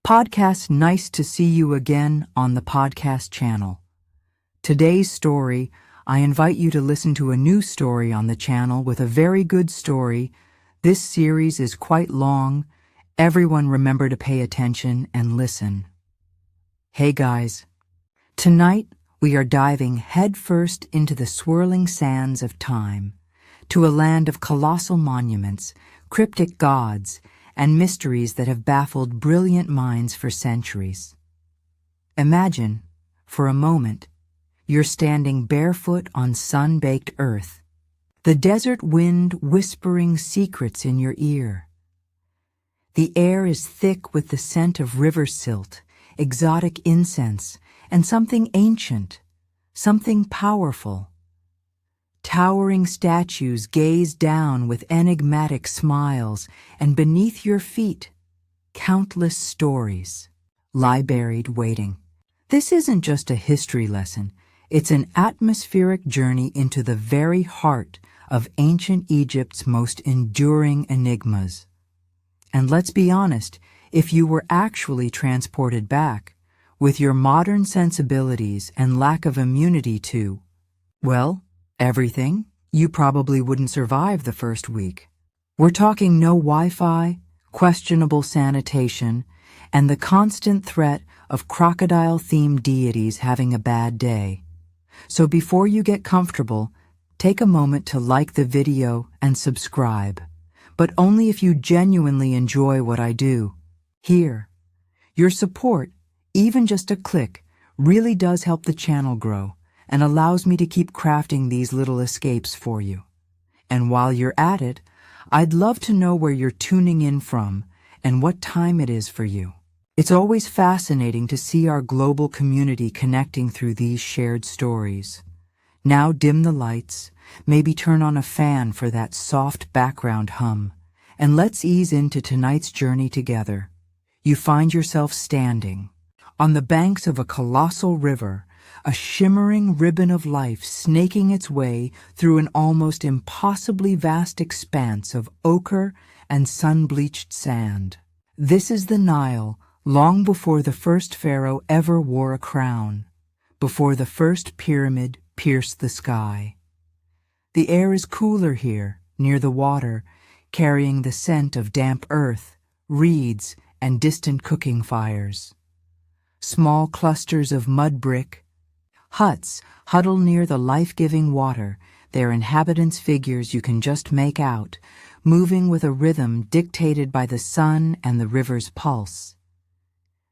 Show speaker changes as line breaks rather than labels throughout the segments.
Podcast, nice to see you again on the podcast channel. Today's story, I invite you to listen to a new story on the channel with a very good story. This series is quite long. Everyone remember to pay attention and listen. Hey guys, tonight we are diving headfirst into the swirling sands of time, to a land of colossal monuments, cryptic gods, and mysteries that have baffled brilliant minds for centuries. Imagine, for a moment, you're standing barefoot on sun-baked earth, the desert wind whispering secrets in your ear. The air is thick with the scent of river silt, exotic incense, and something ancient, something powerful. Towering statues gaze down with enigmatic smiles, and beneath your feet, countless stories lie buried waiting. This isn't just a history lesson, it's an atmospheric journey into the very heart of ancient Egypt's most enduring enigmas. And let's be honest, if you were actually transported back, with your modern sensibilities and lack of immunity to, well, everything, you probably wouldn't survive the first week. We're talking no Wi-Fi, questionable sanitation, and the constant threat of crocodile-themed deities having a bad day. So before you get comfortable, take a moment to like the video and subscribe, but only if you genuinely enjoy what I do. Here, your support, even just a click, really does help the channel grow and allows me to keep crafting these little escapes for you. And while you're at it, I'd love to know where you're tuning in from and what time it is for you. It's always fascinating to see our global community connecting through these shared stories. Now dim the lights, maybe turn on a fan for that soft background hum, and let's ease into tonight's journey together. You find yourself standing on the banks of a colossal river, a shimmering ribbon of life snaking its way through an almost impossibly vast expanse of ochre and sun-bleached sand. This is the Nile, long before the first pharaoh ever wore a crown, before the first pyramid pierced the sky. The air is cooler here, near the water, carrying the scent of damp earth, reeds, and distant cooking fires. Small clusters of mud brick huts huddle near the life-giving water, their inhabitants figures you can just make out, moving with a rhythm dictated by the sun and the river's pulse.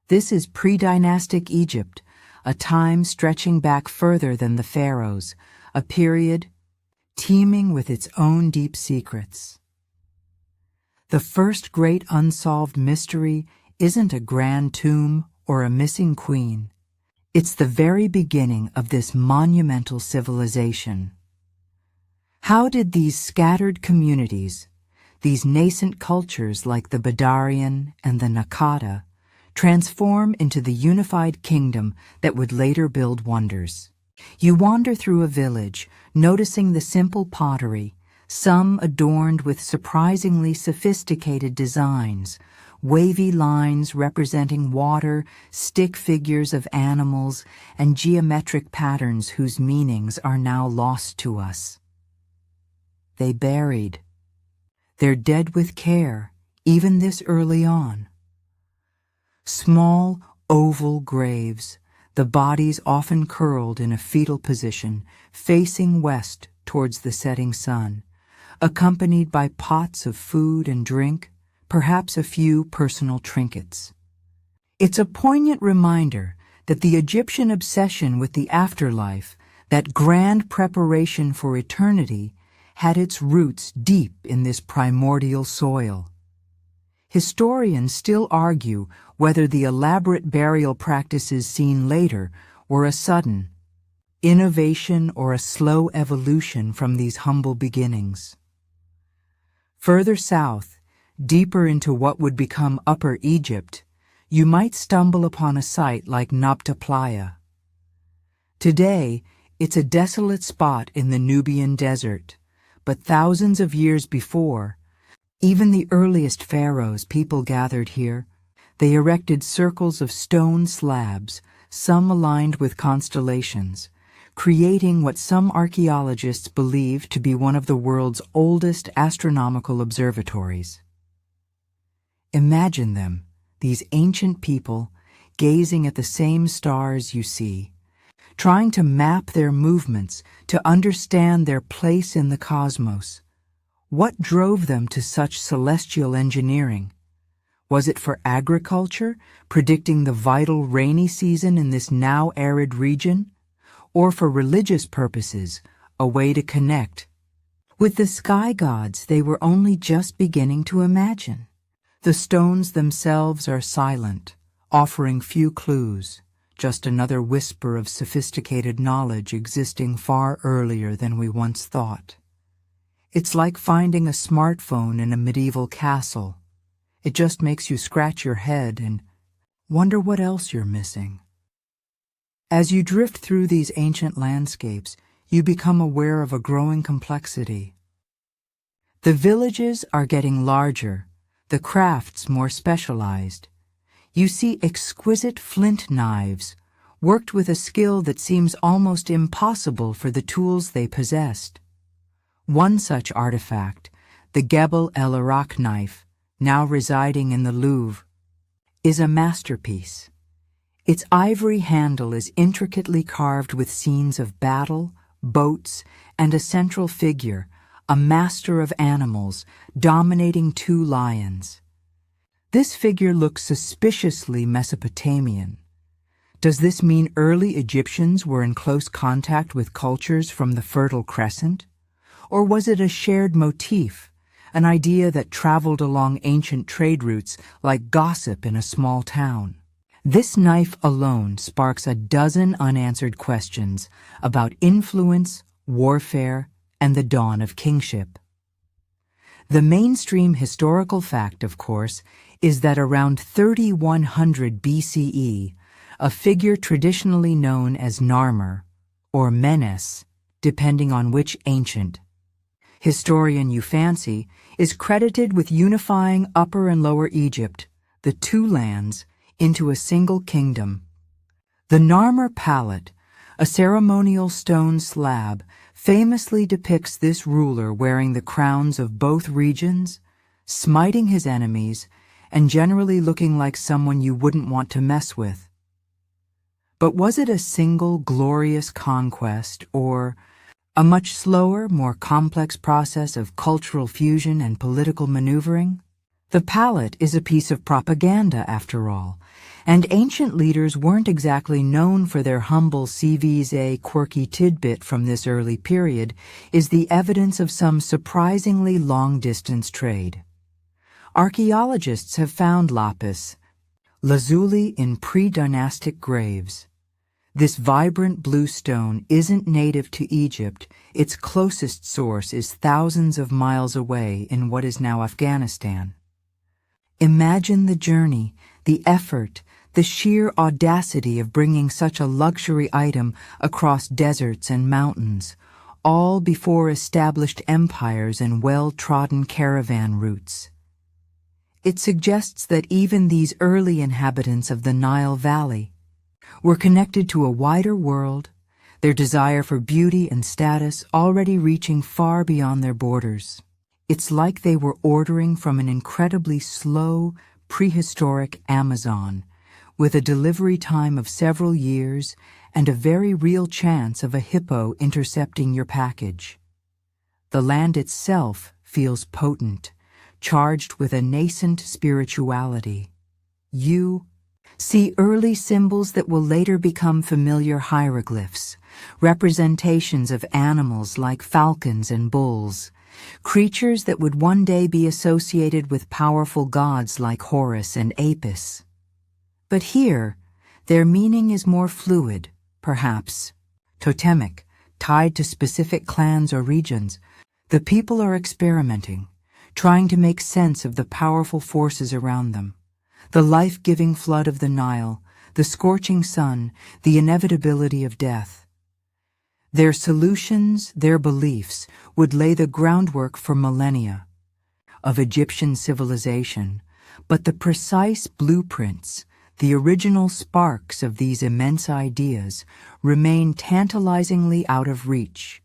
This is pre-dynastic Egypt, a time stretching back further than the pharaohs, a period teeming with its own deep secrets. The first great unsolved mystery isn't a grand tomb or a missing queen. It's the very beginning of this monumental civilization. How did these scattered communities, these nascent cultures like the Badarian and the Nakada, transform into the unified kingdom that would later build wonders? You wander through a village, noticing the simple pottery, some adorned with surprisingly sophisticated designs, wavy lines representing water, stick figures of animals, and geometric patterns whose meanings are now lost to us. They buried. They're dead with care, even this early on. Small, oval graves, the bodies often curled in a fetal position, facing west towards the setting sun, accompanied by pots of food and drink, perhaps a few personal trinkets. It's a poignant reminder that the Egyptian obsession with the afterlife, that grand preparation for eternity, had its roots deep in this primordial soil. Historians still argue whether the elaborate burial practices seen later were a sudden innovation or a slow evolution from these humble beginnings. Further south, deeper into what would become Upper Egypt, you might stumble upon a site like Nabta Playa. Today, it's a desolate spot in the Nubian desert, but thousands of years before, even the earliest pharaohs people gathered here, They erected circles of stone slabs, some aligned with constellations, creating what some archaeologists believe to be one of the world's oldest astronomical observatories. Imagine them, these ancient people, gazing at the same stars you see, trying to map their movements to understand their place in the cosmos. What drove them to such celestial engineering? Was it for agriculture, predicting the vital rainy season in this now arid region? Or for religious purposes, a way to connect with the sky gods they were only just beginning to imagine? The stones themselves are silent, offering few clues, just another whisper of sophisticated knowledge existing far earlier than we once thought. It's like finding a smartphone in a medieval castle. It just makes you scratch your head and wonder what else you're missing. As you drift through these ancient landscapes, you become aware of a growing complexity. The villages are getting larger, the crafts more specialized. You see exquisite flint knives, worked with a skill that seems almost impossible for the tools they possessed. One such artifact, the Gebel el-Iraq knife, now residing in the Louvre, is a masterpiece. Its ivory handle is intricately carved with scenes of battle, boats, and a central figure, a master of animals, dominating two lions. This figure looks suspiciously Mesopotamian. Does this mean early Egyptians were in close contact with cultures from the Fertile Crescent? Or was it a shared motif, an idea that traveled along ancient trade routes like gossip in a small town? This knife alone sparks a dozen unanswered questions about influence, warfare, and the dawn of kingship. The mainstream historical fact, of course, is that around 3100 BCE, a figure traditionally known as Narmer, or Menes, depending on which ancient historian you fancy, is credited with unifying Upper and Lower Egypt, the two lands, into a single kingdom. The Narmer palette, a ceremonial stone slab, famously depicts this ruler wearing the crowns of both regions, smiting his enemies, and generally looking like someone you wouldn't want to mess with. But was it a single glorious conquest, or a much slower, more complex process of cultural fusion and political maneuvering? The palette is a piece of propaganda, after all, and ancient leaders weren't exactly known for their humble CVs. A quirky tidbit from this early period is the evidence of some surprisingly long-distance trade. Archaeologists have found lapis lazuli in pre-dynastic graves. This vibrant blue stone isn't native to Egypt. Its closest source is thousands of miles away in what is now Afghanistan. Imagine the journey, the effort, the sheer audacity of bringing such a luxury item across deserts and mountains, all before established empires and well-trodden caravan routes. It suggests that even these early inhabitants of the Nile Valley were connected to a wider world, their desire for beauty and status already reaching far beyond their borders. It's like they were ordering from an incredibly slow, prehistoric Amazon, with a delivery time of several years and a very real chance of a hippo intercepting your package. The land itself feels potent, charged with a nascent spirituality. You see early symbols that will later become familiar hieroglyphs, representations of animals like falcons and bulls, creatures that would one day be associated with powerful gods like Horus and Apis. But here, their meaning is more fluid, perhaps totemic, tied to specific clans or regions. The people are experimenting, trying to make sense of the powerful forces around them. The life-giving flood of the Nile, the scorching sun, the inevitability of death. Their solutions, their beliefs, would lay the groundwork for millennia of Egyptian civilization, But the precise blueprints, the original sparks of these immense ideas, remain tantalizingly out of reach,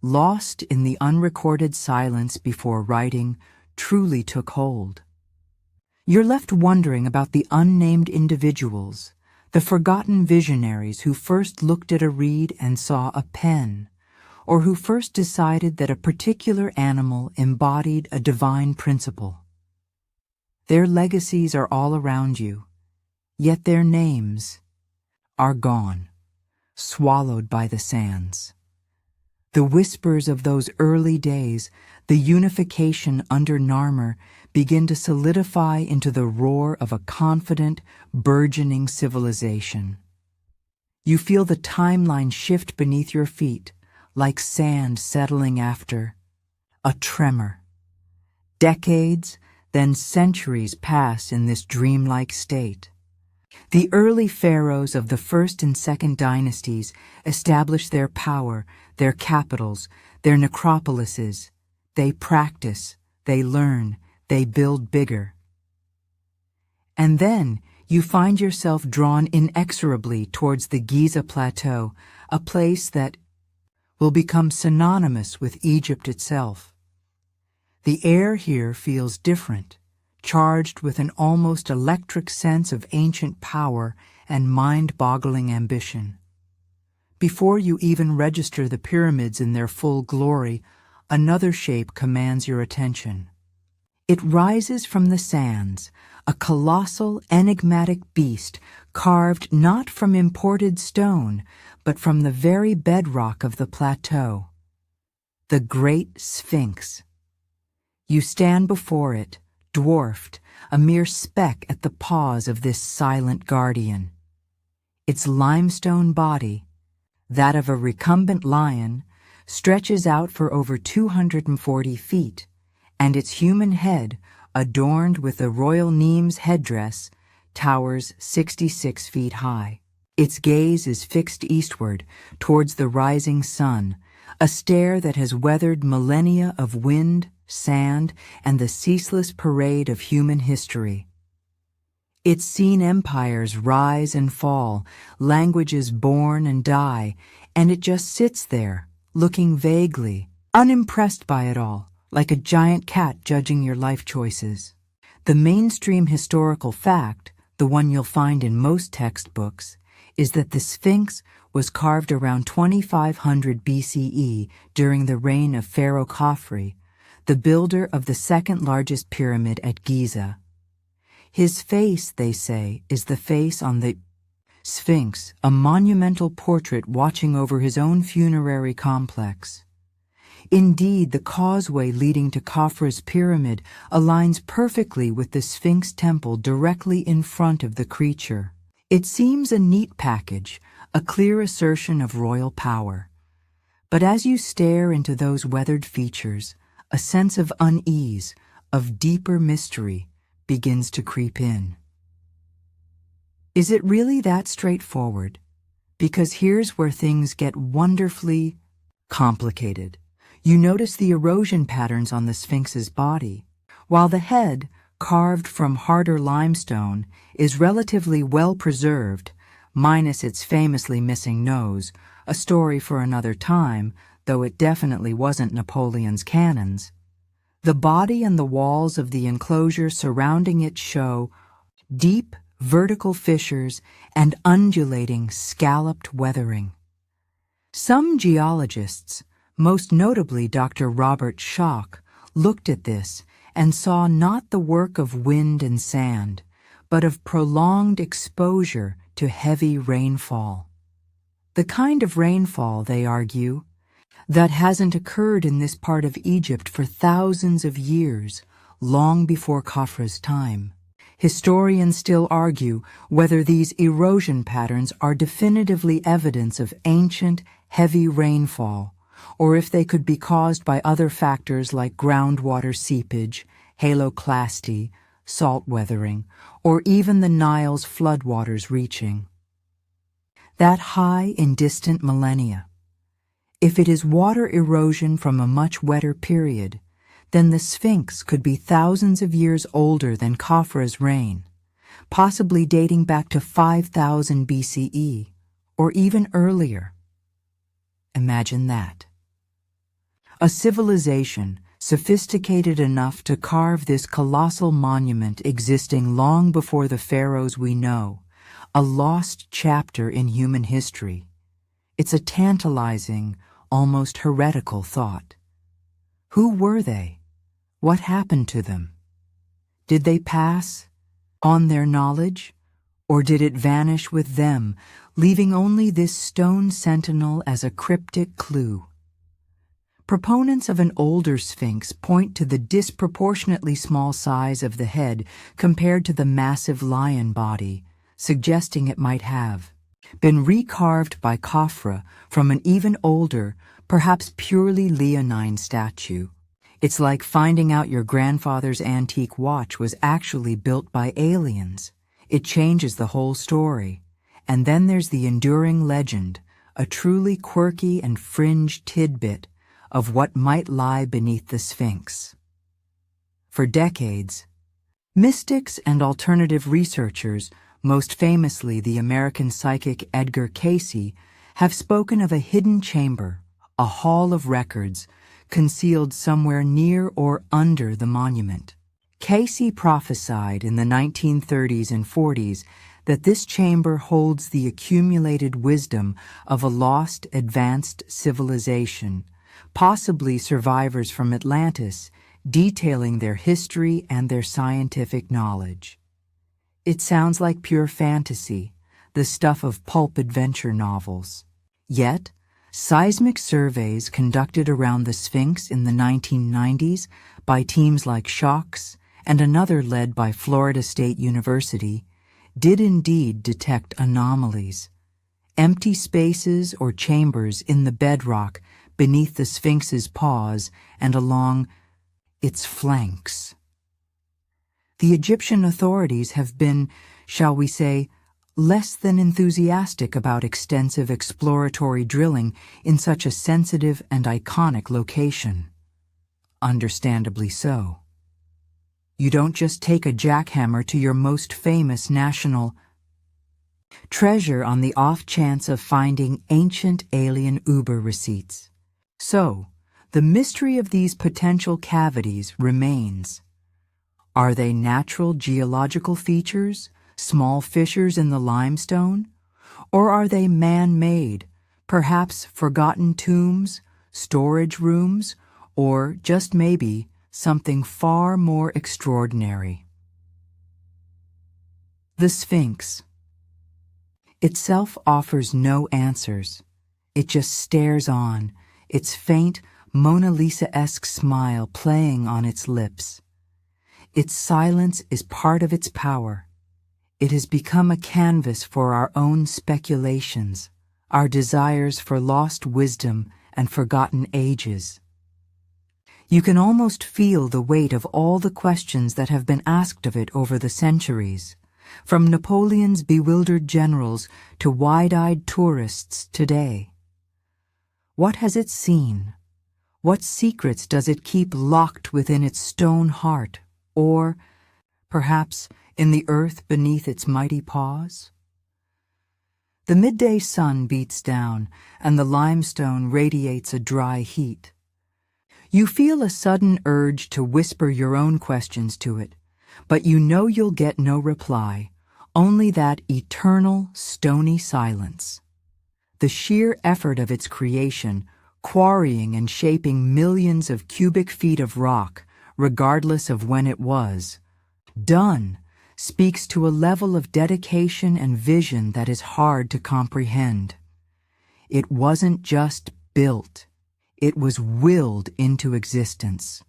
lost in the unrecorded silence before writing truly took hold. You're left wondering about the unnamed individuals, the forgotten visionaries who first looked at a reed and saw a pen, or who first decided that a particular animal embodied a divine principle. Their legacies are all around you, yet their names are gone, swallowed by the sands. The whispers of those early days, the unification under Narmer, begin to solidify into the roar of a confident, burgeoning civilization. You feel the timeline shift beneath your feet, like sand settling after a tremor. Decades, then centuries pass in this dreamlike state. The early pharaohs of the first and second dynasties establish their power, their capitals, their necropolises. They practice, they learn, they build bigger. And then you find yourself drawn inexorably towards the Giza Plateau, a place that will become synonymous with Egypt itself. The air here feels different, charged with an almost electric sense of ancient power and mind-boggling ambition. Before you even register the pyramids in their full glory, another shape commands your attention. It rises from the sands, a colossal, enigmatic beast carved not from imported stone, but from the very bedrock of the plateau. The Great Sphinx. You stand before it, dwarfed, a mere speck at the paws of this silent guardian. Its limestone body, that of a recumbent lion, stretches out for over 240 feet, and its human head, adorned with the royal Nemes headdress, towers 66 feet high. Its gaze is fixed eastward, towards the rising sun, a stare that has weathered millennia of wind, sand, and the ceaseless parade of human history. It's seen empires rise and fall, languages born and die, and it just sits there, looking vaguely, unimpressed by it all, like a giant cat judging your life choices. The mainstream historical fact, the one you'll find in most textbooks, is that the Sphinx was carved around 2500 BCE during the reign of Pharaoh Khafre, the builder of the second largest pyramid at Giza. His face, they say, is the face on the Sphinx, a monumental portrait watching over his own funerary complex. Indeed, the causeway leading to Khafre's pyramid aligns perfectly with the Sphinx temple directly in front of the creature. It seems a neat package, a clear assertion of royal power. But as you stare into those weathered features, a sense of unease, of deeper mystery, begins to creep in. Is it really that straightforward? Because here's where things get wonderfully complicated. You notice the erosion patterns on the Sphinx's body. While the head, carved from harder limestone, is relatively well preserved, minus its famously missing nose, a story for another time, though it definitely wasn't Napoleon's cannons. The body and the walls of the enclosure surrounding it show deep, vertical fissures and undulating, scalloped weathering. Some geologists, most notably Dr. Robert Schoch, looked at this and saw not the work of wind and sand, but of prolonged exposure to heavy rainfall. The kind of rainfall, they argue, that hasn't occurred in this part of Egypt for thousands of years, long before Khafre's time. Historians still argue whether these erosion patterns are definitively evidence of ancient, heavy rainfall, or if they could be caused by other factors like groundwater seepage, haloclasty, salt weathering, or even the Nile's floodwaters reaching that high in distant millennia. If it is water erosion from a much wetter period, then the Sphinx could be thousands of years older than Khafra's reign, possibly dating back to 5000 BCE, or even earlier. Imagine that. A civilization sophisticated enough to carve this colossal monument existing long before the pharaohs we know, a lost chapter in human history. It's a tantalizing, almost heretical thought. Who were they? What happened to them? Did they pass on their knowledge, or did it vanish with them, leaving only this stone sentinel as a cryptic clue? Proponents of an older Sphinx point to the disproportionately small size of the head compared to the massive lion body, suggesting it might have been recarved by Khafra from an even older, perhaps purely leonine statue. It's like finding out your grandfather's antique watch was actually built by aliens. It changes the whole story. And then there's the enduring legend, a truly quirky and fringe tidbit of what might lie beneath the Sphinx. For decades, mystics and alternative researchers, most famously the American psychic Edgar Cayce, have spoken of a hidden chamber, a hall of records, concealed somewhere near or under the monument. Cayce prophesied in the 1930s and 40s that this chamber holds the accumulated wisdom of a lost, advanced civilization, possibly survivors from Atlantis, detailing their history and their scientific knowledge. It sounds like pure fantasy, the stuff of pulp adventure novels. Yet, seismic surveys conducted around the Sphinx in the 1990s by teams like SHOX and another led by Florida State University did indeed detect anomalies, empty spaces or chambers in the bedrock beneath the Sphinx's paws and along its flanks. The Egyptian authorities have been, shall we say, less than enthusiastic about extensive exploratory drilling in such a sensitive and iconic location. Understandably so. You don't just take a jackhammer to your most famous national treasure on the off chance of finding ancient alien Uber receipts. So, the mystery of these potential cavities remains. Are they natural geological features, small fissures in the limestone? Or are they man-made, perhaps forgotten tombs, storage rooms, or just maybe something far more extraordinary? The Sphinx itself offers no answers. It just stares on, its faint, Mona Lisa-esque smile playing on its lips. Its silence is part of its power. It has become a canvas for our own speculations, our desires for lost wisdom and forgotten ages. You can almost feel the weight of all the questions that have been asked of it over the centuries, from Napoleon's bewildered generals to wide-eyed tourists today. What has it seen? What secrets does it keep locked within its stone heart, or, perhaps, in the earth beneath its mighty paws? The midday sun beats down, and the limestone radiates a dry heat. You feel a sudden urge to whisper your own questions to it, but you know you'll get no reply, only that eternal, stony silence. The sheer effort of its creation, quarrying and shaping millions of cubic feet of rock, regardless of when it was done, speaks to a level of dedication and vision that is hard to comprehend. It wasn't just built, it was willed into existence.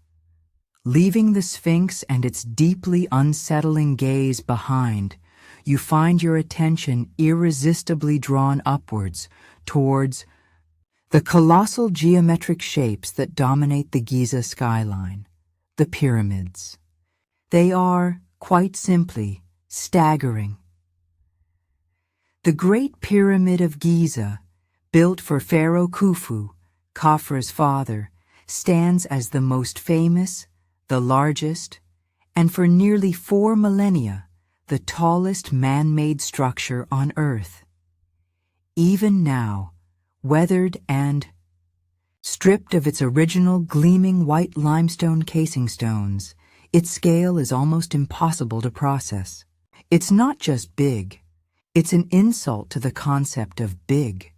Leaving the Sphinx and its deeply unsettling gaze behind, you find your attention irresistibly drawn upwards towards the colossal geometric shapes that dominate the Giza skyline, the pyramids. They are, quite simply, staggering. The Great Pyramid of Giza, built for Pharaoh Khufu, Khafra's father, stands as the most famous, the largest, and for nearly 4 millennia, the tallest man-made structure on Earth. Even now, weathered and stripped of its original gleaming white limestone casing stones, its scale is almost impossible to process. It's not just big, it's an insult to the concept of big.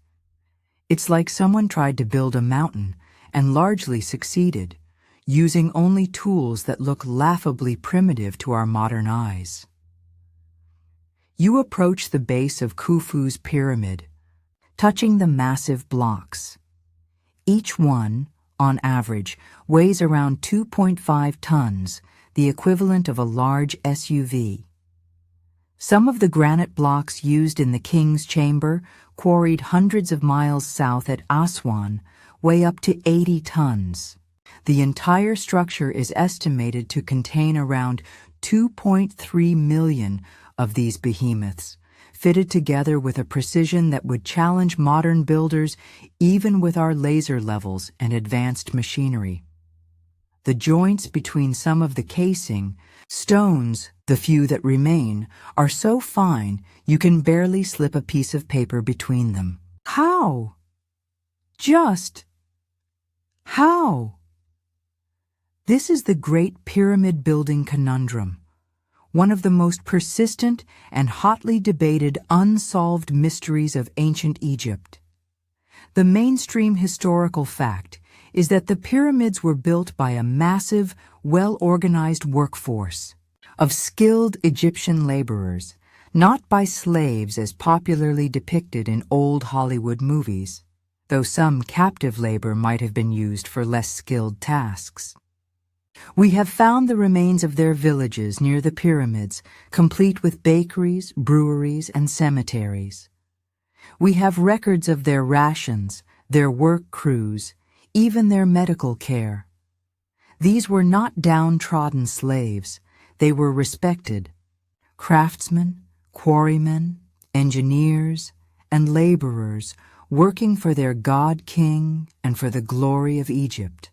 It's like someone tried to build a mountain and largely succeeded, using only tools that look laughably primitive to our modern eyes. You approach the base of Khufu's pyramid, touching the massive blocks. Each one, on average, weighs around 2.5 tons, the equivalent of a large SUV. Some of the granite blocks used in the king's chamber, quarried hundreds of miles south at Aswan, weigh up to 80 tons. The entire structure is estimated to contain around 2.3 million of these behemoths, fitted together with a precision that would challenge modern builders even with our laser levels and advanced machinery. The joints between some of the casing, stones, the few that remain, are so fine you can barely slip a piece of paper between them. How? Just how? This is the great pyramid building conundrum, one of the most persistent and hotly debated unsolved mysteries of ancient Egypt. The mainstream historical fact is that the pyramids were built by a massive, well-organized workforce of skilled Egyptian laborers, not by slaves as popularly depicted in old Hollywood movies, though some captive labor might have been used for less skilled tasks. We have found the remains of their villages near the pyramids, complete with bakeries, breweries, and cemeteries. We have records of their rations, their work crews, even their medical care. These were not downtrodden slaves. They were respected. Craftsmen, quarrymen, engineers, and laborers working for their god-king and for the glory of Egypt.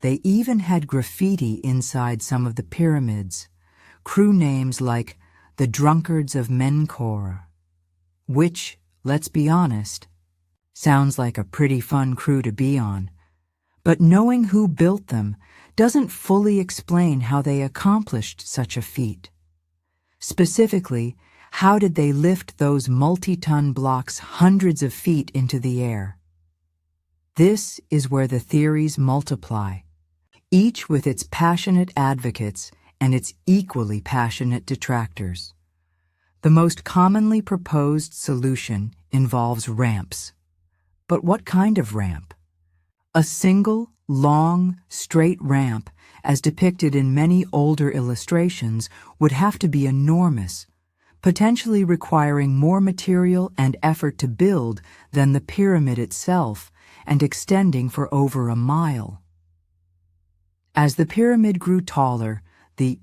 They even had graffiti inside some of the pyramids, crew names like the Drunkards of Menkora, which, let's be honest, sounds like a pretty fun crew to be on. But knowing who built them doesn't fully explain how they accomplished such a feat. Specifically, how did they lift those multi-ton blocks hundreds of feet into the air? This is where the theories multiply, each with its passionate advocates and its equally passionate detractors. The most commonly proposed solution involves ramps. But what kind of ramp? A single, long, straight ramp, as depicted in many older illustrations, would have to be enormous, potentially requiring more material and effort to build than the pyramid itself, and extending for over a mile. As the pyramid grew taller, the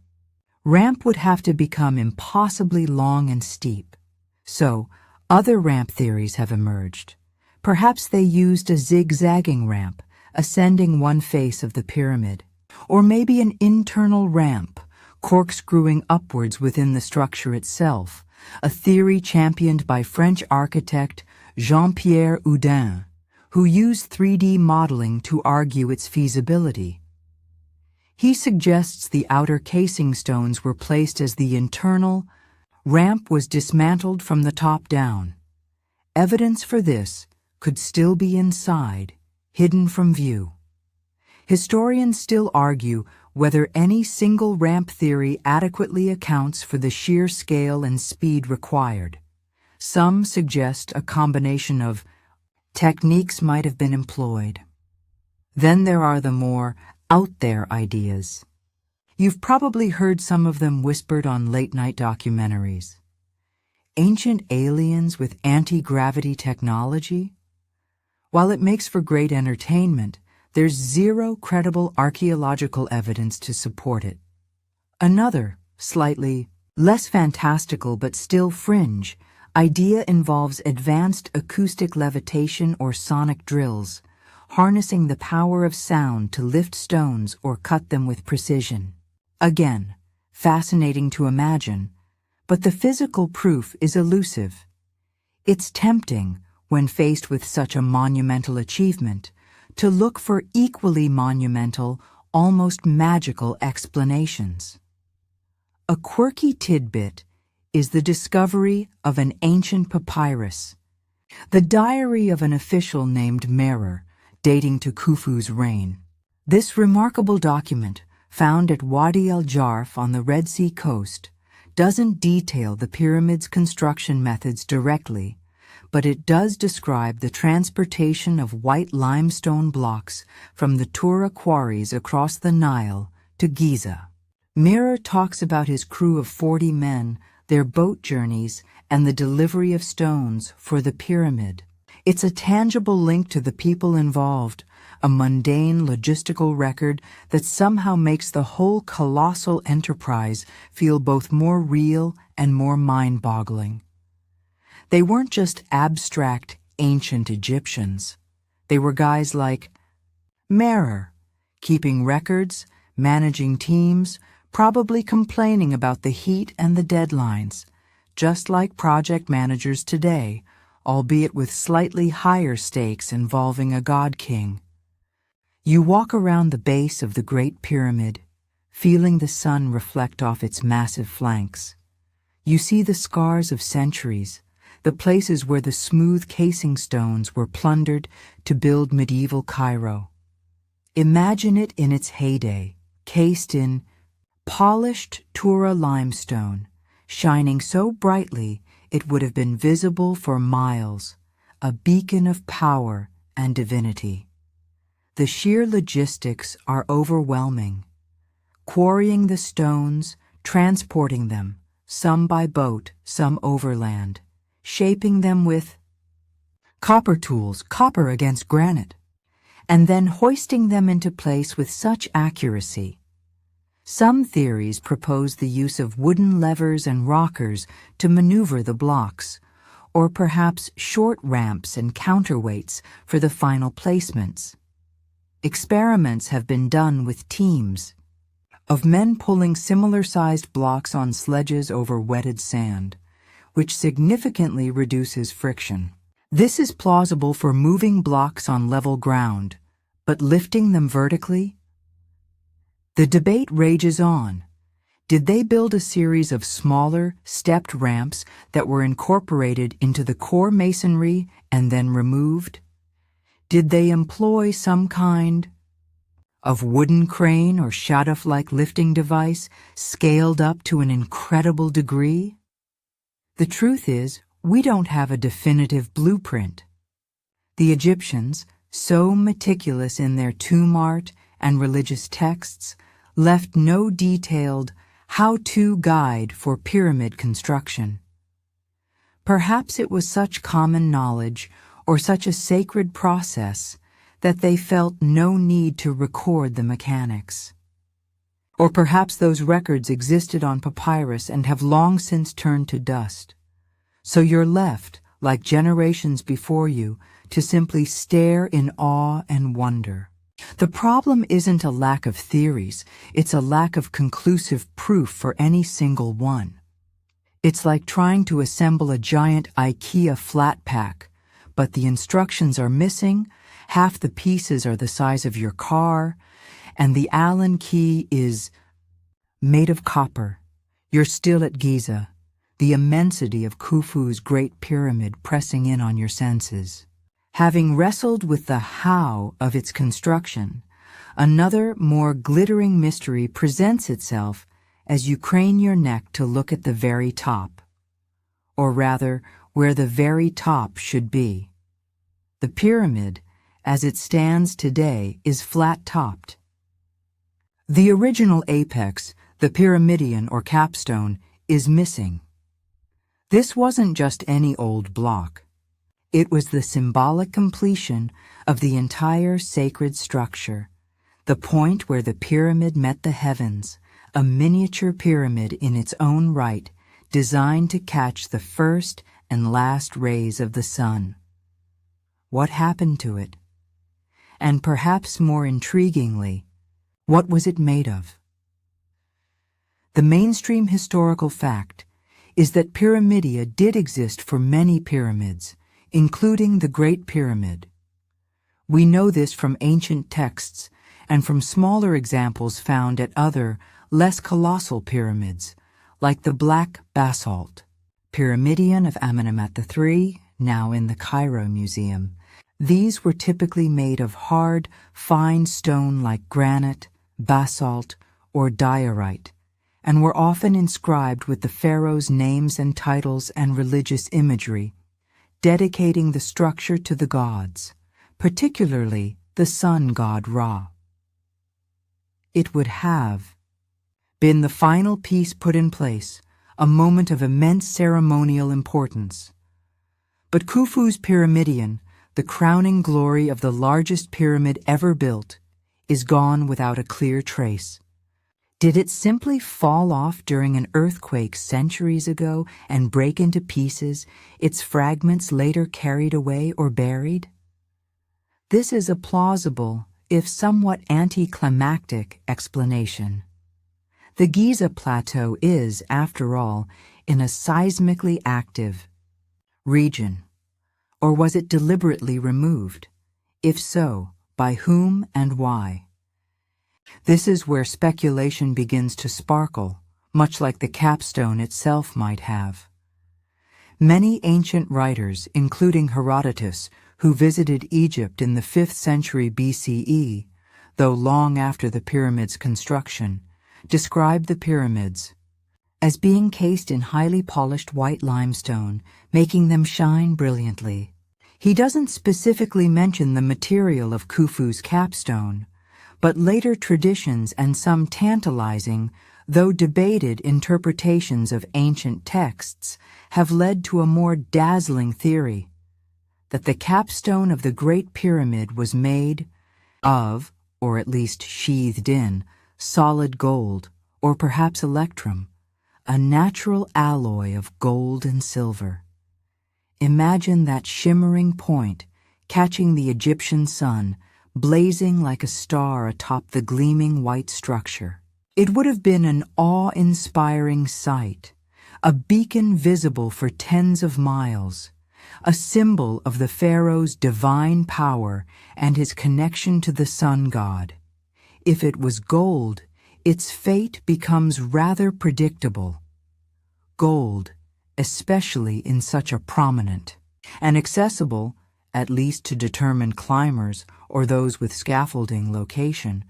ramp would have to become impossibly long and steep. So, other ramp theories have emerged. Perhaps they used a zigzagging ramp, ascending one face of the pyramid, or maybe an internal ramp, corkscrewing upwards within the structure itself, a theory championed by French architect Jean-Pierre Houdin, who used 3D modeling to argue its feasibility. He suggests the outer casing stones were placed as the internal ramp was dismantled from the top down. Evidence for this could still be inside, hidden from view. Historians still argue whether any single ramp theory adequately accounts for the sheer scale and speed required. Some suggest a combination of techniques might have been employed. Then there are the more out-there ideas. You've probably heard some of them whispered on late-night documentaries. Ancient aliens with anti-gravity technology? While it makes for great entertainment, there's zero credible archaeological evidence to support it. Another, slightly less fantastical but still fringe, idea involves advanced acoustic levitation or sonic drills, harnessing the power of sound to lift stones or cut them with precision. Again, fascinating to imagine, but the physical proof is elusive. It's tempting, when faced with such a monumental achievement, to look for equally monumental, almost magical explanations. A quirky tidbit is the discovery of an ancient papyrus, the diary of an official named Merer, dating to Khufu's reign. This remarkable document, found at Wadi el-Jarf on the Red Sea coast, doesn't detail the pyramid's construction methods directly, but it does describe the transportation of white limestone blocks from the Tura quarries across the Nile to Giza. Merer talks about his crew of 40 men, their boat journeys, and the delivery of stones for the pyramid. It's a tangible link to the people involved, a mundane logistical record that somehow makes the whole colossal enterprise feel both more real and more mind-boggling. They weren't just abstract, ancient Egyptians. They were guys like Merer, keeping records, managing teams, probably complaining about the heat and the deadlines, just like project managers today, albeit with slightly higher stakes involving a god-king. You walk around the base of the Great Pyramid, feeling the sun reflect off its massive flanks. You see the scars of centuries, the places where the smooth casing stones were plundered to build medieval Cairo. Imagine it in its heyday, cased in polished Tura limestone, shining so brightly it would have been visible for miles, a beacon of power and divinity. The sheer logistics are overwhelming. Quarrying the stones, transporting them, some by boat, some overland, shaping them with copper tools, copper against granite, and then hoisting them into place with such accuracy. Some theories propose the use of wooden levers and rockers to maneuver the blocks, or perhaps short ramps and counterweights for the final placements. Experiments have been done with teams of men pulling similar-sized blocks on sledges over wetted sand, which significantly reduces friction. This is plausible for moving blocks on level ground, but lifting them vertically? The debate rages on. Did they build a series of smaller, stepped ramps that were incorporated into the core masonry and then removed? Did they employ some kind of wooden crane or shaduf-like lifting device scaled up to an incredible degree? The truth is, we don't have a definitive blueprint. The Egyptians, so meticulous in their tomb art and religious texts, left no detailed how-to guide for pyramid construction. Perhaps it was such common knowledge or such a sacred process that they felt no need to record the mechanics. Or perhaps those records existed on papyrus and have long since turned to dust. So you're left, like generations before you, to simply stare in awe and wonder. The problem isn't a lack of theories, it's a lack of conclusive proof for any single one. It's like trying to assemble a giant IKEA flat pack, but the instructions are missing, half the pieces are the size of your car, and the Allen key is made of copper. You're still at Giza, the immensity of Khufu's Great Pyramid pressing in on your senses. Having wrestled with the how of its construction, another, more glittering mystery presents itself as you crane your neck to look at the very top. Or rather, where the very top should be. The pyramid, as it stands today, is flat-topped. The original apex, the pyramidion or capstone, is missing. This wasn't just any old block. It was the symbolic completion of the entire sacred structure, the point where the pyramid met the heavens, a miniature pyramid in its own right, designed to catch the first and last rays of the sun. What happened to it? And perhaps more intriguingly, what was it made of? The mainstream historical fact is that pyramidia did exist for many pyramids, including the Great Pyramid. We know this from ancient texts and from smaller examples found at other, less colossal pyramids, like the Black Basalt Pyramidion of Amenemhat III, now in the Cairo Museum. These were typically made of hard, fine stone like granite, basalt, or diorite, and were often inscribed with the pharaoh's names and titles and religious imagery, dedicating the structure to the gods, particularly the sun god Ra. It would have been the final piece put in place, a moment of immense ceremonial importance. But Khufu's pyramidion, the crowning glory of the largest pyramid ever built, is gone without a clear trace. Did it simply fall off during an earthquake centuries ago and break into pieces, its fragments later carried away or buried? This is a plausible, if somewhat anticlimactic, explanation. The Giza Plateau is, after all, in a seismically active region. Or was it deliberately removed? If so, by whom and why? This is where speculation begins to sparkle, much like the capstone itself might have. Many ancient writers, including Herodotus, who visited Egypt in the 5th century BCE, though long after the pyramid's construction, describe the pyramids as being cased in highly polished white limestone, making them shine brilliantly. He doesn't specifically mention the material of Khufu's capstone, but later traditions and some tantalizing, though debated interpretations of ancient texts have led to a more dazzling theory that the capstone of the Great Pyramid was made of, or at least sheathed in, solid gold, or perhaps electrum, a natural alloy of gold and silver. Imagine that shimmering point catching the Egyptian sun, blazing like a star atop the gleaming white structure. It would have been an awe-inspiring sight, a beacon visible for tens of miles, a symbol of the pharaoh's divine power and his connection to the sun god. If it was gold, its fate becomes rather predictable. Gold, especially in such a prominent and accessible, at least to determined climbers or those with scaffolding location,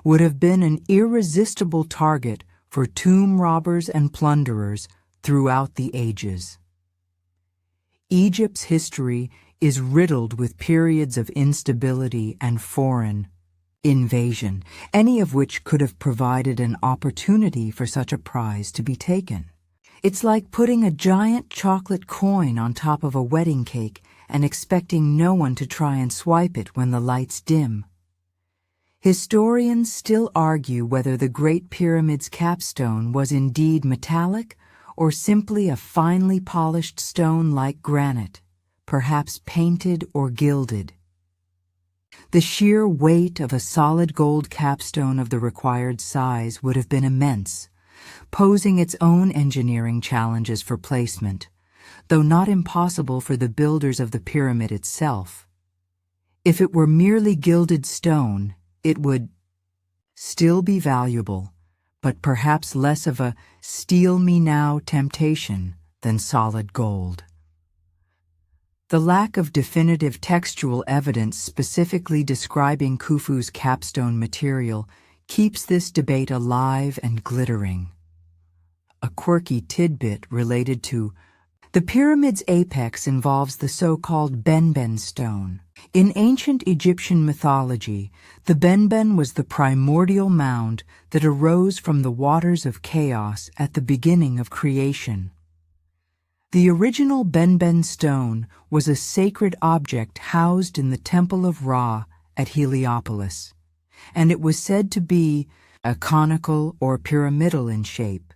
would have been an irresistible target for tomb robbers and plunderers throughout the ages. Egypt's history is riddled with periods of instability and foreign invasion, any of which could have provided an opportunity for such a prize to be taken. It's like putting a giant chocolate coin on top of a wedding cake and expecting no one to try and swipe it when the lights dim. Historians still argue whether the Great Pyramid's capstone was indeed metallic or simply a finely polished stone like granite, perhaps painted or gilded. The sheer weight of a solid gold capstone of the required size would have been immense, posing its own engineering challenges for placement, though not impossible for the builders of the pyramid itself. If it were merely gilded stone, it would still be valuable, but perhaps less of a steal me now temptation than solid gold. The lack of definitive textual evidence specifically describing Khufu's capstone material keeps this debate alive and glittering. A quirky tidbit related to the pyramid's apex involves the so-called Benben stone. In ancient Egyptian mythology, the Benben was the primordial mound that arose from the waters of chaos at the beginning of creation. The original Benben stone was a sacred object housed in the Temple of Ra at Heliopolis, and it was said to be conical or pyramidal in shape.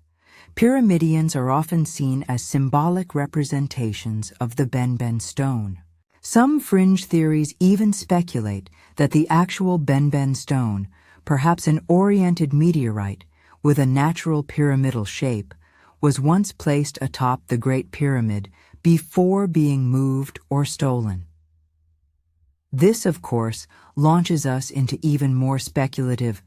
Pyramidions are often seen as symbolic representations of the Benben stone. Some fringe theories even speculate that the actual Benben stone, perhaps an oriented meteorite with a natural pyramidal shape, was once placed atop the Great Pyramid before being moved or stolen. This, of course, launches us into even more speculative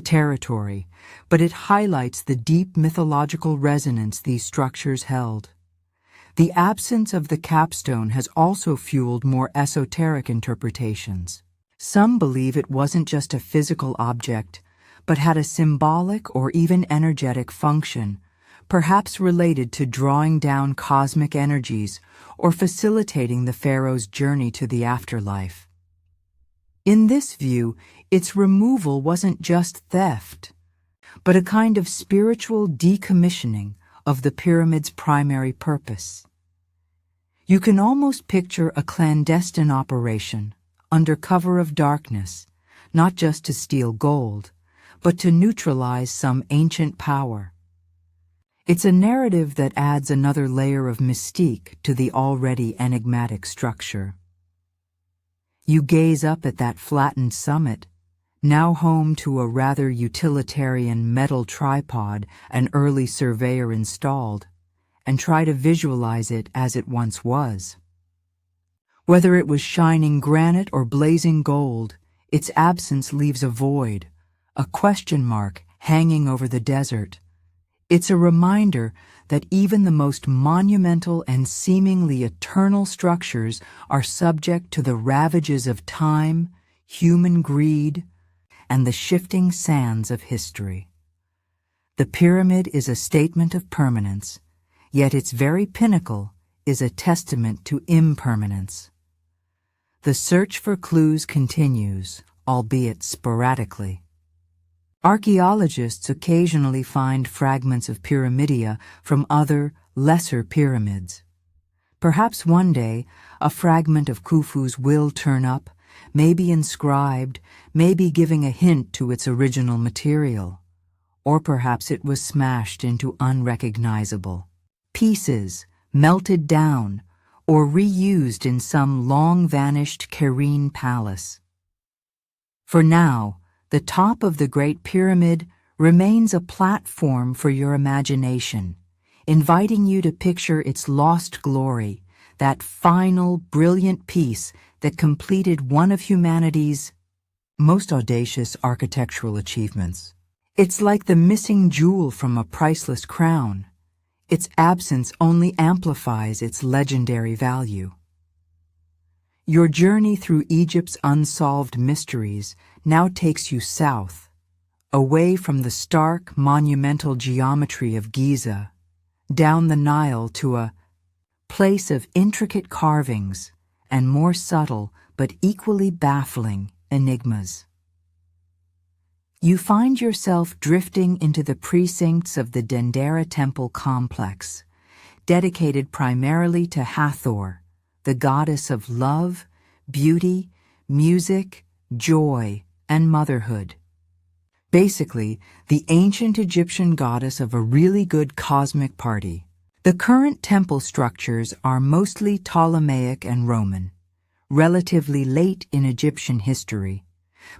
territory, but it highlights the deep mythological resonance these structures held. The absence of the capstone has also fueled more esoteric interpretations. Some believe it wasn't just a physical object, but had a symbolic or even energetic function, perhaps related to drawing down cosmic energies or facilitating the pharaoh's journey to the afterlife. In this view, its removal wasn't just theft, but a kind of spiritual decommissioning of the pyramid's primary purpose. You can almost picture a clandestine operation, under cover of darkness, not just to steal gold, but to neutralize some ancient power. It's a narrative that adds another layer of mystique to the already enigmatic structure. You gaze up at that flattened summit, now home to a rather utilitarian metal tripod an early surveyor installed, and try to visualize it as it once was. Whether it was shining granite or blazing gold, its absence leaves a void, a question mark hanging over the desert. It's a reminder that even the most monumental and seemingly eternal structures are subject to the ravages of time, human greed, and the shifting sands of history. The pyramid is a statement of permanence, yet its very pinnacle is a testament to impermanence. The search for clues continues, albeit sporadically. Archaeologists occasionally find fragments of pyramidia from other, lesser pyramids. Perhaps one day, a fragment of Khufu's will turn up, maybe inscribed, maybe giving a hint to its original material. Or perhaps it was smashed into unrecognizable pieces, melted down, or reused in some long-vanished Cairene palace. For now, the top of the Great Pyramid remains a platform for your imagination, inviting you to picture its lost glory, that final, brilliant piece that completed one of humanity's most audacious architectural achievements. It's like the missing jewel from a priceless crown. Its absence only amplifies its legendary value. Your journey through Egypt's unsolved mysteries now takes you south, away from the stark, monumental geometry of Giza, down the Nile to a place of intricate carvings and more subtle but equally baffling enigmas. You find yourself drifting into the precincts of the Dendera Temple complex, dedicated primarily to Hathor, the goddess of love, beauty, music, joy, and motherhood. Basically, the ancient Egyptian goddess of a really good cosmic party. The current temple structures are mostly Ptolemaic and Roman, relatively late in Egyptian history,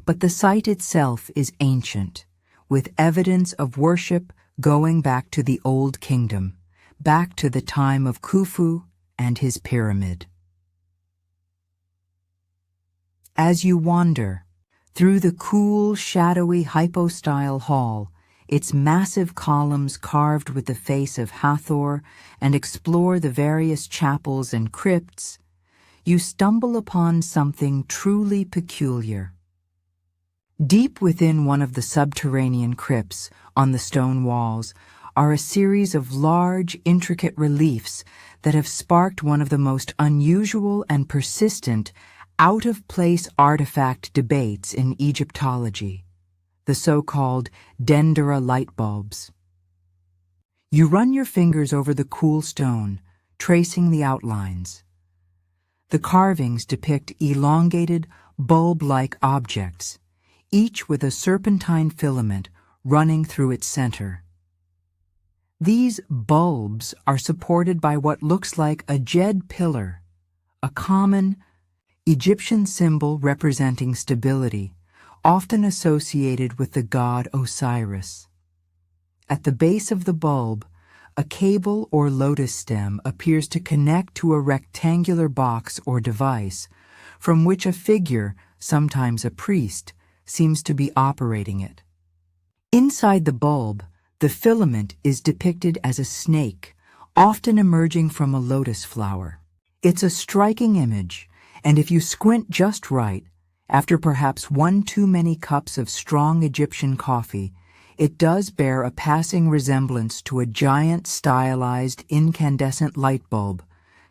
but the site itself is ancient, with evidence of worship going back to the Old Kingdom, back to the time of Khufu and his pyramid. As you wander through the cool, shadowy hypostyle hall, its massive columns carved with the face of Hathor, and explore the various chapels and crypts, you stumble upon something truly peculiar. Deep within one of the subterranean crypts, on the stone walls, are a series of large, intricate reliefs that have sparked one of the most unusual and persistent out-of-place artifact debates in Egyptology, the so-called Dendera light bulbs. You run your fingers over the cool stone, tracing the outlines. The carvings depict elongated, bulb-like objects, each with a serpentine filament running through its center. These bulbs are supported by what looks like a jed pillar, a common, Egyptian symbol representing stability, often associated with the god Osiris. At the base of the bulb, a cable or lotus stem appears to connect to a rectangular box or device, from which a figure, sometimes a priest, seems to be operating it. Inside the bulb, the filament is depicted as a snake, often emerging from a lotus flower. It's a striking image, and if you squint just right, after perhaps one too many cups of strong Egyptian coffee, it does bear a passing resemblance to a giant stylized incandescent light bulb,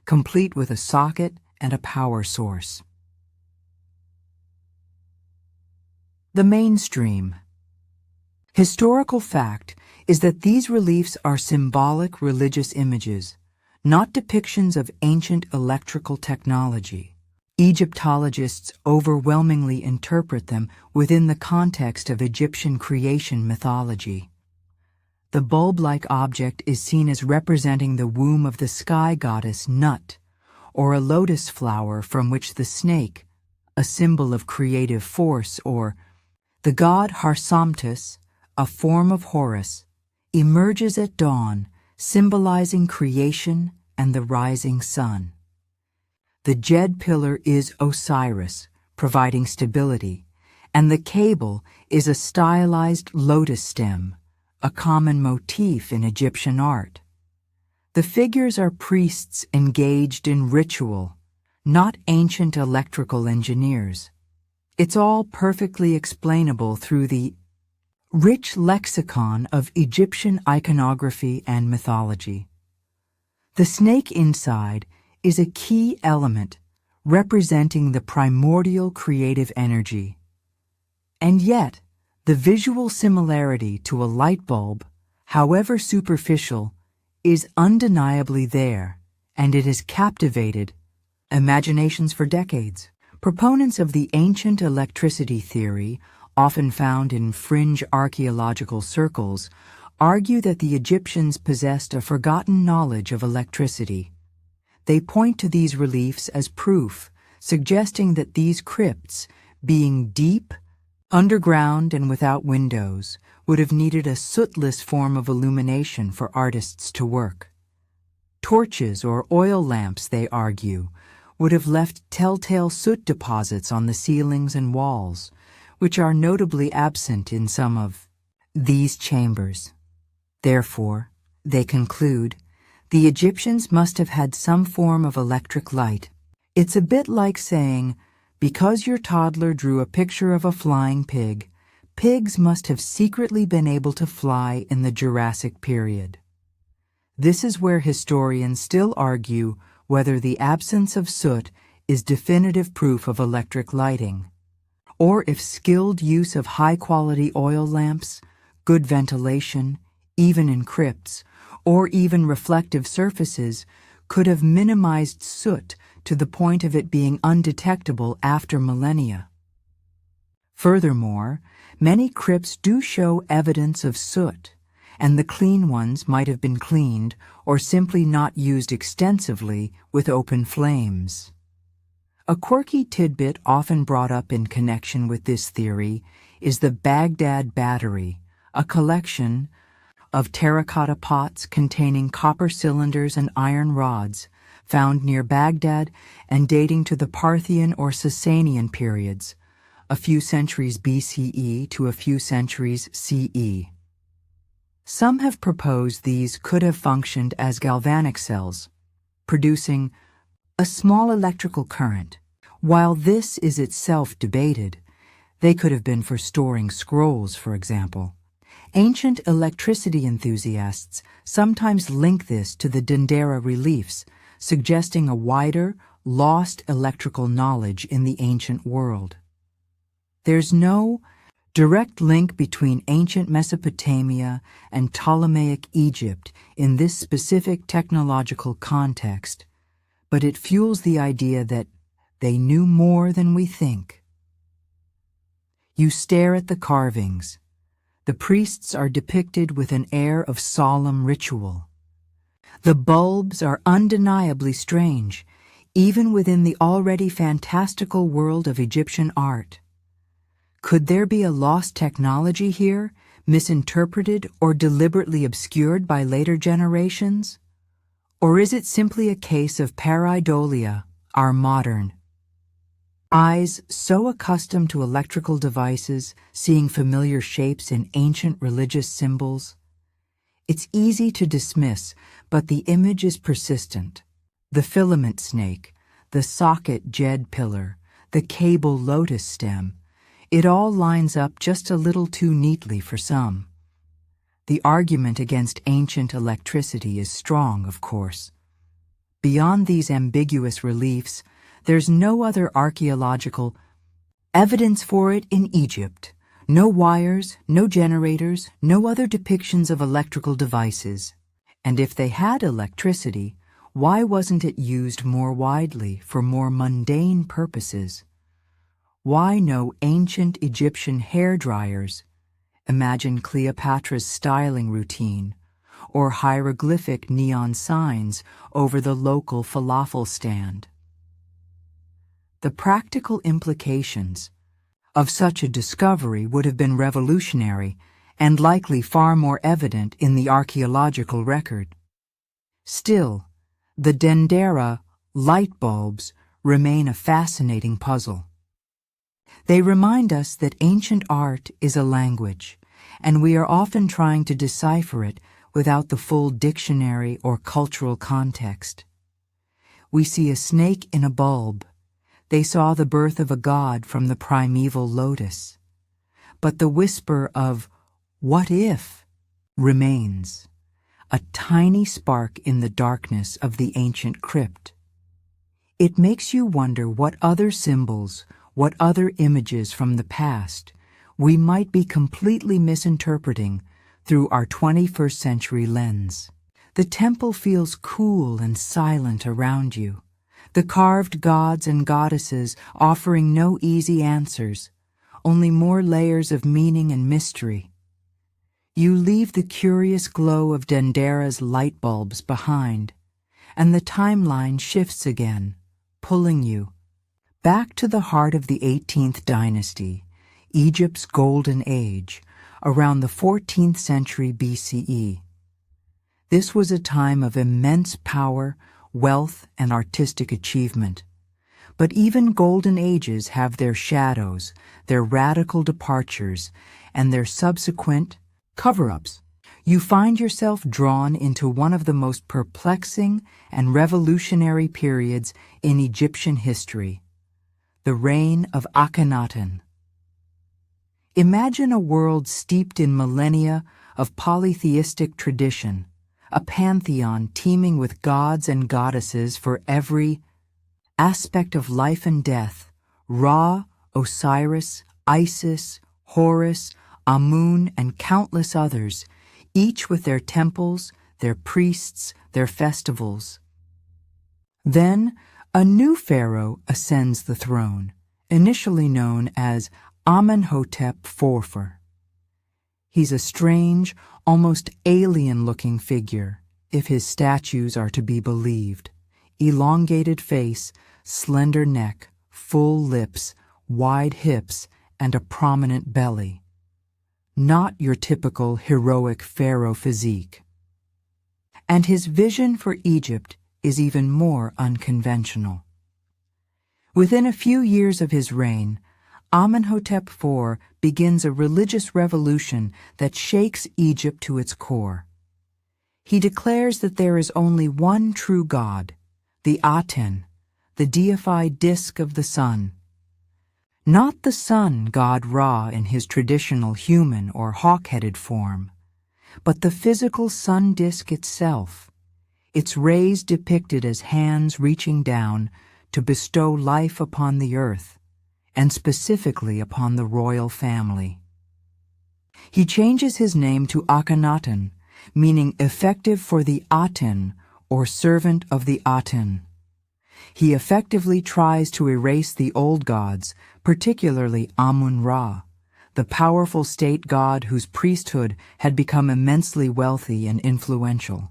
complete with a socket and a power source. The mainstream. Historical fact is that these reliefs are symbolic religious images, not depictions of ancient electrical technology. Egyptologists overwhelmingly interpret them within the context of Egyptian creation mythology. The bulb-like object is seen as representing the womb of the sky goddess Nut, or a lotus flower from which the snake, a symbol of creative force, or the god Harsamtus, a form of Horus, emerges at dawn, symbolizing creation and the rising sun. The jed pillar is Osiris, providing stability, and the cable is a stylized lotus stem, a common motif in Egyptian art. The figures are priests engaged in ritual, not ancient electrical engineers. It's all perfectly explainable through the rich lexicon of Egyptian iconography and mythology. The snake inside is a key element representing the primordial creative energy. And yet, the visual similarity to a light bulb, however superficial, is undeniably there, and it has captivated imaginations for decades. Proponents of the ancient electricity theory, often found in fringe archaeological circles, argue that the Egyptians possessed a forgotten knowledge of electricity. They point to these reliefs as proof, suggesting that these crypts, being deep, underground, and without windows, would have needed a sootless form of illumination for artists to work. Torches or oil lamps, they argue, would have left telltale soot deposits on the ceilings and walls, which are notably absent in some of these chambers. Therefore, they conclude, the Egyptians must have had some form of electric light. It's a bit like saying, because your toddler drew a picture of a flying pig, pigs must have secretly been able to fly in the Jurassic period. This is where historians still argue whether the absence of soot is definitive proof of electric lighting, or if skilled use of high-quality oil lamps, good ventilation, even in crypts, or even reflective surfaces, could have minimized soot to the point of it being undetectable after millennia. Furthermore, many crypts do show evidence of soot, and the clean ones might have been cleaned or simply not used extensively with open flames. A quirky tidbit often brought up in connection with this theory is the Baghdad Battery, a collection of terracotta pots containing copper cylinders and iron rods found near Baghdad and dating to the Parthian or Sasanian periods, a few centuries BCE to a few centuries CE. Some have proposed these could have functioned as galvanic cells, producing a small electrical current. While this is itself debated, they could have been for storing scrolls, for example. Ancient electricity enthusiasts sometimes link this to the Dendera reliefs, suggesting a wider, lost electrical knowledge in the ancient world. There's no direct link between ancient Mesopotamia and Ptolemaic Egypt in this specific technological context, but it fuels the idea that they knew more than we think. You stare at the carvings. The priests are depicted with an air of solemn ritual. The bulbs are undeniably strange, even within the already fantastical world of Egyptian art. Could there be a lost technology here, misinterpreted or deliberately obscured by later generations? Or is it simply a case of pareidolia, our modern eyes so accustomed to electrical devices, seeing familiar shapes in ancient religious symbols? It's easy to dismiss, but the image is persistent. The filament snake, the socket jed pillar, the cable lotus stem, it all lines up just a little too neatly for some. The argument against ancient electricity is strong, of course. Beyond these ambiguous reliefs, there's no other archaeological evidence for it in Egypt. No wires, no generators, no other depictions of electrical devices. And if they had electricity, why wasn't it used more widely for more mundane purposes? Why no ancient Egyptian hair dryers? Imagine Cleopatra's styling routine, or hieroglyphic neon signs over the local falafel stand. The practical implications of such a discovery would have been revolutionary and likely far more evident in the archaeological record. Still, the Dendera light bulbs remain a fascinating puzzle. They remind us that ancient art is a language, and we are often trying to decipher it without the full dictionary or cultural context. We see a snake in a bulb. They saw the birth of a god from the primeval lotus. But the whisper of, "What if?" remains, a tiny spark in the darkness of the ancient crypt. It makes you wonder what other symbols, what other images from the past we might be completely misinterpreting through our 21st century lens. The temple feels cool and silent around you. The carved gods and goddesses offering no easy answers, only more layers of meaning and mystery. You leave the curious glow of Dendera's light bulbs behind, and the timeline shifts again, pulling you back to the heart of the 18th dynasty, Egypt's golden age, around the 14th century BCE. This was a time of immense power, wealth, and artistic achievement. But even golden ages have their shadows, their radical departures, and their subsequent cover-ups. You find yourself drawn into one of the most perplexing and revolutionary periods in Egyptian history, the reign of Akhenaten. Imagine a world steeped in millennia of polytheistic tradition, a pantheon teeming with gods and goddesses for every aspect of life and death: Ra, Osiris, Isis, Horus, Amun, and countless others, each with their temples, their priests, their festivals. Then, a new pharaoh ascends the throne, initially known as Amenhotep IV. He's a strange, almost alien-looking figure, if his statues are to be believed. Elongated face, slender neck, full lips, wide hips, and a prominent belly. Not your typical heroic pharaoh physique. And his vision for Egypt is even more unconventional. Within a few years of his reign, Amenhotep IV begins a religious revolution that shakes Egypt to its core. He declares that there is only one true God, the Aten, the deified disk of the sun. Not the sun god Ra in his traditional human or hawk-headed form, but the physical sun disk itself, its rays depicted as hands reaching down to bestow life upon the earth, and specifically upon the royal family. He changes his name to Akhenaten, meaning effective for the Aten, or servant of the Aten. He effectively tries to erase the old gods, particularly Amun-Ra, the powerful state god whose priesthood had become immensely wealthy and influential.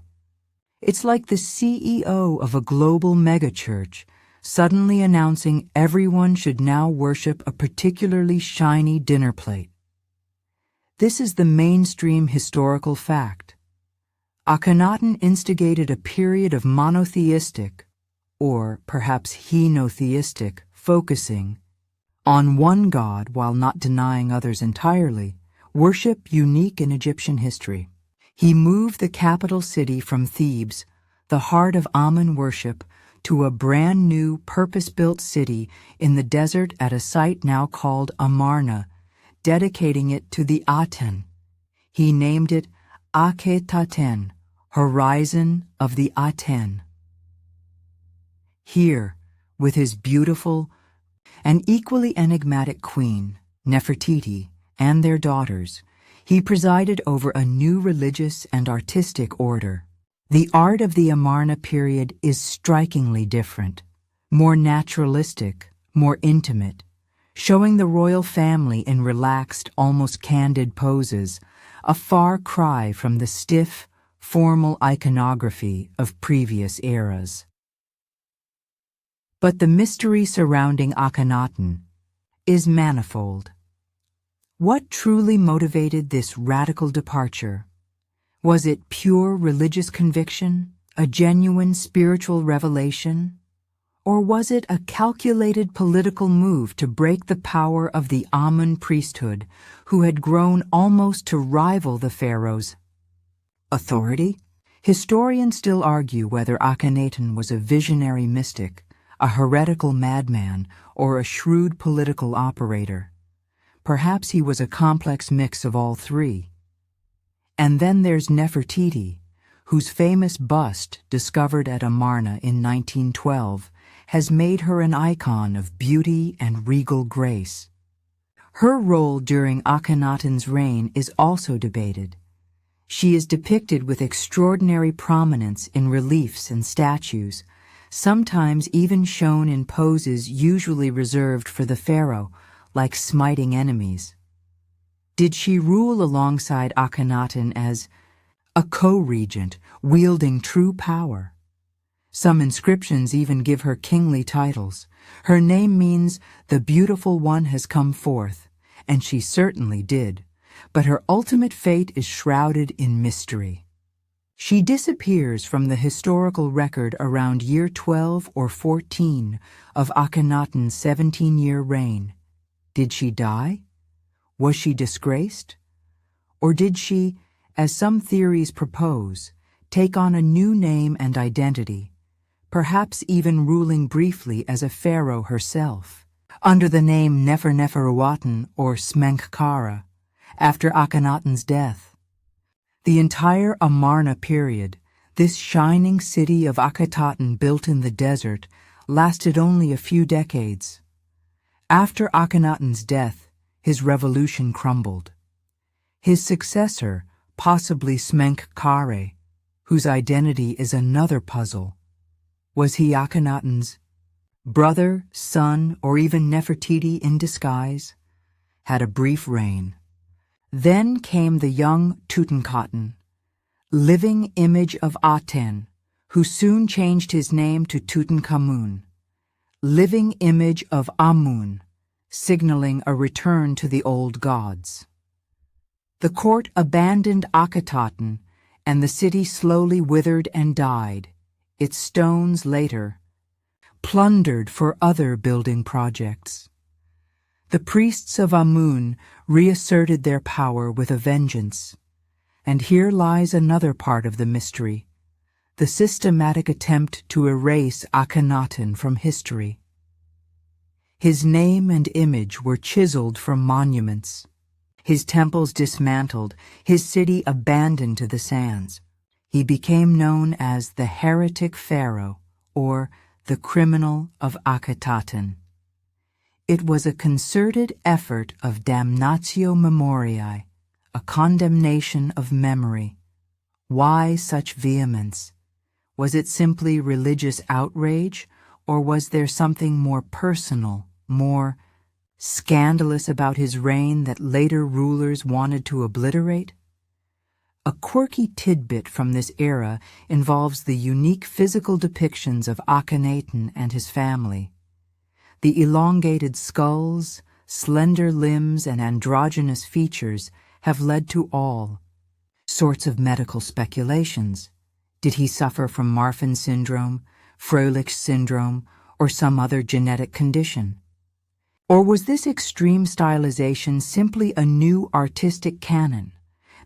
It's like the CEO of a global megachurch suddenly announcing everyone should now worship a particularly shiny dinner plate. This is the mainstream historical fact. Akhenaten instigated a period of monotheistic, or perhaps henotheistic, focusing on one god while not denying others entirely, worship unique in Egyptian history. He moved the capital city from Thebes, the heart of Amun worship, to a brand new purpose-built city in the desert at a site now called Amarna, dedicating it to the Aten. He named it Akhetaten, Horizon of the Aten. Here, with his beautiful and equally enigmatic queen, Nefertiti, and their daughters, he presided over a new religious and artistic order. The art of the Amarna period is strikingly different, more naturalistic, more intimate, showing the royal family in relaxed, almost candid poses, a far cry from the stiff, formal iconography of previous eras. But the mystery surrounding Akhenaten is manifold. What truly motivated this radical departure? Was it pure religious conviction, a genuine spiritual revelation? Or was it a calculated political move to break the power of the Amun priesthood, who had grown almost to rival the pharaoh's authority? Historians still argue whether Akhenaten was a visionary mystic, a heretical madman, or a shrewd political operator. Perhaps he was a complex mix of all three. And then there's Nefertiti, whose famous bust, discovered at Amarna in 1912, has made her an icon of beauty and regal grace. Her role during Akhenaten's reign is also debated. She is depicted with extraordinary prominence in reliefs and statues, sometimes even shown in poses usually reserved for the pharaoh, like smiting enemies. Did she rule alongside Akhenaten as a co-regent, wielding true power? Some inscriptions even give her kingly titles. Her name means the beautiful one has come forth, and she certainly did, but her ultimate fate is shrouded in mystery. She disappears from the historical record around year 12 or 14 of Akhenaten's 17-year reign. Did she die? Was she disgraced? Or did she, as some theories propose, take on a new name and identity, perhaps even ruling briefly as a pharaoh herself, under the name Neferneferuaten or Smenkhkare, after Akhenaten's death? The entire Amarna period, this shining city of Akhetaten built in the desert, lasted only a few decades. After Akhenaten's death, his revolution crumbled. His successor, possibly Smenkhkare, whose identity is another puzzle. Was he Akhenaten's brother, son, or even Nefertiti in disguise? Had a brief reign. Then came the young Tutankhaten, living image of Aten, who soon changed his name to Tutankhamun, living image of Amun, signaling a return to the old gods. The court abandoned Akhetaten, and the city slowly withered and died, its stones later plundered for other building projects. The priests of Amun reasserted their power with a vengeance. And here lies another part of the mystery, the systematic attempt to erase Akhenaten from history. His name and image were chiseled from monuments, his temples dismantled, his city abandoned to the sands. He became known as the heretic pharaoh, or the criminal of Akhetaten. It was a concerted effort of damnatio memoriae, a condemnation of memory. Why such vehemence? Was it simply religious outrage, or was there something more personal, more scandalous about his reign that later rulers wanted to obliterate? A quirky tidbit from this era involves the unique physical depictions of Akhenaten and his family. The elongated skulls, slender limbs, and androgynous features have led to all sorts of medical speculations. Did he suffer from Marfan syndrome, Froelich syndrome, or some other genetic condition? Or was this extreme stylization simply a new artistic canon,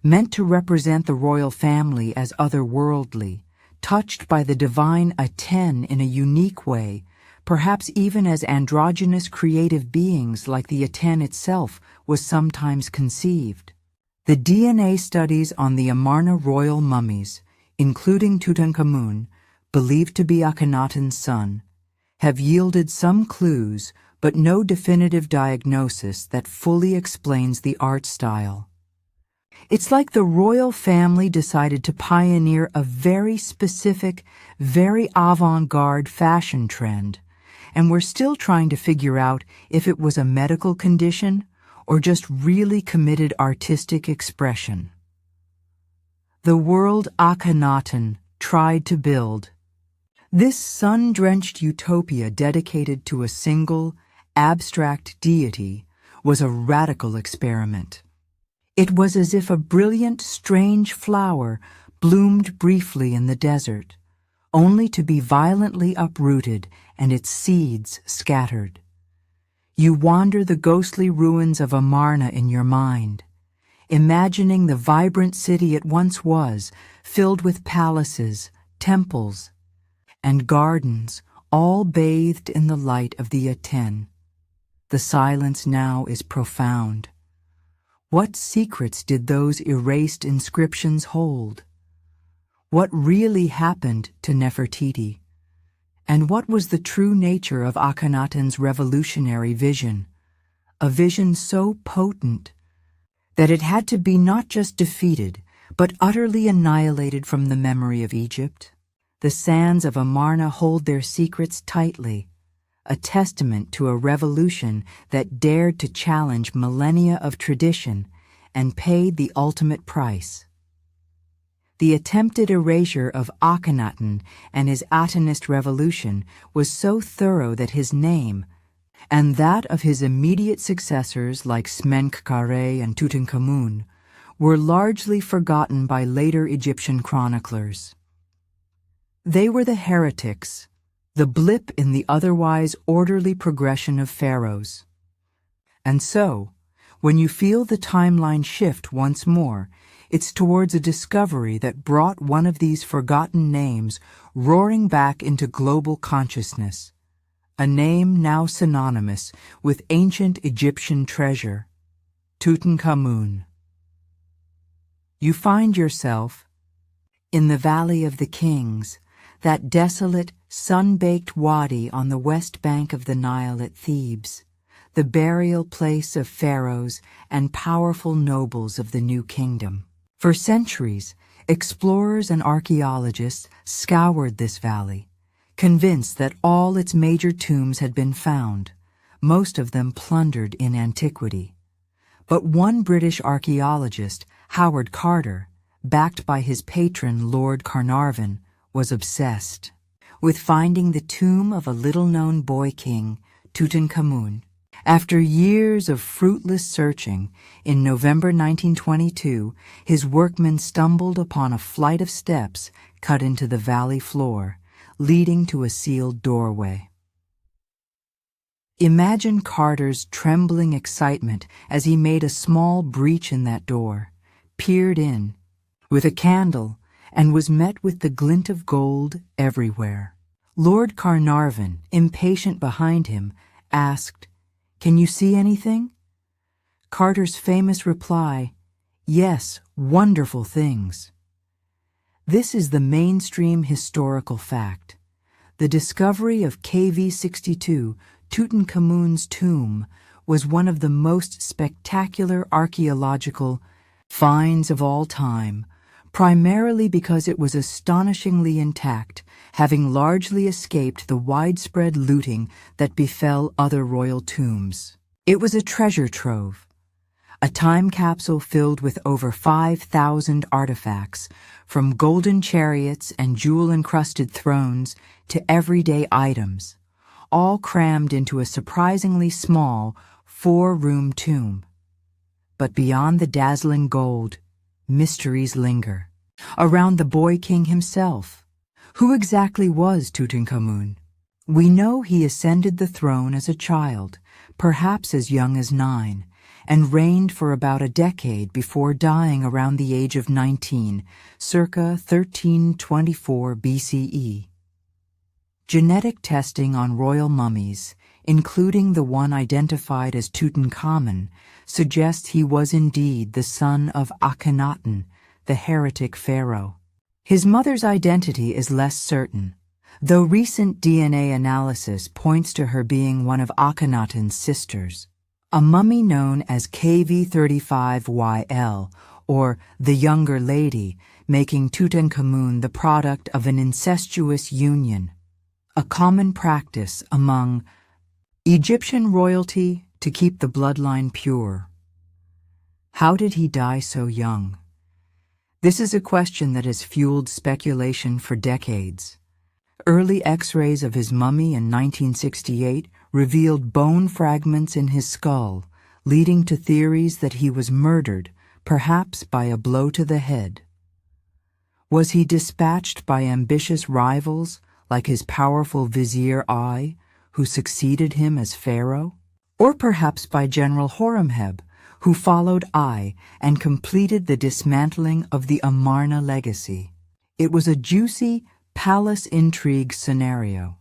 meant to represent the royal family as otherworldly, touched by the divine Aten in a unique way, perhaps even as androgynous creative beings like the Aten itself was sometimes conceived? The DNA studies on the Amarna royal mummies, including Tutankhamun, believed to be Akhenaten's son, have yielded some clues but no definitive diagnosis that fully explains the art style. It's like the royal family decided to pioneer a very specific, very avant-garde fashion trend, and we're still trying to figure out if it was a medical condition or just really committed artistic expression. The world Akhenaten tried to build. This sun-drenched utopia dedicated to a single, abstract deity was a radical experiment. It was as if a brilliant, strange flower bloomed briefly in the desert, only to be violently uprooted and its seeds scattered. You wander the ghostly ruins of Amarna in your mind, imagining the vibrant city it once was, filled with palaces, temples, and gardens, all bathed in the light of the Aten. The silence now is profound. What secrets did those erased inscriptions hold? What really happened to Nefertiti? And what was the true nature of Akhenaten's revolutionary vision? A vision so potent that it had to be not just defeated, but utterly annihilated from the memory of Egypt? The sands of Amarna hold their secrets tightly, a testament to a revolution that dared to challenge millennia of tradition and paid the ultimate price. The attempted erasure of Akhenaten and his Atenist revolution was so thorough that his name, and that of his immediate successors like Smenkhkare and Tutankhamun, were largely forgotten by later Egyptian chroniclers. They were the heretics, the blip in the otherwise orderly progression of pharaohs. And so, when you feel the timeline shift once more, it's towards a discovery that brought one of these forgotten names roaring back into global consciousness, a name now synonymous with ancient Egyptian treasure, Tutankhamun. You find yourself in the Valley of the Kings, that desolate, sun-baked wadi on the west bank of the Nile at Thebes, the burial place of pharaohs and powerful nobles of the New Kingdom. For centuries, explorers and archaeologists scoured this valley, convinced that all its major tombs had been found, most of them plundered in antiquity. But one British archaeologist, Howard Carter, backed by his patron Lord Carnarvon, was obsessed with finding the tomb of a little-known boy king, Tutankhamun. After years of fruitless searching, in November 1922, his workmen stumbled upon a flight of steps cut into the valley floor, leading to a sealed doorway. Imagine Carter's trembling excitement as he made a small breach in that door, peered in with a candle, and was met with the glint of gold everywhere. Lord Carnarvon, impatient behind him, asked, "Can you see anything?" Carter's famous reply, "Yes, wonderful things." This is the mainstream historical fact. The discovery of KV-62, Tutankhamun's tomb, was one of the most spectacular archaeological finds of all time, primarily because it was astonishingly intact, having largely escaped the widespread looting that befell other royal tombs. It was a treasure trove, a time capsule filled with over 5,000 artifacts, from golden chariots and jewel-encrusted thrones to everyday items, all crammed into a surprisingly small 4-room tomb. But beyond the dazzling gold, mysteries linger. Around the boy king himself. Who exactly was Tutankhamun? We know he ascended the throne as a child, perhaps as young as 9, and reigned for about a decade before dying around the age of 19, circa 1324 BCE. Genetic testing on royal mummies, including the one identified as Tutankhamun, suggests he was indeed the son of Akhenaten, the heretic pharaoh. His mother's identity is less certain, though recent DNA analysis points to her being one of Akhenaten's sisters. A mummy known as KV35YL, or the Younger Lady, making Tutankhamun the product of an incestuous union, a common practice among Egyptian royalty to keep the bloodline pure. How did he die so young? This is a question that has fueled speculation for decades. Early X-rays of his mummy in 1968 revealed bone fragments in his skull, leading to theories that he was murdered, perhaps by a blow to the head. Was he dispatched by ambitious rivals like his powerful vizier Ai, who succeeded him as pharaoh? Or perhaps by General Horemheb, who followed Ai and completed the dismantling of the Amarna legacy? It was a juicy palace intrigue scenario.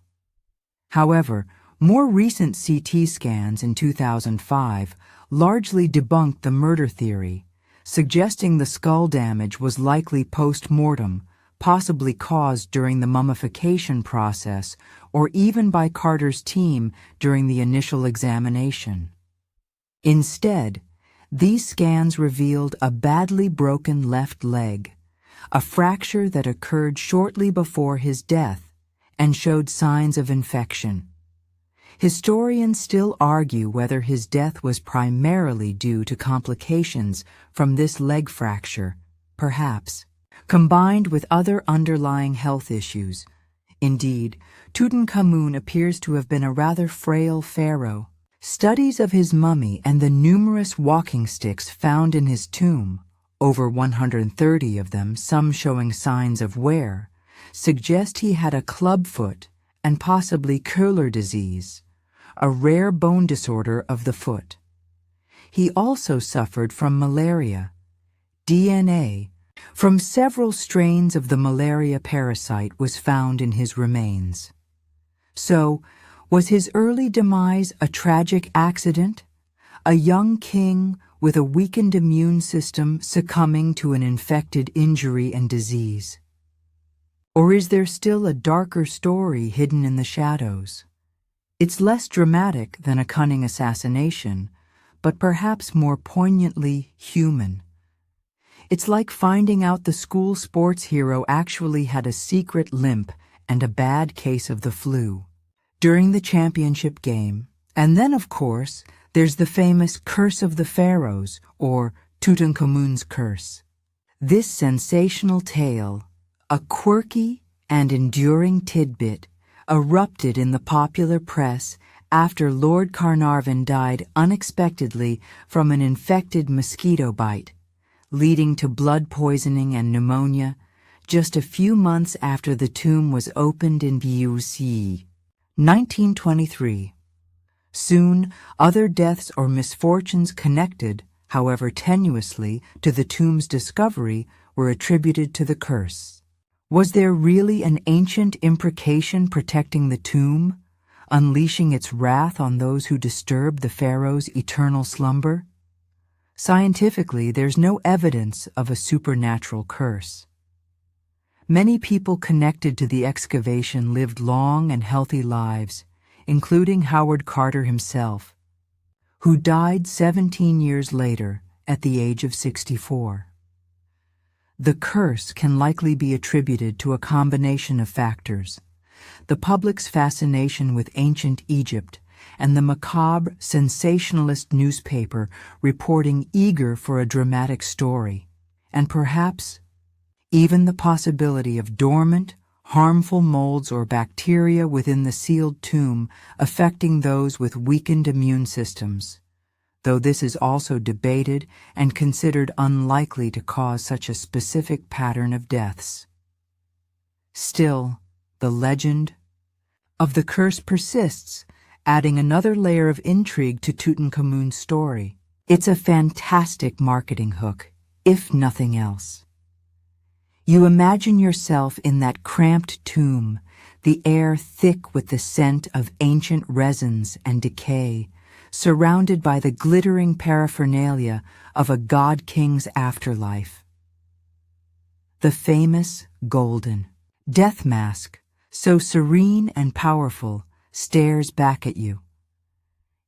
However, more recent CT scans in 2005 largely debunked the murder theory, suggesting the skull damage was likely post-mortem, possibly caused during the mummification process or even by Carter's team during the initial examination. Instead, these scans revealed a badly broken left leg, a fracture that occurred shortly before his death and showed signs of infection. Historians still argue whether his death was primarily due to complications from this leg fracture, perhaps, combined with other underlying health issues. Indeed, Tutankhamun appears to have been a rather frail pharaoh. Studies of his mummy and the numerous walking sticks found in his tomb, over 130 of them, some showing signs of wear, suggest he had a clubfoot and possibly Köhler disease, a rare bone disorder of the foot. He also suffered from malaria. DNA from several strains of the malaria parasite was found in his remains. So, was his early demise a tragic accident? A young king with a weakened immune system succumbing to an infected injury and disease? Or is there still a darker story hidden in the shadows? It's less dramatic than a cunning assassination, but perhaps more poignantly human. It's like finding out the school sports hero actually had a secret limp and a bad case of the flu during the championship game. And then, of course, there's the famous Curse of the Pharaohs, or Tutankhamun's Curse. This sensational tale, a quirky and enduring tidbit, erupted in the popular press after Lord Carnarvon died unexpectedly from an infected mosquito bite, leading to blood poisoning and pneumonia just a few months after the tomb was opened in BUC 1923. Soon, other deaths or misfortunes connected, however tenuously, to the tomb's discovery were attributed to the curse. Was there really an ancient imprecation protecting the tomb, unleashing its wrath on those who disturbed the pharaoh's eternal slumber? Scientifically, there's no evidence of a supernatural curse. Many people connected to the excavation lived long and healthy lives, including Howard Carter himself, who died 17 years later at the age of 64. The curse can likely be attributed to a combination of factors: the public's fascination with ancient Egypt and the macabre sensationalist newspaper reporting eager for a dramatic story, and perhaps even the possibility of dormant, harmful molds or bacteria within the sealed tomb affecting those with weakened immune systems, though this is also debated and considered unlikely to cause such a specific pattern of deaths. Still, the legend of the curse persists, adding another layer of intrigue to Tutankhamun's story. It's a fantastic marketing hook, if nothing else. You imagine yourself in that cramped tomb, the air thick with the scent of ancient resins and decay, surrounded by the glittering paraphernalia of a god-king's afterlife. The famous golden death mask, so serene and powerful, stares back at you.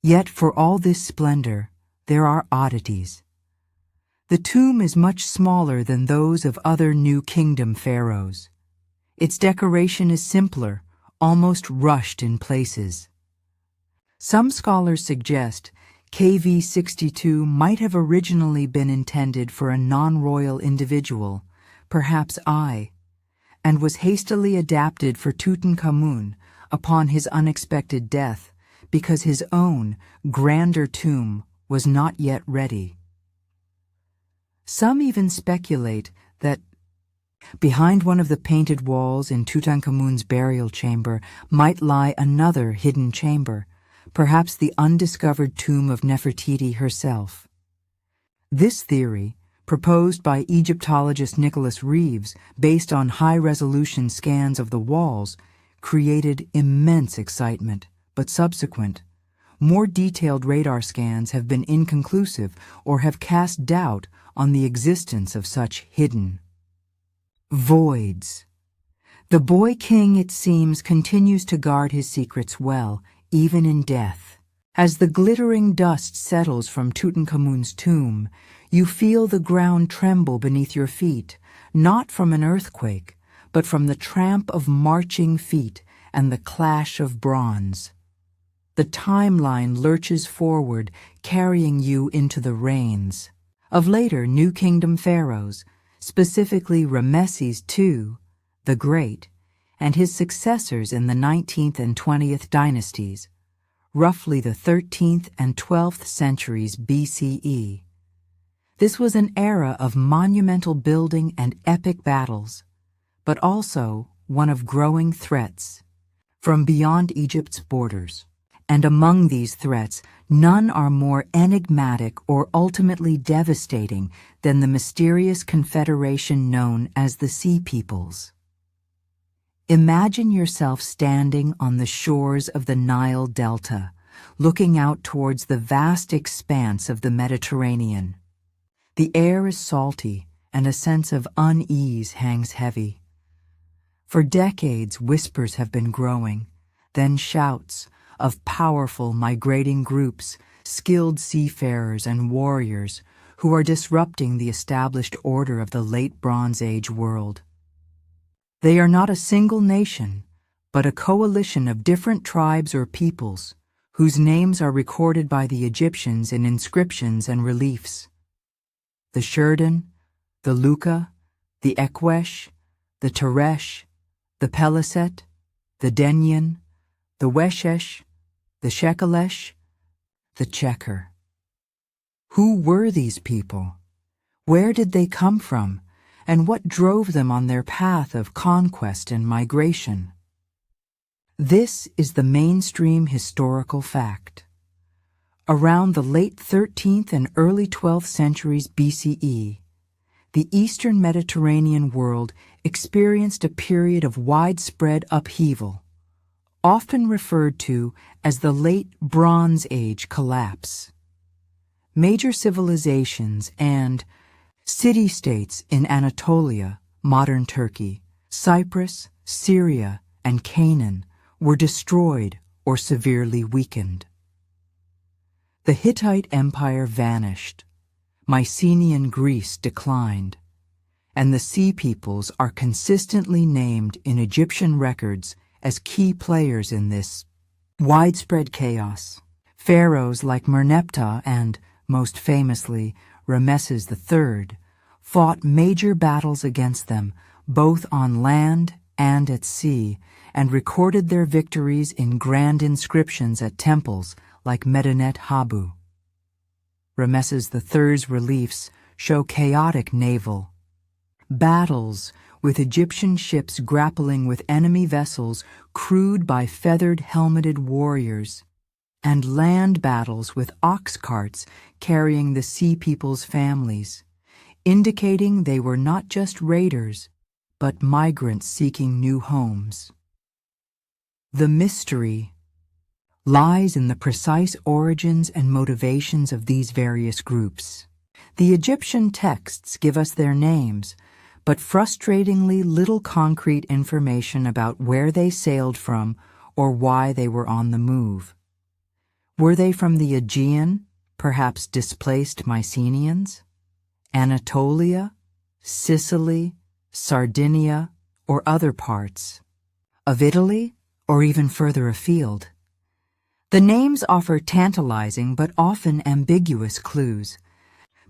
Yet for all this splendor, there are oddities. The tomb is much smaller than those of other New Kingdom pharaohs. Its decoration is simpler, almost rushed in places. Some scholars suggest KV-62 might have originally been intended for a non-royal individual, perhaps I, and was hastily adapted for Tutankhamun upon his unexpected death because his own, grander tomb was not yet ready. Some even speculate that behind one of the painted walls in Tutankhamun's burial chamber might lie another hidden chamber, perhaps the undiscovered tomb of Nefertiti herself. This theory, proposed by Egyptologist Nicholas Reeves based on high-resolution scans of the walls, created immense excitement, but subsequent, more detailed radar scans have been inconclusive or have cast doubt on the existence of such hidden voids. The boy king, it seems, continues to guard his secrets well, even in death. As the glittering dust settles from Tutankhamun's tomb, you feel the ground tremble beneath your feet, not from an earthquake, but from the tramp of marching feet and the clash of bronze. The timeline lurches forward, carrying you into the reigns of later New Kingdom pharaohs, specifically Ramesses II, the Great, and his successors in the 19th and 20th dynasties, roughly the 13th and 12th centuries BCE. This was an era of monumental building and epic battles, but also one of growing threats from beyond Egypt's borders. And among these threats, none are more enigmatic or ultimately devastating than the mysterious confederation known as the Sea Peoples. Imagine yourself standing on the shores of the Nile Delta, looking out towards the vast expanse of the Mediterranean. The air is salty, and a sense of unease hangs heavy. For decades, whispers have been growing, then shouts of powerful migrating groups, skilled seafarers and warriors who are disrupting the established order of the late Bronze Age world. They are not a single nation, but a coalition of different tribes or peoples whose names are recorded by the Egyptians in inscriptions and reliefs. The Shurdan, the Luka, the Ekwesh, the Teresh, the Peliset, the Denyen, the Weshesh, the Shekelesh, the Checker. Who were these people? Where did they come from? And what drove them on their path of conquest and migration? This is the mainstream historical fact. Around the late 13th and early 12th centuries BCE, the Eastern Mediterranean world experienced a period of widespread upheaval, often referred to as the Late Bronze Age collapse. Major civilizations and city-states in Anatolia, modern Turkey, Cyprus, Syria, and Canaan were destroyed or severely weakened. The Hittite Empire vanished, Mycenaean Greece declined, and the Sea Peoples are consistently named in Egyptian records as key players in this Widespread chaos. Pharaohs like Merneptah and, most famously, Ramesses III fought major battles against them, both on land and at sea, and recorded their victories in grand inscriptions at temples like Medinet Habu. Ramesses III's reliefs show chaotic naval battles, with Egyptian ships grappling with enemy vessels crewed by feathered helmeted warriors, and land battles with ox carts carrying the sea people's families, indicating they were not just raiders, but migrants seeking new homes. The mystery lies in the precise origins and motivations of these various groups. The Egyptian texts give us their names, but frustratingly little concrete information about where they sailed from or why they were on the move. Were they from the Aegean, perhaps displaced Mycenaeans? Anatolia, Sicily, Sardinia, or other parts? Of Italy, or even further afield? The names offer tantalizing but often ambiguous clues.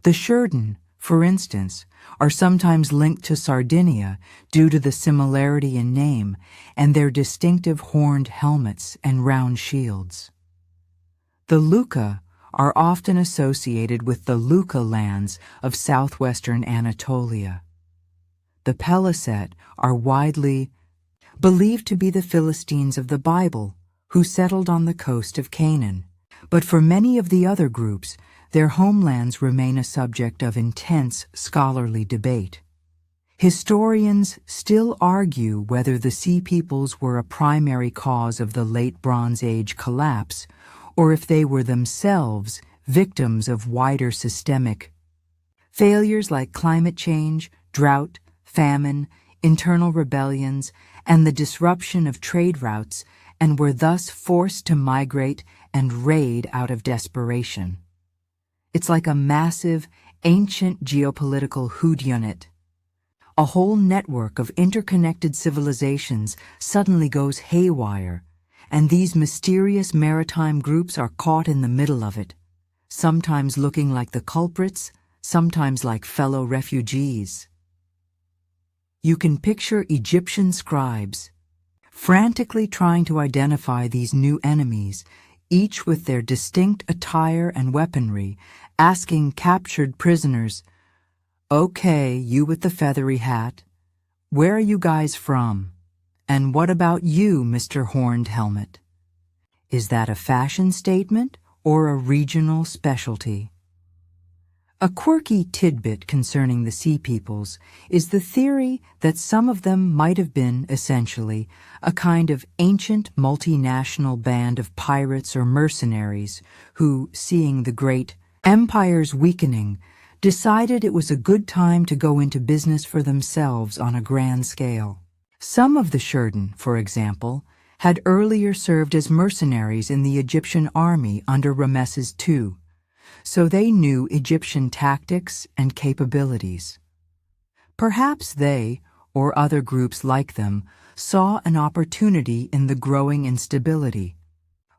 The Shurden, for instance, are sometimes linked to Sardinia due to the similarity in name and their distinctive horned helmets and round shields. The Luca are often associated with the Luca lands of southwestern Anatolia. The Peliset are widely believed to be the Philistines of the Bible, who settled on the coast of Canaan. But for many of the other groups, their homelands remain a subject of intense scholarly debate. Historians still argue whether the Sea Peoples were a primary cause of the Late Bronze Age collapse, or if they were themselves victims of wider systemic failures like climate change, drought, famine, internal rebellions, and the disruption of trade routes, and were thus forced to migrate and raid out of desperation. It's like a massive, ancient geopolitical whodunit. A whole network of interconnected civilizations suddenly goes haywire, and these mysterious maritime groups are caught in the middle of it, sometimes looking like the culprits, sometimes like fellow refugees. You can picture Egyptian scribes frantically trying to identify these new enemies, each with their distinct attire and weaponry, asking captured prisoners, "Okay, you with the feathery hat, where are you guys from? And what about you, Mr. Horned Helmet? Is that a fashion statement or a regional specialty?" A quirky tidbit concerning the Sea Peoples is the theory that some of them might have been, essentially, a kind of ancient multinational band of pirates or mercenaries who, seeing the great empire's weakening, decided it was a good time to go into business for themselves on a grand scale. Some of the Shurden, for example, had earlier served as mercenaries in the Egyptian army under Ramesses II, so they knew Egyptian tactics and capabilities. Perhaps they, or other groups like them, saw an opportunity in the growing instability,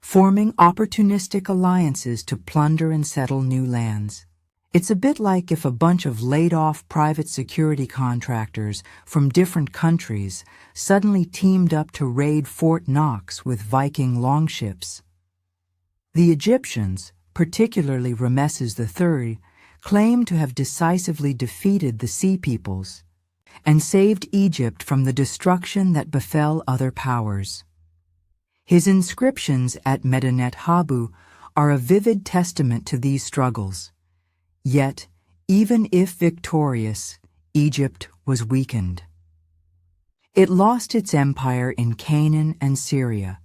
forming opportunistic alliances to plunder and settle new lands. It's a bit like if a bunch of laid-off private security contractors from different countries suddenly teamed up to raid Fort Knox with Viking longships. The Egyptians, particularly Ramesses III, claim to have decisively defeated the Sea Peoples and saved Egypt from the destruction that befell other powers. His inscriptions at Medinet Habu are a vivid testament to these struggles. Yet, even if victorious, Egypt was weakened. It lost its empire in Canaan and Syria,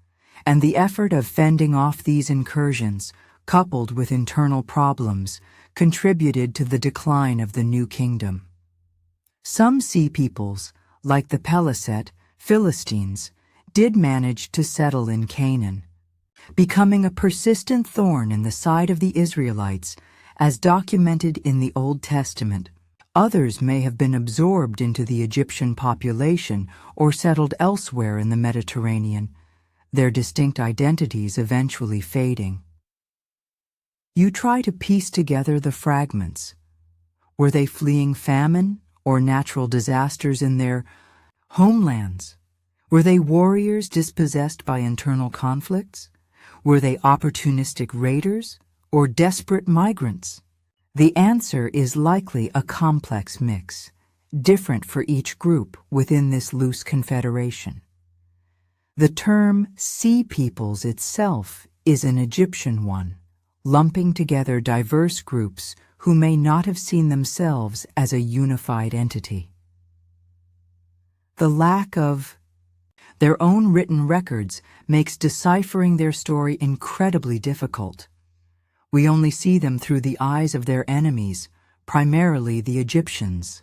and the effort of fending off these incursions, coupled with internal problems, contributed to the decline of the new kingdom. Some Sea Peoples, like the Peliset, Philistines, did manage to settle in Canaan, becoming a persistent thorn in the side of the Israelites, as documented in the Old Testament. Others may have been absorbed into the Egyptian population or settled elsewhere in the Mediterranean. their distinct identities eventually fading. You try to piece together the fragments. Were they fleeing famine or natural disasters in their homelands? Were they warriors dispossessed by internal conflicts? Were they opportunistic raiders or desperate migrants? The answer is likely a complex mix, different for each group within this loose confederation. The term Sea Peoples itself is an Egyptian one, lumping together diverse groups who may not have seen themselves as a unified entity. The lack of their own written records makes deciphering their story incredibly difficult. We only see them through the eyes of their enemies, primarily the Egyptians.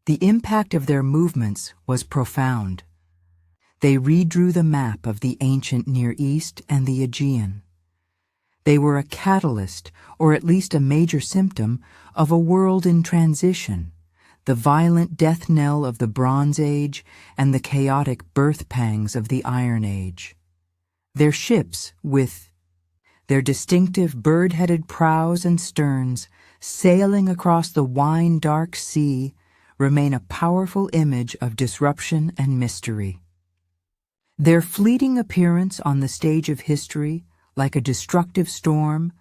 The impact of their movements was profound. They redrew the map of the ancient Near East and the Aegean. They were a catalyst, or at least a major symptom, of a world in transition, the violent death knell of the Bronze Age and the chaotic birth pangs of the Iron Age. Their ships, with their distinctive bird-headed prows and sterns, sailing across the wine-dark sea, remain a powerful image of disruption and mystery. Their fleeting appearance on the stage of history, like a destructive storm,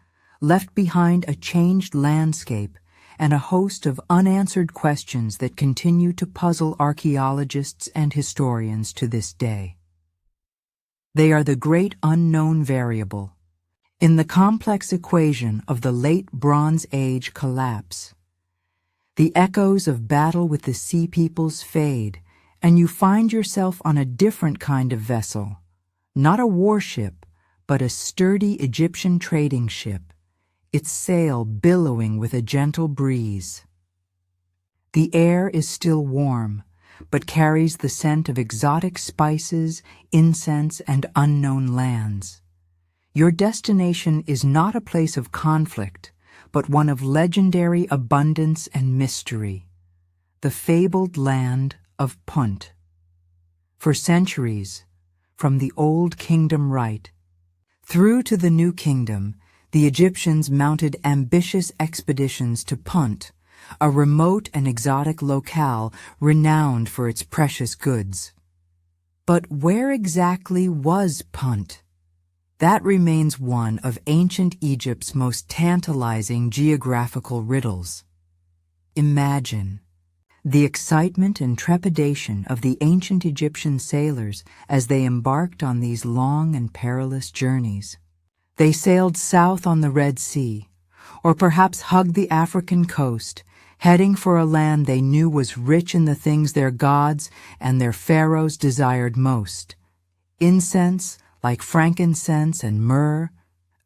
left behind a changed landscape and a host of unanswered questions that continue to puzzle archaeologists and historians to this day. They are the great unknown variable in the complex equation of the late Bronze Age collapse. The echoes of battle with the Sea Peoples fade, and you find yourself on a different kind of vessel, not a warship, but a sturdy Egyptian trading ship, its sail billowing with a gentle breeze. The air is still warm, but carries the scent of exotic spices, incense, and unknown lands. Your destination is not a place of conflict, but one of legendary abundance and mystery, the fabled land of Punt. For centuries, from the Old Kingdom Rite through to the New Kingdom, the Egyptians mounted ambitious expeditions to Punt, a remote and exotic locale renowned for its precious goods. But where exactly was Punt? That remains one of ancient Egypt's most tantalizing geographical riddles. Imagine the excitement and trepidation of the ancient Egyptian sailors as they embarked on these long and perilous journeys. They sailed south on the Red Sea, or perhaps hugged the African coast, heading for a land they knew was rich in the things their gods and their pharaohs desired most: incense, like frankincense and myrrh,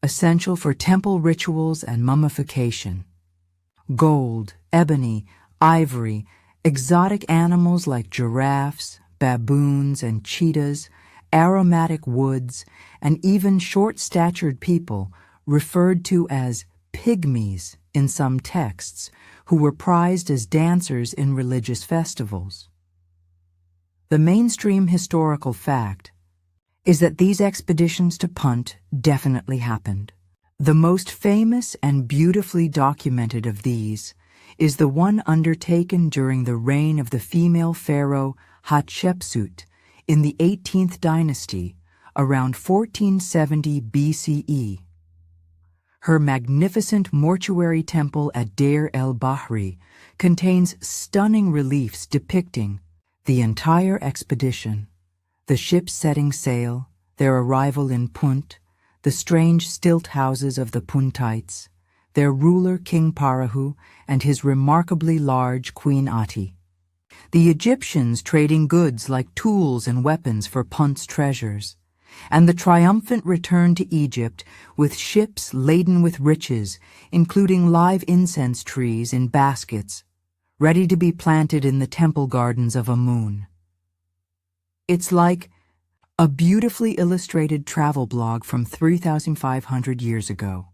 essential for temple rituals and mummification; gold, ebony, ivory, exotic animals like giraffes, baboons, and cheetahs, aromatic woods, and even short-statured people referred to as pygmies in some texts, who were prized as dancers in religious festivals. The mainstream historical fact is that these expeditions to Punt definitely happened. The most famous and beautifully documented of these is the one undertaken during the reign of the female pharaoh Hatshepsut in the 18th dynasty, around 1470 BCE. Her magnificent mortuary temple at Deir el-Bahri contains stunning reliefs depicting the entire expedition: the ships setting sail, their arrival in Punt, the strange stilt houses of the Puntites, their ruler King Parahu, and his remarkably large Queen Ati. The Egyptians trading goods like tools and weapons for Punt's treasures, and the triumphant return to Egypt with ships laden with riches, including live incense trees in baskets, ready to be planted in the temple gardens of Amun. It's like a beautifully illustrated travel blog from 3,500 years ago.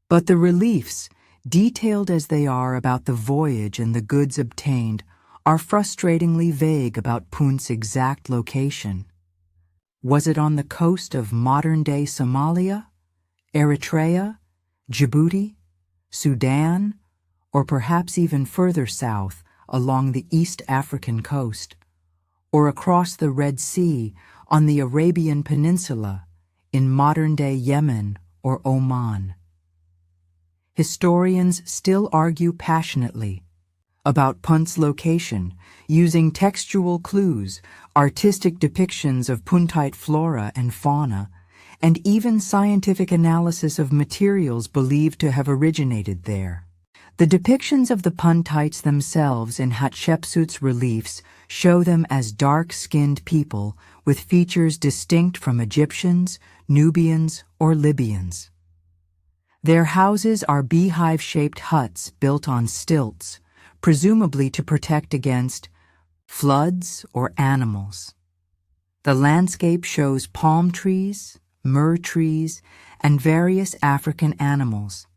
But the reliefs, detailed as they are about the voyage and the goods obtained, are frustratingly vague about Punt's exact location. Was it on the coast of modern-day Somalia, Eritrea, Djibouti, Sudan, or perhaps even further south along the East African coast, or across the Red Sea on the Arabian Peninsula in modern-day Yemen or Oman? Historians still argue passionately about Punt's location, using textual clues, artistic depictions of Puntite flora and fauna, and even scientific analysis of materials believed to have originated there. The depictions of the Puntites themselves in Hatshepsut's reliefs show them as dark-skinned people with features distinct from Egyptians, Nubians, or Libyans. Their houses are beehive-shaped huts built on stilts, presumably to protect against floods or animals. The landscape shows palm trees, myrrh trees, and various African animals.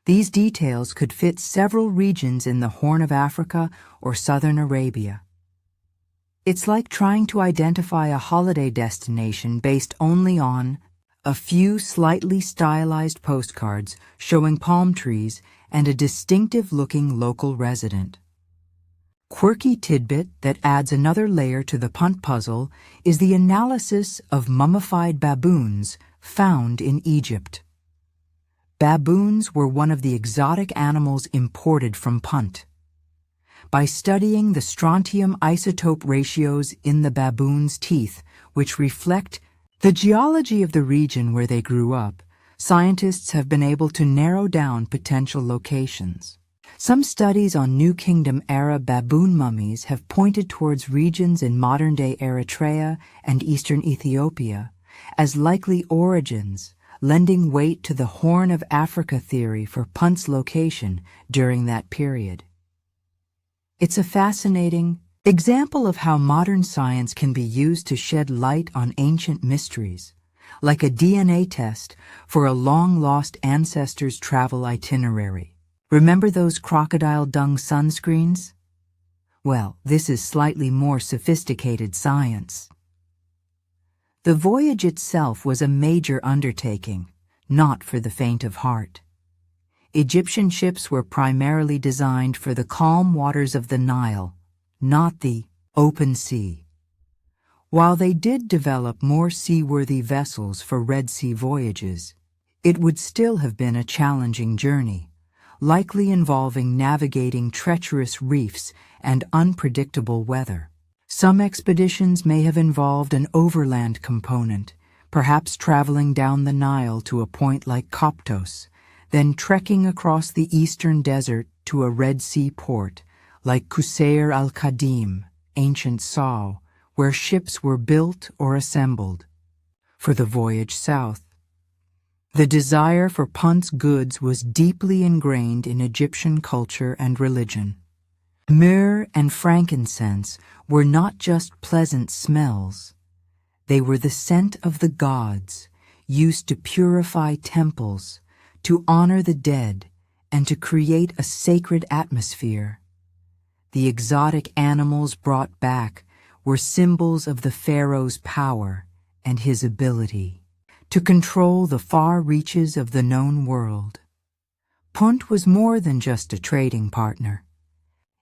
These details could fit several regions in the Horn of Africa or southern Arabia. It's like trying to identify a holiday destination based only on a few slightly stylized postcards showing palm trees and a distinctive-looking local resident. Quirky tidbit that adds another layer to the Punt puzzle is the analysis of mummified baboons found in Egypt. Baboons were one of the exotic animals imported from Punt. By studying the strontium isotope ratios in the baboon's teeth, which reflect the geology of the region where they grew up, scientists have been able to narrow down potential locations. Some studies on New Kingdom-era baboon mummies have pointed towards regions in modern-day Eritrea and eastern Ethiopia as likely origins, lending weight to the Horn of Africa theory for Punt's location during that period. It's a fascinating example of how modern science can be used to shed light on ancient mysteries, like a DNA test for a long-lost ancestor's travel itinerary. Remember those crocodile dung sunscreens? Well, this is slightly more sophisticated science. The voyage itself was a major undertaking, not for the faint of heart. Egyptian ships were primarily designed for the calm waters of the Nile, not the open sea. While they did develop more seaworthy vessels for Red Sea voyages, it would still have been a challenging journey, likely involving navigating treacherous reefs and unpredictable weather. Some expeditions may have involved an overland component, perhaps traveling down the Nile to a point like Koptos, then trekking across the eastern desert to a Red Sea port, like Qusayr al-Qadim, ancient Sao, where ships were built or assembled. For the voyage south, the desire for Punt's goods was deeply ingrained in Egyptian culture and religion. Myrrh and frankincense were not just pleasant smells. They were the scent of the gods, used to purify temples, to honor the dead, and to create a sacred atmosphere. The exotic animals brought back were symbols of the pharaoh's power and his ability to control the far reaches of the known world. Punt was more than just a trading partner.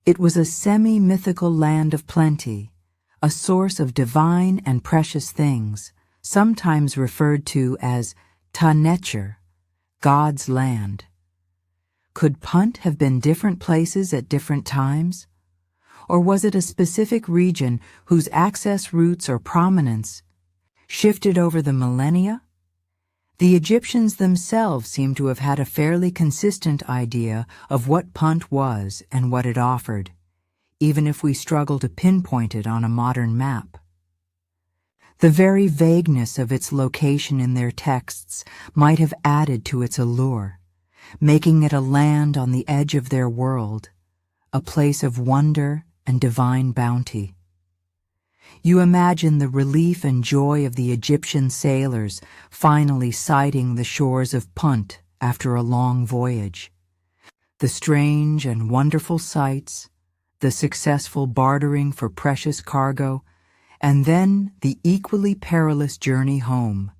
It was a semi-mythical land of plenty, a source of divine and precious things, sometimes referred to as Ta-Netcher, God's land. Could Punt have been different places at different times? Or was it a specific region whose access routes or prominence shifted over the millennia? The Egyptians themselves seem to have had a fairly consistent idea of what Punt was and what it offered, even if we struggle to pinpoint it on a modern map. The very vagueness of its location in their texts might have added to its allure, making it a land on the edge of their world, a place of wonder and divine bounty. You imagine the relief and joy of the Egyptian sailors finally sighting the shores of Punt after a long voyage. The strange and wonderful sights, the successful bartering for precious cargo, And then the equally perilous journey home,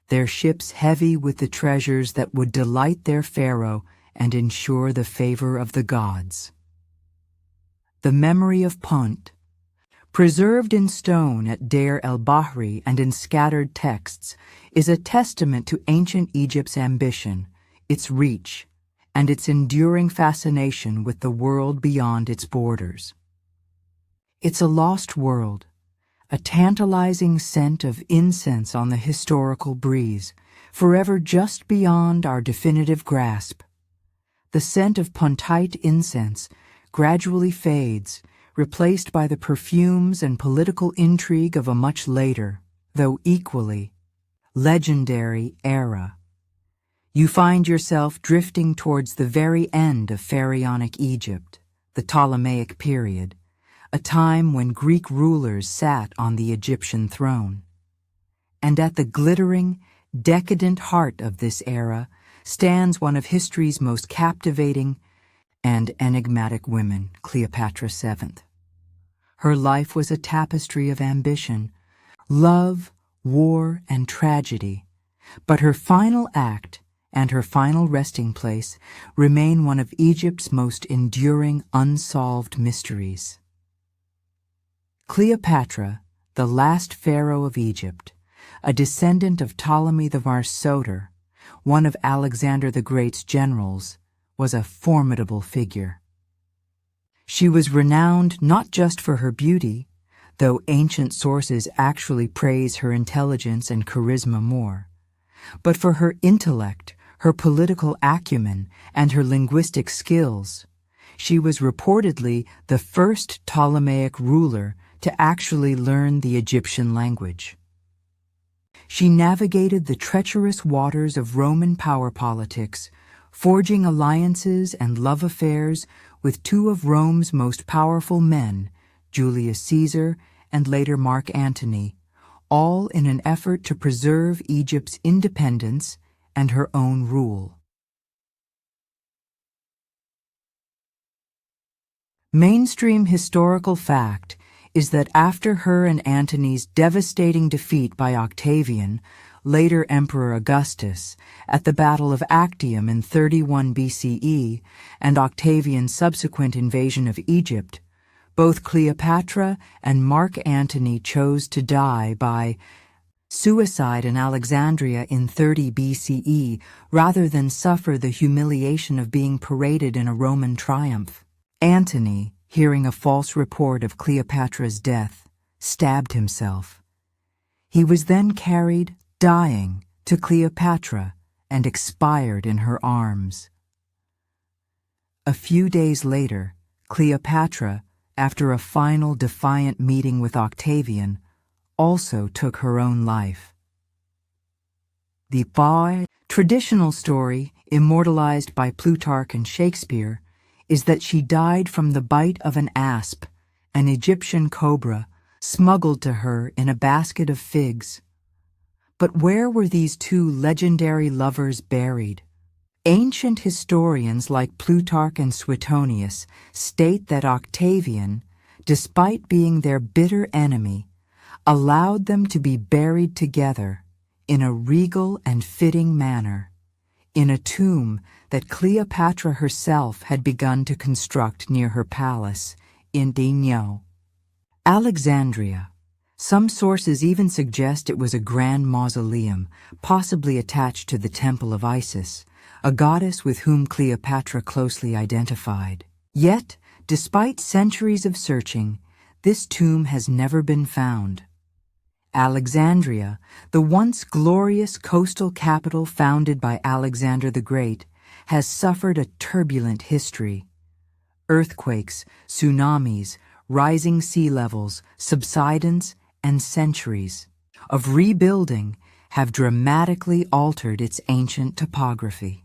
their ships heavy with the treasures that would delight their pharaoh and ensure the favor of the gods. The memory of Punt, preserved in stone at Deir el-Bahri and in scattered texts, is a testament to ancient Egypt's ambition, its reach, and its enduring fascination with the world beyond its borders. It's a lost world, a tantalizing scent of incense on the historical breeze, forever just beyond our definitive grasp. The scent of Puntite incense gradually fades, replaced by the perfumes and political intrigue of a much later, though equally, legendary era. You find yourself drifting towards the very end of pharaonic Egypt, the Ptolemaic period, a time when Greek rulers sat on the Egyptian throne. And at the glittering, decadent heart of this era stands one of history's most captivating and enigmatic women, Cleopatra VII. Her life was a tapestry of ambition, love, war, and tragedy, but her final act and her final resting place remain one of Egypt's most enduring unsolved mysteries. Cleopatra, the last pharaoh of Egypt, a descendant of Ptolemy the Marsoter, one of Alexander the Great's generals, was a formidable figure. She was renowned not just for her beauty, though ancient sources actually praise her intelligence and charisma more, but for her intellect, her political acumen, and her linguistic skills. She was reportedly the first Ptolemaic ruler to actually learn the Egyptian language. She navigated the treacherous waters of Roman power politics, forging alliances and love affairs with two of Rome's most powerful men, Julius Caesar and later Mark Antony, all in an effort to preserve Egypt's independence and her own rule. Mainstream historical fact is that after her and Antony's devastating defeat by Octavian, later Emperor Augustus, at the Battle of Actium in 31 BCE, and Octavian's subsequent invasion of Egypt, both Cleopatra and Mark Antony chose to die by suicide in Alexandria in 30 BCE rather than suffer the humiliation of being paraded in a Roman triumph. Antony, hearing a false report of Cleopatra's death, stabbed himself. He was then carried, dying, to Cleopatra and expired in her arms. A few days later, Cleopatra, after a final defiant meeting with Octavian, also took her own life. The traditional story, immortalized by Plutarch and Shakespeare, is that she died from the bite of an asp, an Egyptian cobra, smuggled to her in a basket of figs. But where were these two legendary lovers buried? Ancient historians like Plutarch and Suetonius state that Octavian, despite being their bitter enemy, allowed them to be buried together in a regal and fitting manner, in a tomb that Cleopatra herself had begun to construct near her palace in Dinyo. Alexandria. Some sources even suggest it was a grand mausoleum, possibly attached to the Temple of Isis, a goddess with whom Cleopatra closely identified. Yet, despite centuries of searching, this tomb has never been found. Alexandria, the once glorious coastal capital founded by Alexander the Great, has suffered a turbulent history. Earthquakes, tsunamis, rising sea levels, subsidence, and centuries of rebuilding have dramatically altered its ancient topography.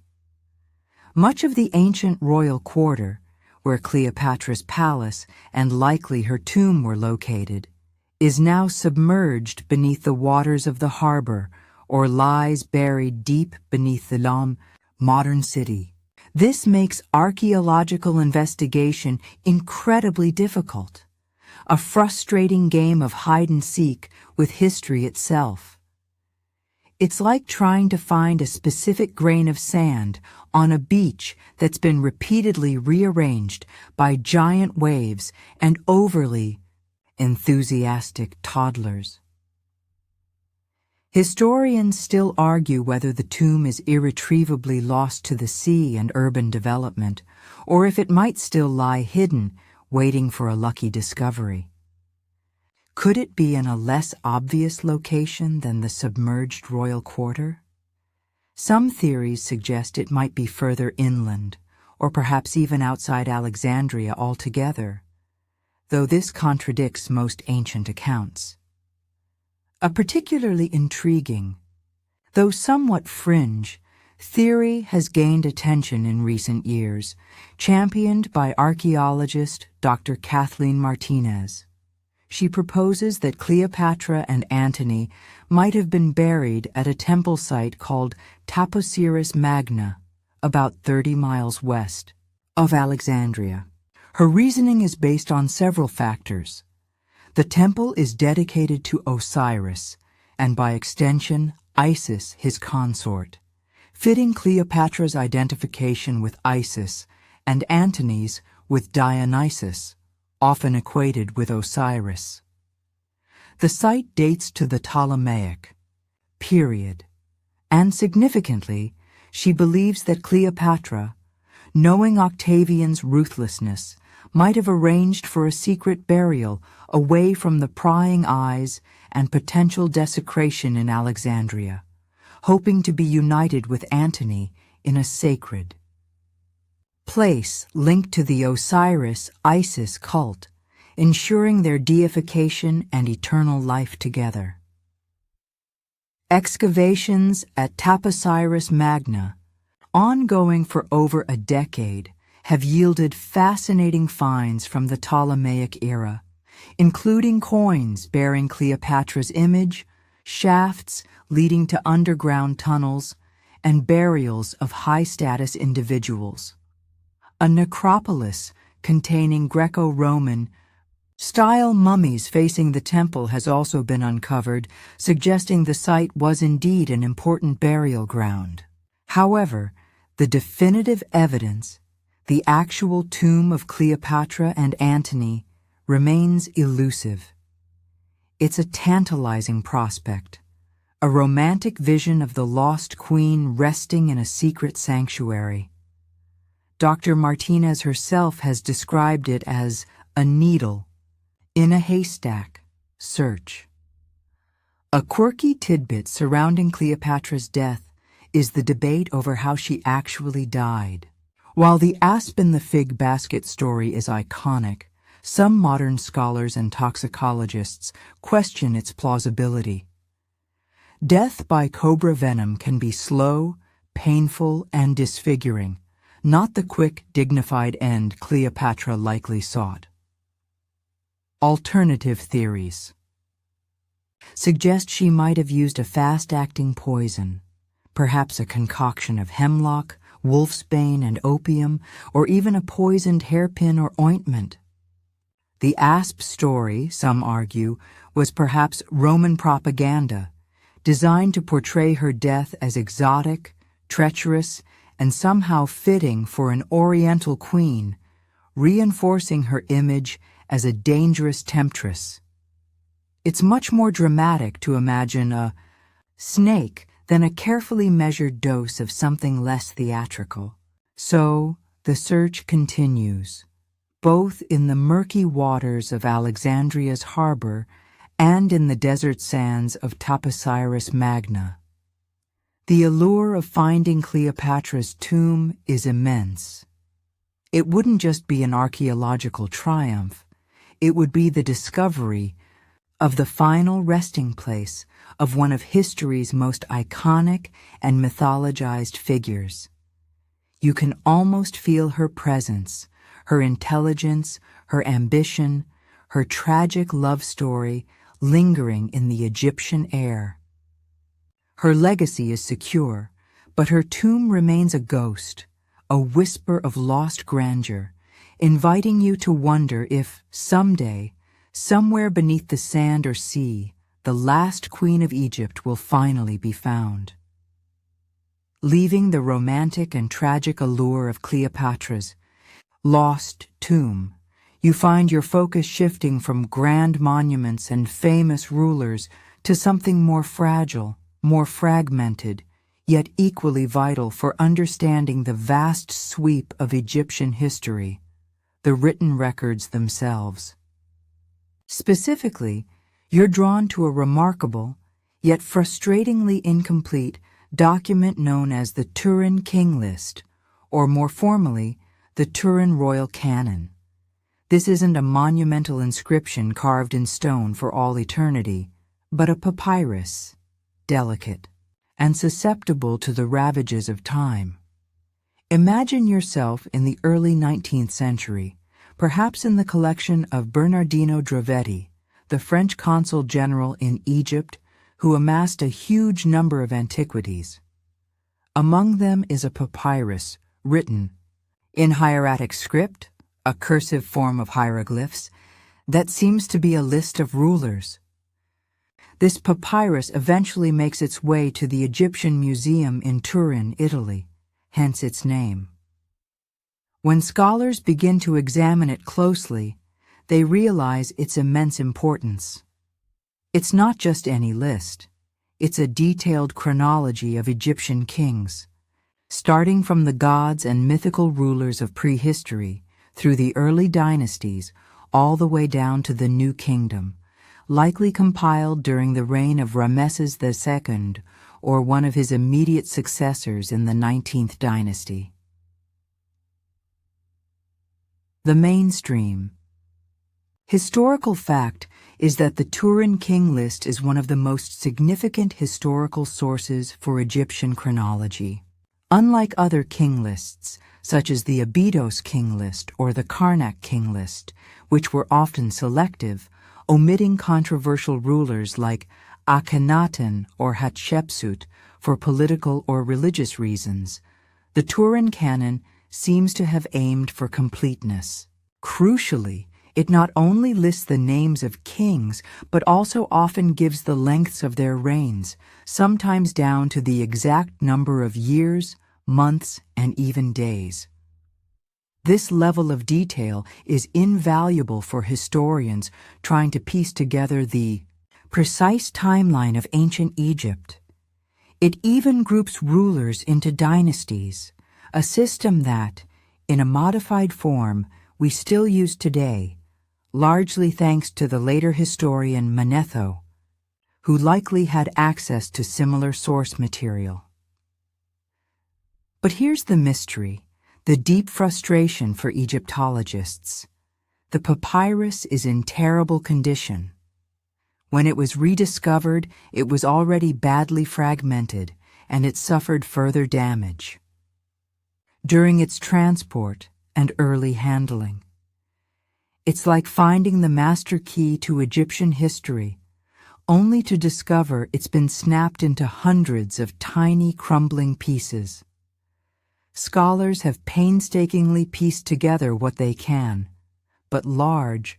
Much of the ancient royal quarter, where Cleopatra's palace and likely her tomb were located, is now submerged beneath the waters of the harbor or lies buried deep beneath the modern city. This makes archaeological investigation incredibly difficult. a frustrating game of hide-and-seek with history itself. It's like trying to find a specific grain of sand on a beach that's been repeatedly rearranged by giant waves and overly enthusiastic toddlers. Historians still argue whether the tomb is irretrievably lost to the sea and urban development, or if it might still lie hidden, waiting for a lucky discovery. Could it be in a less obvious location than the submerged royal quarter? Some theories suggest it might be further inland, or perhaps even outside Alexandria altogether, though this contradicts most ancient accounts. A particularly intriguing, though somewhat fringe, theory has gained attention in recent years, championed by archaeologist Dr. Kathleen Martinez. She proposes that Cleopatra and Antony might have been buried at a temple site called Taposiris Magna, about 30 miles west of Alexandria. Her reasoning is based on several factors. The temple is dedicated to Osiris, and by extension, Isis, his consort, fitting Cleopatra's identification with Isis and Antony's with Dionysus, often equated with Osiris. The site dates to the Ptolemaic period, and significantly, she believes that Cleopatra, knowing Octavian's ruthlessness, might have arranged for a secret burial away from the prying eyes and potential desecration in Alexandria, hoping to be united with Antony in a sacred place linked to the Osiris-Isis cult, ensuring their deification and eternal life together. Excavations at Taposiris Magna, ongoing for over a decade, have yielded fascinating finds from the Ptolemaic era, including coins bearing Cleopatra's image, shafts leading to underground tunnels, and burials of high-status individuals. A necropolis containing Greco-Roman style mummies facing the temple has also been uncovered, suggesting the site was indeed an important burial ground. However, the definitive evidence, the actual tomb of Cleopatra and Antony, remains elusive. It's a tantalizing prospect, a romantic vision of the lost queen resting in a secret sanctuary. Dr. Martinez herself has described it as a needle in a haystack search. A quirky tidbit surrounding Cleopatra's death is the debate over how she actually died. While the asp in the fig basket story is iconic, some modern scholars and toxicologists question its plausibility. Death by cobra venom can be slow, painful, and disfiguring, not the quick, dignified end Cleopatra likely sought. Alternative theories suggest she might have used a fast-acting poison, perhaps a concoction of hemlock, wolfsbane, and opium, or even a poisoned hairpin or ointment. The asp story, some argue, was perhaps Roman propaganda, designed to portray her death as exotic, treacherous, and somehow fitting for an Oriental queen, reinforcing her image as a dangerous temptress. It's much more dramatic to imagine a snake than a carefully measured dose of something less theatrical. So, the search continues, both in the murky waters of Alexandria's harbor and in the desert sands of Taposiris Magna. The allure of finding Cleopatra's tomb is immense. It wouldn't just be an archaeological triumph, it would be the discovery of the final resting place of one of history's most iconic and mythologized figures. You can almost feel her presence, her intelligence, her ambition, her tragic love story lingering in the Egyptian air. Her legacy is secure, but her tomb remains a ghost, a whisper of lost grandeur, inviting you to wonder if, someday, Somewhere beneath the sand or sea, the last queen of Egypt will finally be found. Leaving the romantic and tragic allure of Cleopatra's lost tomb, you find your focus shifting from grand monuments and famous rulers to something more fragile, more fragmented, yet equally vital for understanding the vast sweep of Egyptian history, the written records themselves. Specifically, you're drawn to a remarkable, yet frustratingly incomplete, document known as the Turin King List, or more formally, the Turin Royal Canon. This isn't a monumental inscription carved in stone for all eternity, but a papyrus, delicate, and susceptible to the ravages of time. Imagine yourself in the early 19th century, perhaps in the collection of Bernardino Drovetti, the French consul general in Egypt, who amassed a huge number of antiquities. Among them is a papyrus written in hieratic script, a cursive form of hieroglyphs, that seems to be a list of rulers. This papyrus eventually makes its way to the Egyptian Museum in Turin, Italy, hence its name. When scholars begin to examine it closely, they realize its immense importance. It's not just any list. It's a detailed chronology of Egyptian kings, starting from the gods and mythical rulers of prehistory through the early dynasties all the way down to the New Kingdom, likely compiled during the reign of Ramesses II or one of his immediate successors in the 19th dynasty. The mainstream. Historical fact is that the Turin King List is one of the most significant historical sources for Egyptian chronology. Unlike other king lists, such as the Abydos King List or the Karnak King List, which were often selective, omitting controversial rulers like Akhenaten or Hatshepsut for political or religious reasons, the Turin Canon seems to have aimed for completeness. Crucially, it not only lists the names of kings, but also often gives the lengths of their reigns, sometimes down to the exact number of years, months, and even days. This level of detail is invaluable for historians trying to piece together the precise timeline of ancient Egypt. It even groups rulers into dynasties, a system that, in a modified form, we still use today, largely thanks to the later historian Manetho, who likely had access to similar source material. But here's the mystery, the deep frustration for Egyptologists. The papyrus is in terrible condition. When it was rediscovered, it was already badly fragmented, and it suffered further damage during its transport and early handling. It's like finding the master key to Egyptian history, only to discover it's been snapped into hundreds of tiny, crumbling pieces. Scholars have painstakingly pieced together what they can, but large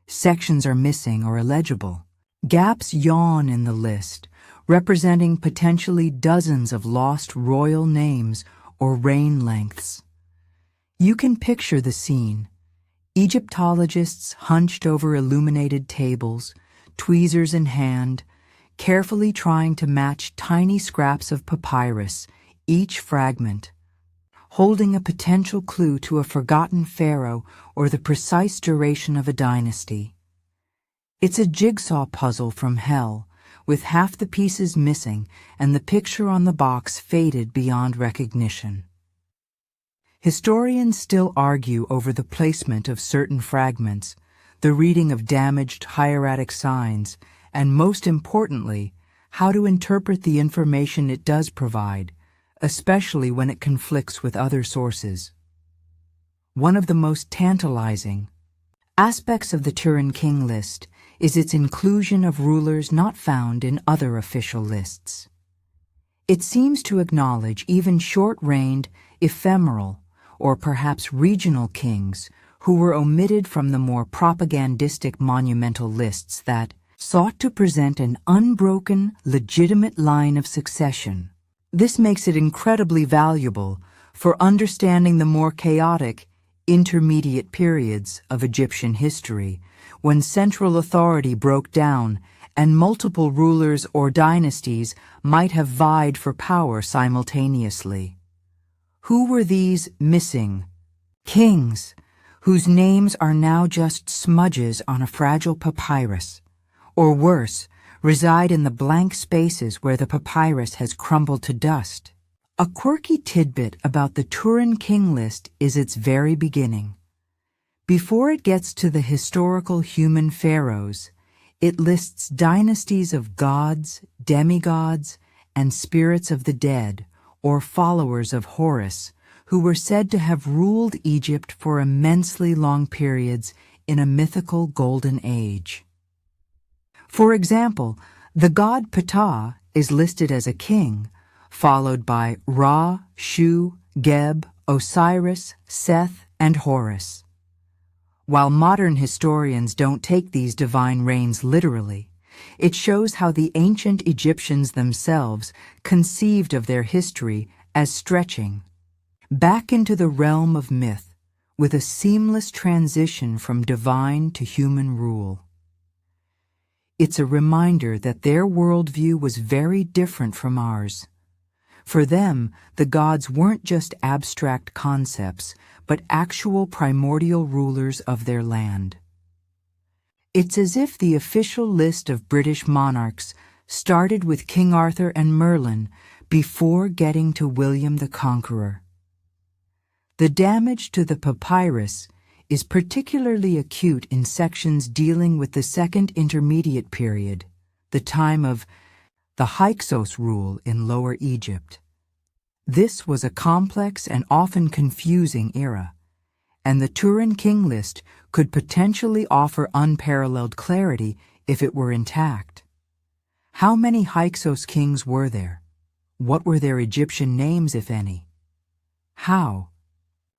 sections are missing or illegible. Gaps yawn in the list, representing potentially dozens of lost royal names or reign lengths. You can picture the scene. Egyptologists hunched over illuminated tables, tweezers in hand, carefully trying to match tiny scraps of papyrus, each fragment, holding a potential clue to a forgotten pharaoh or the precise duration of a dynasty. It's a jigsaw puzzle from hell, with half the pieces missing and the picture on the box faded beyond recognition. Historians still argue over the placement of certain fragments, the reading of damaged hieratic signs, and most importantly, how to interpret the information it does provide, especially when it conflicts with other sources. One of the most tantalizing aspects of the Turin King List is its inclusion of rulers not found in other official lists. It seems to acknowledge even short-reigned, ephemeral, or perhaps regional kings who were omitted from the more propagandistic monumental lists that sought to present an unbroken, legitimate line of succession. This makes it incredibly valuable for understanding the more chaotic, intermediate periods of Egyptian history, when central authority broke down and multiple rulers or dynasties might have vied for power simultaneously. Who were these missing kings, whose names are now just smudges on a fragile papyrus, or worse, reside in the blank spaces where the papyrus has crumbled to dust? A quirky tidbit about the Turin king list is its very beginning. Before it gets to the historical human pharaohs, it lists dynasties of gods, demigods, and spirits of the dead, or followers of Horus, who were said to have ruled Egypt for immensely long periods in a mythical golden age. For example, the god Ptah is listed as a king, followed by Ra, Shu, Geb, Osiris, Seth, and Horus. While modern historians don't take these divine reigns literally, it shows how the ancient Egyptians themselves conceived of their history as stretching back into the realm of myth, with a seamless transition from divine to human rule. It's a reminder that their worldview was very different from ours. For them, the gods weren't just abstract concepts, but actual primordial rulers of their land. It's as if the official list of British monarchs started with King Arthur and Merlin before getting to William the Conqueror. The damage to the papyrus is particularly acute in sections dealing with the Second Intermediate Period, the time of the Hyksos rule in Lower Egypt. This was a complex and often confusing era, and the Turin king list could potentially offer unparalleled clarity if it were intact. How many Hyksos kings were there? What were their Egyptian names, if any? How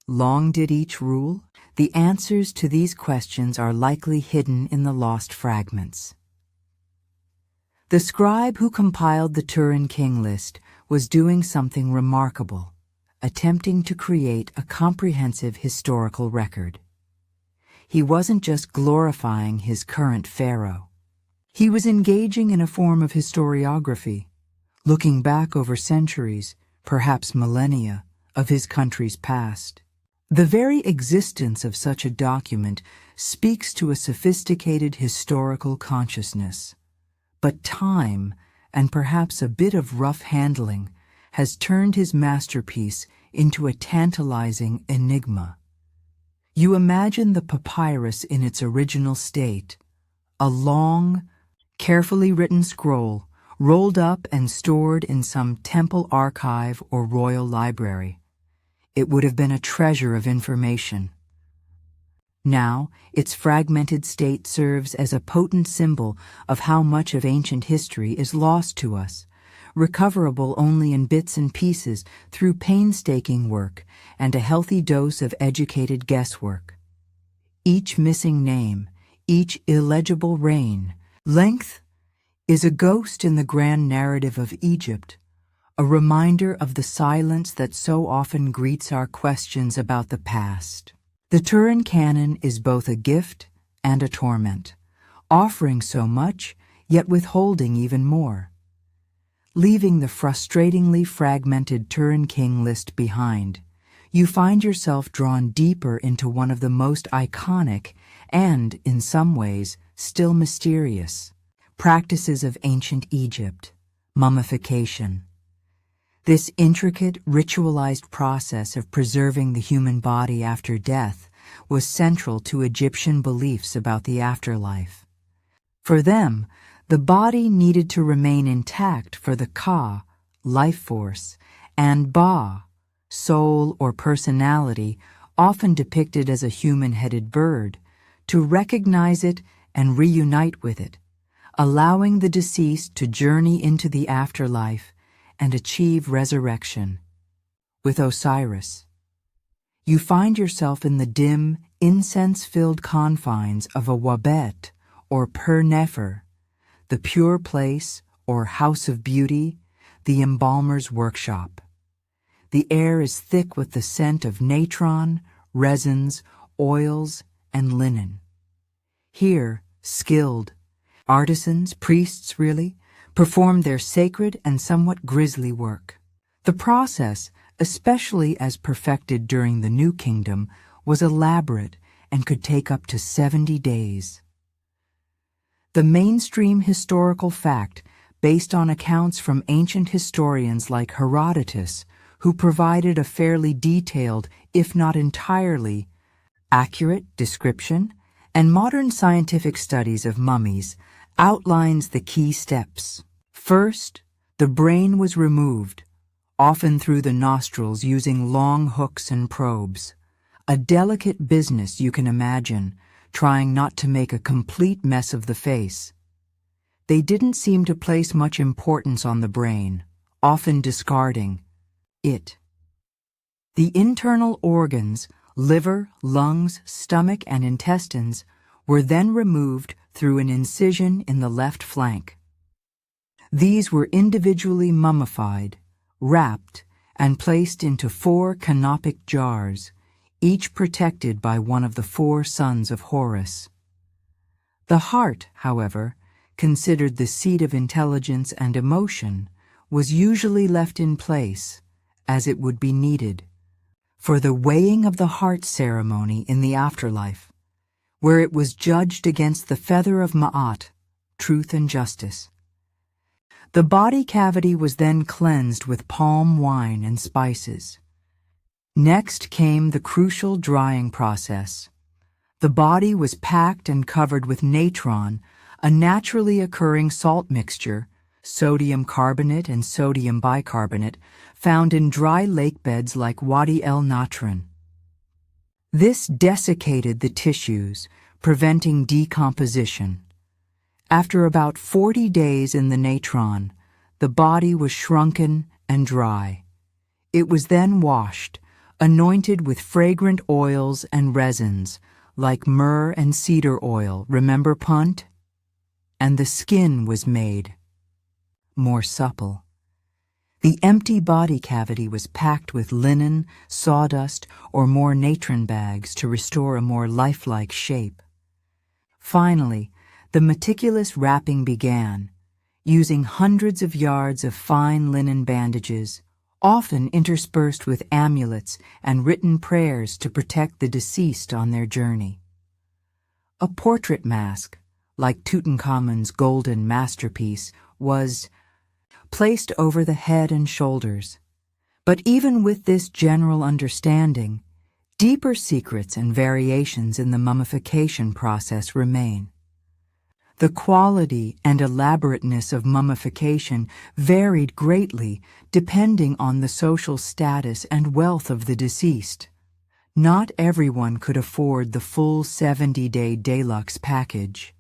long did each rule? The answers to these questions are likely hidden in the lost fragments. The scribe who compiled the Turin king list was doing something remarkable, attempting to create a comprehensive historical record. He wasn't just glorifying his current pharaoh. He was engaging in a form of historiography, looking back over centuries, perhaps millennia, of his country's past. The very existence of such a document speaks to a sophisticated historical consciousness. But time, and perhaps a bit of rough handling, has turned his masterpiece into a tantalizing enigma. You imagine the papyrus in its original state, a long, carefully written scroll rolled up and stored in some temple archive or royal library. It would have been a treasure of information. Now, its fragmented state serves as a potent symbol of how much of ancient history is lost to us, recoverable only in bits and pieces through painstaking work and a healthy dose of educated guesswork. Each missing name, each illegible reign, length, is a ghost in the grand narrative of Egypt, a reminder of the silence that so often greets our questions about the past. The Turin Canon is both a gift and a torment, offering so much, yet withholding even more. Leaving the frustratingly fragmented Turin king list behind, you find yourself drawn deeper into one of the most iconic and, in some ways, still mysterious practices of ancient Egypt: mummification. This intricate, ritualized process of preserving the human body after death was central to Egyptian beliefs about the afterlife. For them, the body needed to remain intact for the Ka, life force, and Ba, soul or personality, often depicted as a human-headed bird, to recognize it and reunite with it, allowing the deceased to journey into the afterlife and achieve resurrection. With Osiris, You find yourself in the dim, incense-filled confines of a wabet or per nefer, the pure place or house of beauty, the embalmer's workshop. The air is thick with the scent of natron, resins, oils, and linen. Here, skilled artisans, priests really, performed their sacred and somewhat grisly work. The process, especially as perfected during the New Kingdom, was elaborate and could take up to 70 days. The mainstream historical fact, based on accounts from ancient historians like Herodotus, who provided a fairly detailed, if not entirely accurate description, and modern scientific studies of mummies, outlines the key steps. First, the brain was removed, often through the nostrils using long hooks and probes. A delicate business, you can imagine, trying not to make a complete mess of the face. They didn't seem to place much importance on the brain, often discarding it. The internal organs, liver, lungs, stomach, and intestines, were then removed through an incision in the left flank. These were individually mummified, wrapped, and placed into 4 canopic jars, each protected by one of the 4 sons of Horus. The heart, however, considered the seat of intelligence and emotion, was usually left in place, as it would be needed, for the weighing of the heart ceremony in the afterlife, where it was judged against the feather of Ma'at, truth and justice. The body cavity was then cleansed with palm wine and spices. Next came the crucial drying process. The body was packed and covered with natron, a naturally occurring salt mixture, sodium carbonate and sodium bicarbonate, found in dry lake beds like Wadi el Natron. This desiccated the tissues, preventing decomposition. After about 40 days in the natron, the body was shrunken and dry. It was then washed, anointed with fragrant oils and resins, like myrrh and cedar oil, remember punt? And the skin was made more supple. The empty body cavity was packed with linen, sawdust, or more natron bags to restore a more lifelike shape. Finally, the meticulous wrapping began, using hundreds of yards of fine linen bandages, often interspersed with amulets and written prayers to protect the deceased on their journey. A portrait mask, like Tutankhamun's golden masterpiece, was placed over the head and shoulders. But even with this general understanding, deeper secrets and variations in the mummification process remain. The quality and elaborateness of mummification varied greatly depending on the social status and wealth of the deceased. Not everyone could afford the full 70-day deluxe package.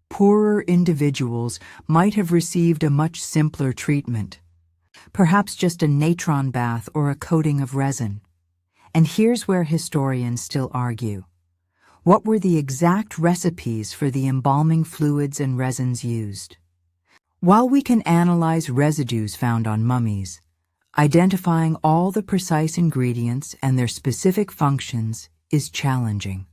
Poorer individuals might have received a much simpler treatment, perhaps just a natron bath or a coating of resin. And here's where historians still argue. What were the exact recipes for the embalming fluids and resins used? While we can analyze residues found on mummies, identifying all the precise ingredients and their specific functions is challenging.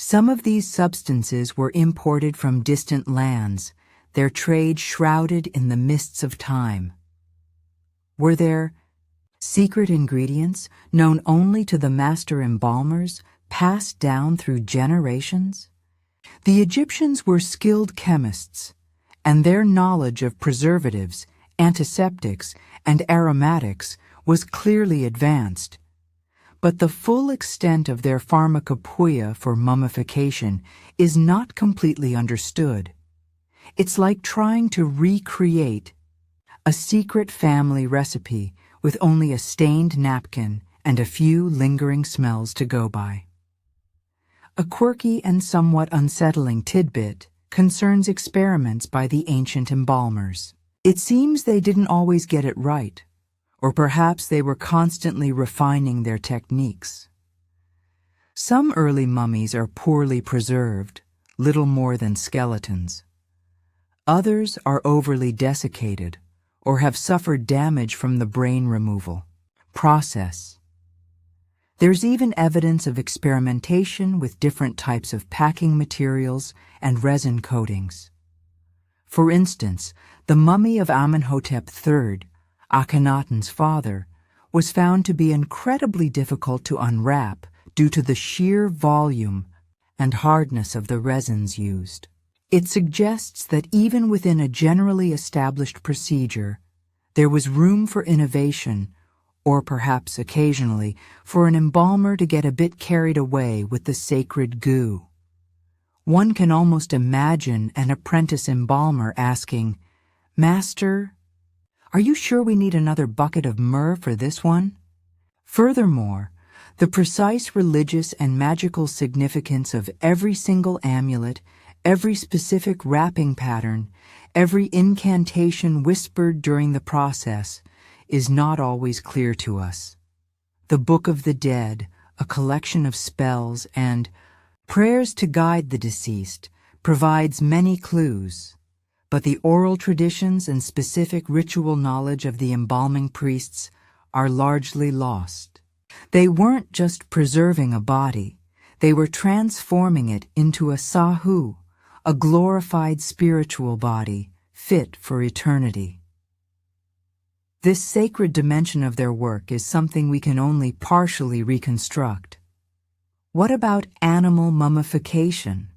Some of these substances were imported from distant lands, their trade shrouded in the mists of time. Were there secret ingredients known only to the master embalmers, passed down through generations? The Egyptians were skilled chemists, and their knowledge of preservatives, antiseptics, and aromatics was clearly advanced. But the full extent of their pharmacopoeia for mummification is not completely understood. It's like trying to recreate a secret family recipe with only a stained napkin and a few lingering smells to go by. A quirky and somewhat unsettling tidbit concerns experiments by the ancient embalmers. It seems they didn't always get it right, or perhaps they were constantly refining their techniques. Some early mummies are poorly preserved, little more than skeletons. Others are overly desiccated or have suffered damage from the brain removal process. There's even evidence of experimentation with different types of packing materials and resin coatings. For instance, the mummy of Amenhotep III, Akhenaten's father, was found to be incredibly difficult to unwrap due to the sheer volume and hardness of the resins used. It suggests that even within a generally established procedure, there was room for innovation, or perhaps occasionally for an embalmer to get a bit carried away with the sacred goo. One can almost imagine an apprentice embalmer asking, "Master, are you sure we need another bucket of myrrh for this one?" Furthermore, the precise religious and magical significance of every single amulet, every specific wrapping pattern, every incantation whispered during the process is not always clear to us. The Book of the Dead, a collection of spells and prayers to guide the deceased, provides many clues, but the oral traditions and specific ritual knowledge of the embalming priests are largely lost. They weren't just preserving a body, they were transforming it into a sahu, a glorified spiritual body, fit for eternity. This sacred dimension of their work is something we can only partially reconstruct. What about animal mummification?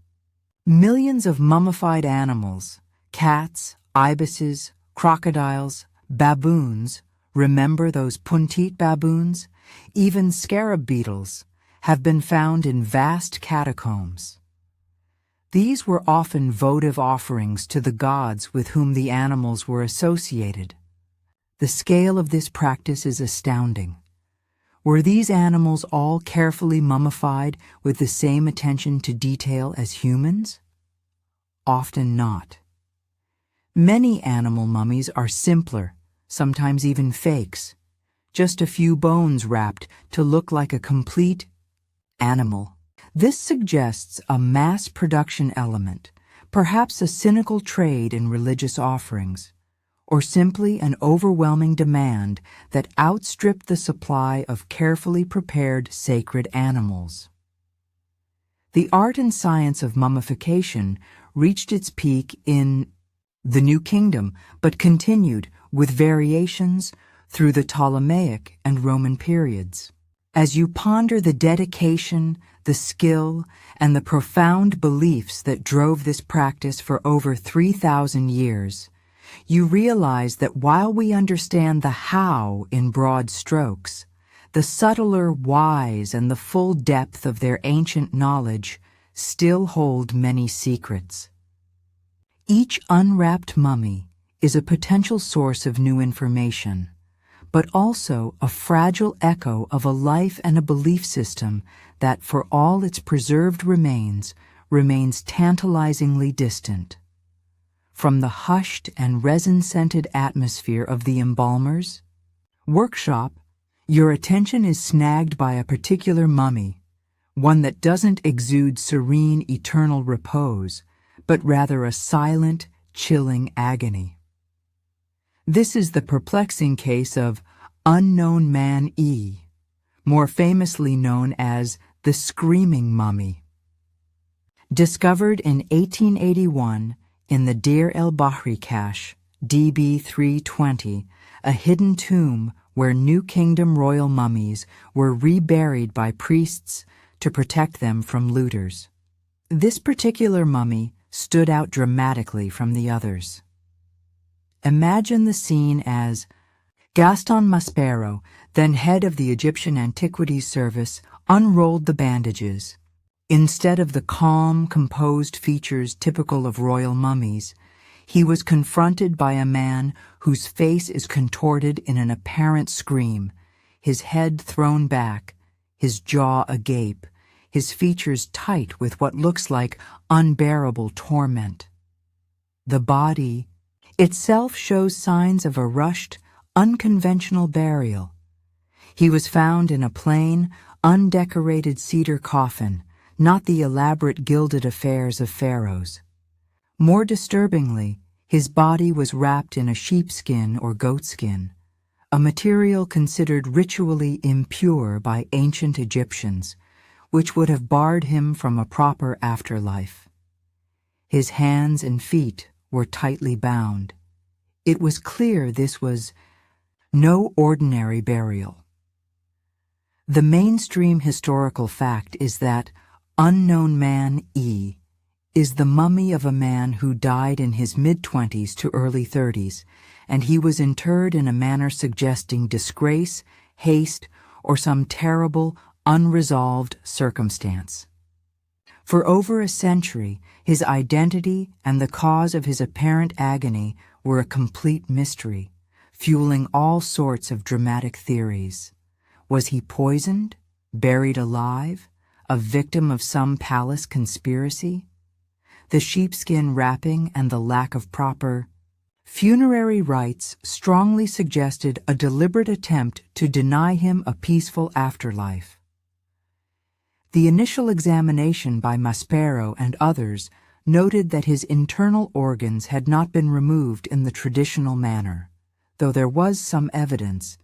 Millions of mummified animals, cats, ibises, crocodiles, baboons, remember those puntit baboons? Even scarab beetles have been found in vast catacombs. These were often votive offerings to the gods with whom the animals were associated. The scale of this practice is astounding. Were these animals all carefully mummified with the same attention to detail as humans? Often not. Many animal mummies are simpler, sometimes even fakes, just a few bones wrapped to look like a complete animal. This suggests a mass production element, perhaps a cynical trade in religious offerings, or simply an overwhelming demand that outstripped the supply of carefully prepared sacred animals. The art and science of mummification reached its peak in the New Kingdom, but continued, with variations, through the Ptolemaic and Roman periods. As you ponder the dedication, the skill, and the profound beliefs that drove this practice for over 3,000 years, you realize that while we understand the how in broad strokes, the subtler whys and the full depth of their ancient knowledge still hold many secrets. Each unwrapped mummy is a potential source of new information, but also a fragile echo of a life and a belief system that, for all its preserved remains tantalizingly distant. From the hushed and resin-scented atmosphere of the embalmer's workshop, your attention is snagged by a particular mummy, one that doesn't exude serene eternal repose, but rather a silent, chilling agony. This is the perplexing case of Unknown Man E, more famously known as the Screaming Mummy. Discovered in 1881 in the Deir el-Bahri cache, DB 320, a hidden tomb where New Kingdom royal mummies were reburied by priests to protect them from looters. This particular mummy stood out dramatically from the others. Imagine the scene as Gaston Maspero, then head of the Egyptian Antiquities Service, unrolled the bandages. Instead of the calm, composed features typical of royal mummies, he was confronted by a man whose face is contorted in an apparent scream, his head thrown back, his jaw agape, his features tight with what looks like unbearable torment. The body itself shows signs of a rushed, unconventional burial. He was found in a plain, undecorated cedar coffin, not the elaborate gilded affairs of pharaohs. More disturbingly, his body was wrapped in a sheepskin or goatskin, a material considered ritually impure by ancient Egyptians, which would have barred him from a proper afterlife. His hands and feet were tightly bound. It was clear this was no ordinary burial. The mainstream historical fact is that Unknown Man E is the mummy of a man who died in his mid-20s to early 30s, and he was interred in a manner suggesting disgrace, haste, or some terrible, unresolved circumstance. For over a century, his identity and the cause of his apparent agony were a complete mystery, fueling all sorts of dramatic theories. Was he poisoned, buried alive, a victim of some palace conspiracy? The sheepskin wrapping and the lack of proper funerary rites strongly suggested a deliberate attempt to deny him a peaceful afterlife. The initial examination by Maspero and others noted that his internal organs had not been removed in the traditional manner, though there was some evidence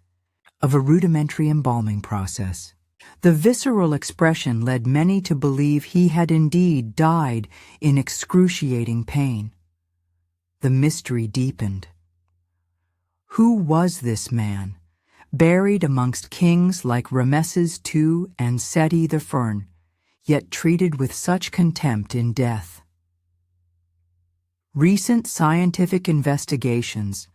of a rudimentary embalming process. The visceral expression led many to believe he had indeed died in excruciating pain. The mystery deepened. Who was this man, buried amongst kings like Rameses II and Seti I, yet treated with such contempt in death? Recent scientific investigations,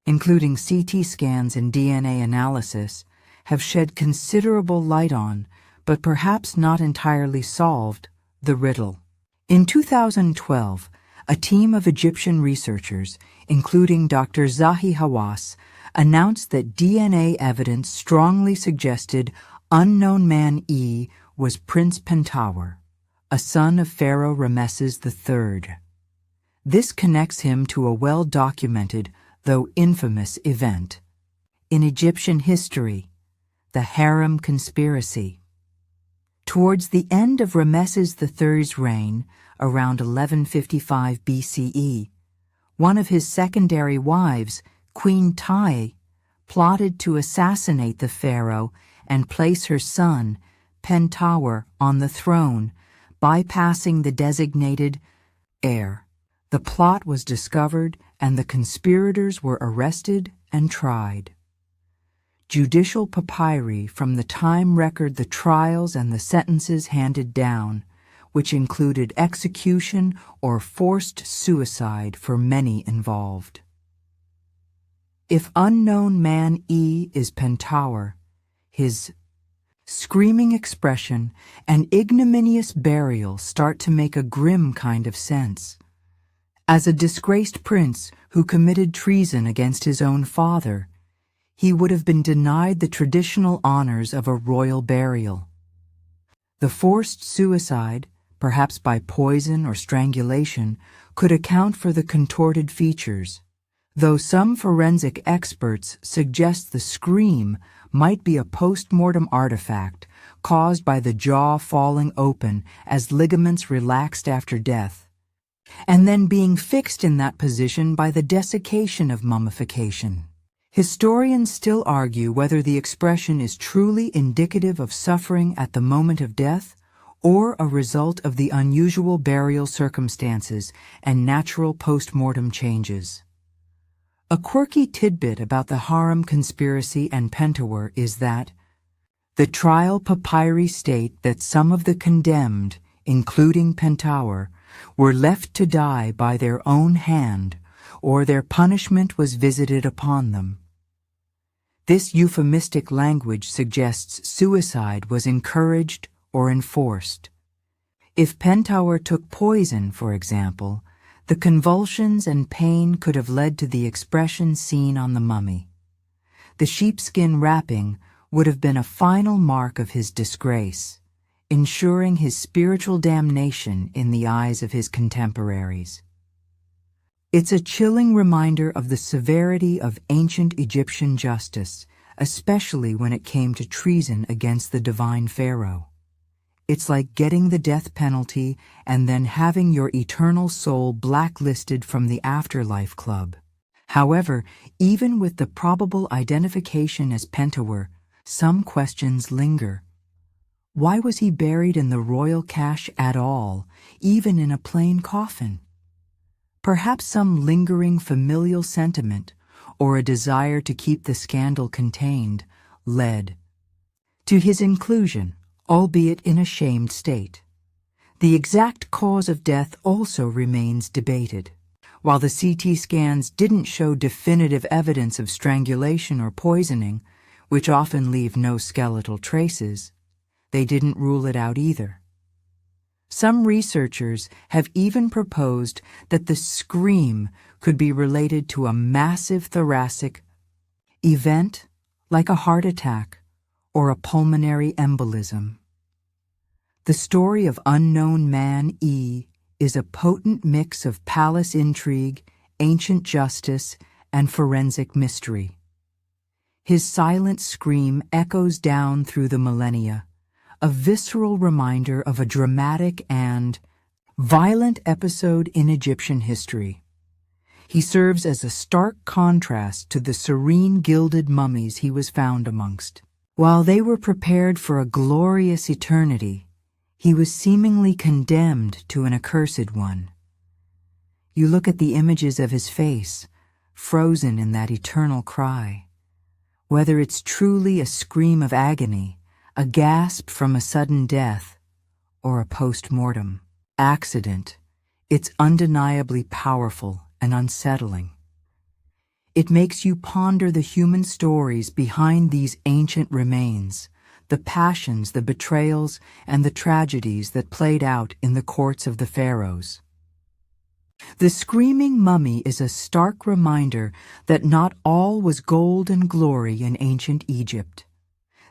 including CT scans and DNA analysis, have shed considerable light on, but perhaps not entirely solved, the riddle. In 2012, a team of Egyptian researchers, including Dr. Zahi Hawass, announced that DNA evidence strongly suggested Unknown Man E was Prince Pentauer, a son of Pharaoh Rameses III. This connects him to a well-documented, though infamous, event in Egyptian history, the harem conspiracy. Towards the end of Rameses III's reign, around 1155 BCE, one of his secondary wives, Queen Tai, plotted to assassinate the pharaoh and place her son, Pentauer, on the throne, bypassing the designated heir. The plot was discovered and the conspirators were arrested and tried. Judicial papyri from the time record the trials and the sentences handed down, which included execution or forced suicide for many involved. If Unknown Man E is Pentauer, his screaming expression and ignominious burial start to make a grim kind of sense. As a disgraced prince who committed treason against his own father, he would have been denied the traditional honors of a royal burial. The forced suicide, perhaps by poison or strangulation, could account for the contorted features, though some forensic experts suggest the scream might be a post-mortem artifact caused by the jaw falling open as ligaments relaxed after death, and then being fixed in that position by the desiccation of mummification. Historians still argue whether the expression is truly indicative of suffering at the moment of death or a result of the unusual burial circumstances and natural post-mortem changes. A quirky tidbit about the harem conspiracy and Pentauer is that the trial papyri state that some of the condemned, including Pentauer, were left to die by their own hand, or their punishment was visited upon them. This euphemistic language suggests suicide was encouraged or enforced. If Pentauer took poison, for example, the convulsions and pain could have led to the expression seen on the mummy. The sheepskin wrapping would have been a final mark of his disgrace, ensuring his spiritual damnation in the eyes of his contemporaries. It's a chilling reminder of the severity of ancient Egyptian justice, especially when it came to treason against the divine pharaoh. It's like getting the death penalty and then having your eternal soul blacklisted from the afterlife club. However, even with the probable identification as Pentuer, some questions linger. Why was he buried in the royal cache at all, even in a plain coffin? Perhaps some lingering familial sentiment, or a desire to keep the scandal contained, led to his inclusion, albeit in a shamed state. The exact cause of death also remains debated. While the CT scans didn't show definitive evidence of strangulation or poisoning, which often leave no skeletal traces, they didn't rule it out either. Some researchers have even proposed that the scream could be related to a massive thoracic event like a heart attack or a pulmonary embolism. The story of unknown man E is a potent mix of palace intrigue, ancient justice, and forensic mystery. His silent scream echoes down through the millennia, a visceral reminder of a dramatic and violent episode in Egyptian history. He serves as a stark contrast to the serene gilded mummies he was found amongst. While they were prepared for a glorious eternity, he was seemingly condemned to an accursed one. You look at the images of his face, frozen in that eternal cry. Whether it's truly a scream of agony, a gasp from a sudden death, or a post-mortem accident, it's undeniably powerful and unsettling. It makes you ponder the human stories behind these ancient remains, the passions, the betrayals, and the tragedies that played out in the courts of the pharaohs. The screaming mummy is a stark reminder that not all was gold and glory in ancient Egypt.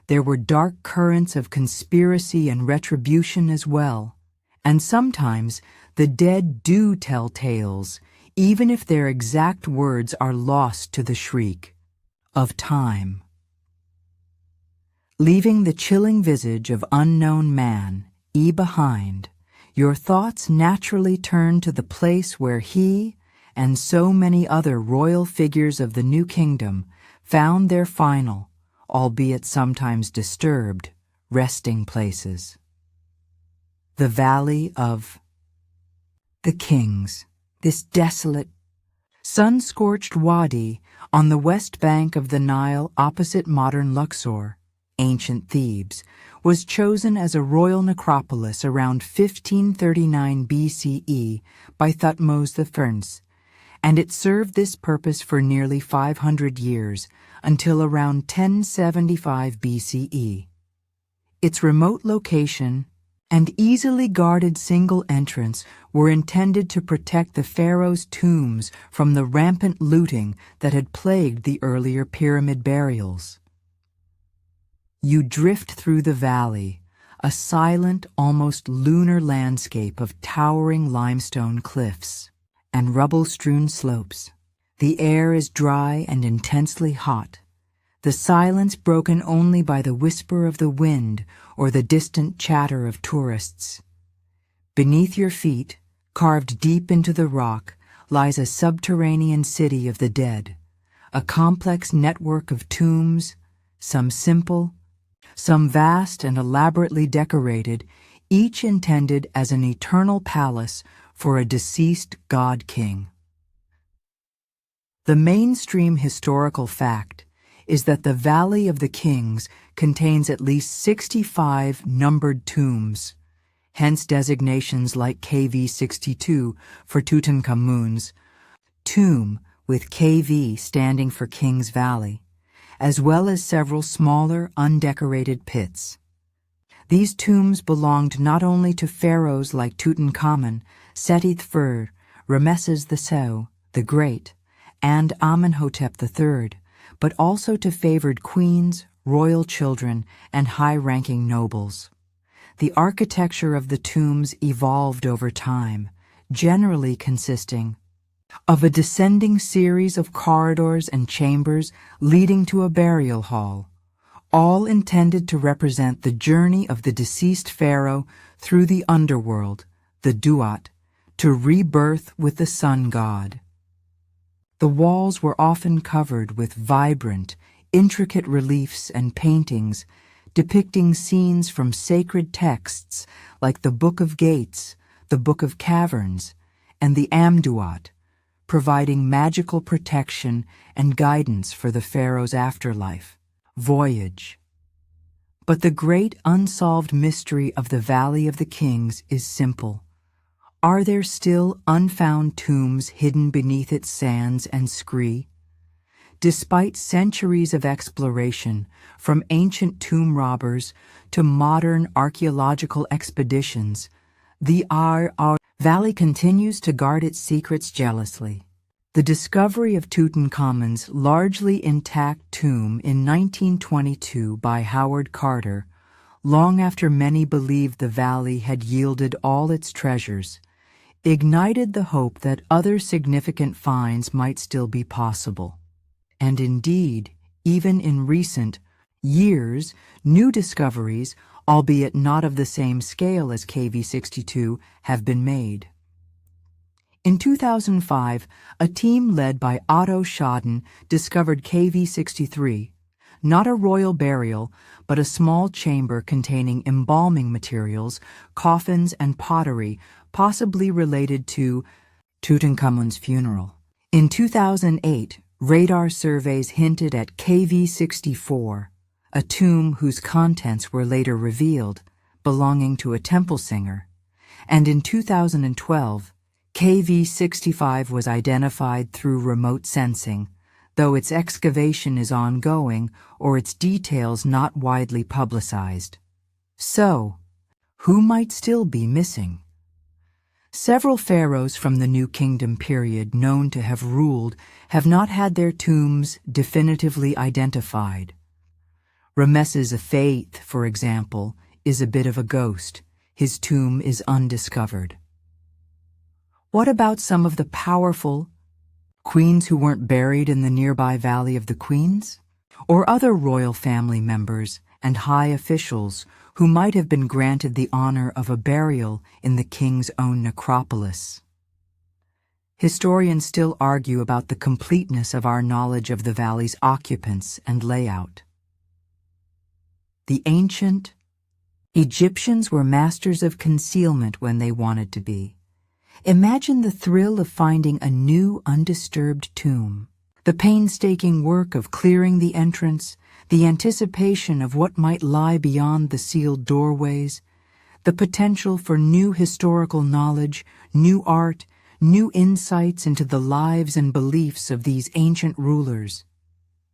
There were dark currents of conspiracy and retribution as well, and sometimes the dead do tell tales, even if their exact words are lost to the shriek of time. Leaving the chilling visage of unknown man, E behind, your thoughts naturally turn to the place where he and so many other royal figures of the New Kingdom found their final, albeit sometimes disturbed, resting places. The Valley of the Kings, this desolate, sun-scorched wadi on the west bank of the Nile opposite modern Luxor, ancient Thebes, was chosen as a royal necropolis around 1539 BCE by Thutmose I, and it served this purpose for nearly 500 years, until around 1075 BCE. Its remote location and easily guarded single entrance were intended to protect the pharaoh's tombs from the rampant looting that had plagued the earlier pyramid burials. You drift through the valley, a silent, almost lunar landscape of towering limestone cliffs and rubble-strewn slopes. The air is dry and intensely hot, the silence broken only by the whisper of the wind or the distant chatter of tourists. Beneath your feet, carved deep into the rock, lies a subterranean city of the dead, a complex network of tombs, some simple, some vast and elaborately decorated, each intended as an eternal palace for a deceased god-king. The mainstream historical fact is that the Valley of the Kings contains at least 65 numbered tombs, hence designations like KV62 for Tutankhamun's tomb, with KV standing for King's Valley, as well as several smaller, undecorated pits. These tombs belonged not only to pharaohs like Tutankhamun, Seti III, Ramesses II, the Great, and Amenhotep III, but also to favored queens, royal children, and high-ranking nobles. The architecture of the tombs evolved over time, generally consisting of a descending series of corridors and chambers leading to a burial hall, all intended to represent the journey of the deceased pharaoh through the underworld, the Duat, to rebirth with the sun god. The walls were often covered with vibrant, intricate reliefs and paintings depicting scenes from sacred texts like the Book of Gates, the Book of Caverns, and the Amduat, providing magical protection and guidance for the pharaoh's afterlife. Voyage. But the great unsolved mystery of the Valley of the Kings is simple. Are there still unfound tombs hidden beneath its sands and scree? Despite centuries of exploration, from ancient tomb robbers to modern archaeological expeditions, the Valley continues to guard its secrets jealously. The discovery of Tutankhamun's largely intact tomb in 1922 by Howard Carter, long after many believed the valley had yielded all its treasures, ignited the hope that other significant finds might still be possible. And indeed, even in recent years, new discoveries, albeit not of the same scale as KV-62, have been made. In 2005, a team led by Otto Schaden discovered KV-63, not a royal burial, but a small chamber containing embalming materials, coffins, and pottery, possibly related to Tutankhamun's funeral. In 2008, radar surveys hinted at KV-64, a tomb whose contents were later revealed, belonging to a temple singer. And in 2012, KV-65 was identified through remote sensing, though its excavation is ongoing or its details not widely publicized. So, who might still be missing? Several pharaohs from the New Kingdom period known to have ruled have not had their tombs definitively identified. Ramesses VIII, for example, is a bit of a ghost. His tomb is undiscovered. What about some of the powerful queens who weren't buried in the nearby Valley of the Queens? Or other royal family members and high officials who might have been granted the honor of a burial in the king's own necropolis? Historians still argue about the completeness of our knowledge of the valley's occupants and layout. The ancient Egyptians were masters of concealment when they wanted to be. Imagine the thrill of finding a new, undisturbed tomb, the painstaking work of clearing the entrance, the anticipation of what might lie beyond the sealed doorways, the potential for new historical knowledge, new art, new insights into the lives and beliefs of these ancient rulers.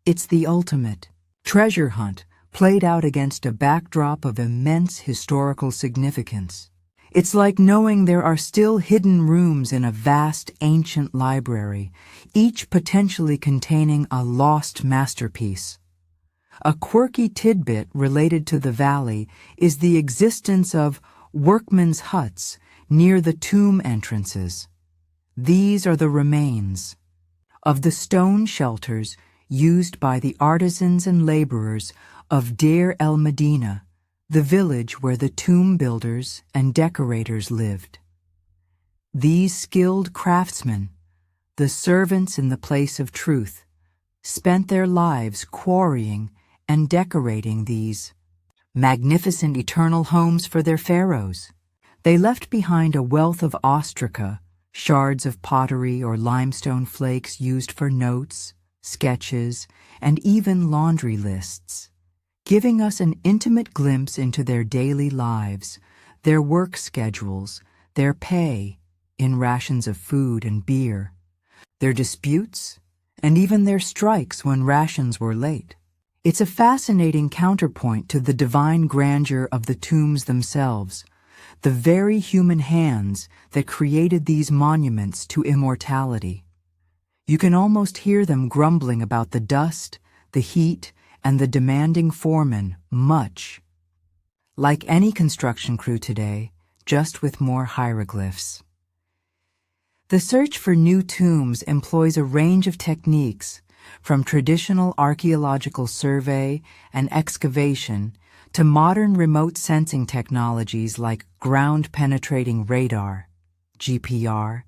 It's the ultimate treasure hunt played out against a backdrop of immense historical significance. It's like knowing there are still hidden rooms in a vast ancient library, each potentially containing a lost masterpiece. A quirky tidbit related to the valley is the existence of workmen's huts near the tomb entrances. These are the remains of the stone shelters used by the artisans and laborers of Deir el-Medina, the village where the tomb builders and decorators lived. These skilled craftsmen, the servants in the place of truth, spent their lives quarrying and decorating these magnificent eternal homes for their pharaohs. They left behind a wealth of ostraca, shards of pottery or limestone flakes used for notes, sketches, and even laundry lists, giving us an intimate glimpse into their daily lives, their work schedules, their pay in rations of food and beer, their disputes, and even their strikes when rations were late. It's a fascinating counterpoint to the divine grandeur of the tombs themselves, the very human hands that created these monuments to immortality. You can almost hear them grumbling about the dust, the heat, and the demanding foreman, much like any construction crew today, just with more hieroglyphs. The search for new tombs employs a range of techniques, from traditional archaeological survey and excavation to modern remote sensing technologies like ground-penetrating radar, GPR,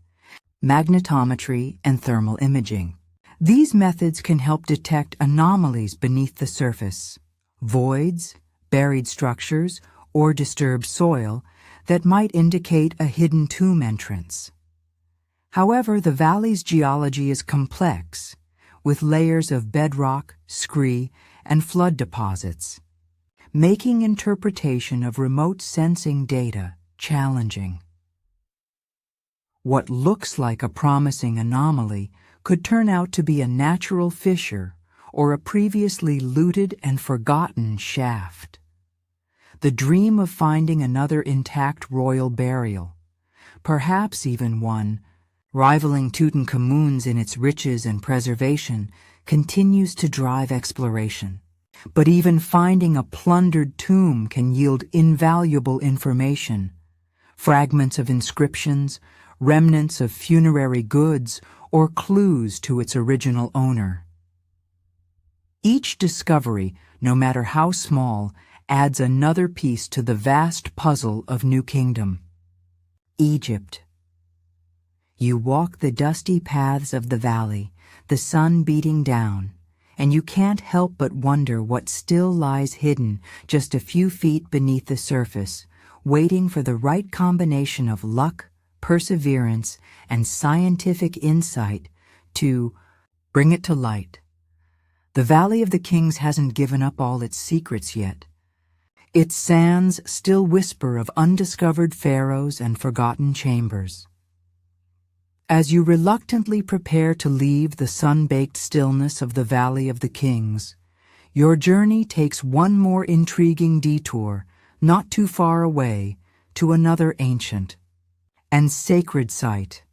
magnetometry, and thermal imaging. These methods can help detect anomalies beneath the surface, voids, buried structures, or disturbed soil that might indicate a hidden tomb entrance. However, the valley's geology is complex, with layers of bedrock, scree, and flood deposits, making interpretation of remote sensing data challenging. What looks like a promising anomaly could turn out to be a natural fissure or a previously looted and forgotten shaft. The dream of finding another intact royal burial, perhaps even one rivaling Tutankhamun's in its riches and preservation, continues to drive exploration. But even finding a plundered tomb can yield invaluable information, fragments of inscriptions, remnants of funerary goods, or clues to its original owner. Each discovery, no matter how small, adds another piece to the vast puzzle of New Kingdom. Egypt. You walk the dusty paths of the valley, the sun beating down, and you can't help but wonder what still lies hidden just a few feet beneath the surface, waiting for the right combination of luck, perseverance, and scientific insight to bring it to light. The Valley of the Kings hasn't given up all its secrets yet. Its sands still whisper of undiscovered pharaohs and forgotten chambers. As you reluctantly prepare to leave the sun-baked stillness of the Valley of the Kings, your journey takes one more intriguing detour, not too far away, to another ancient and sacred site,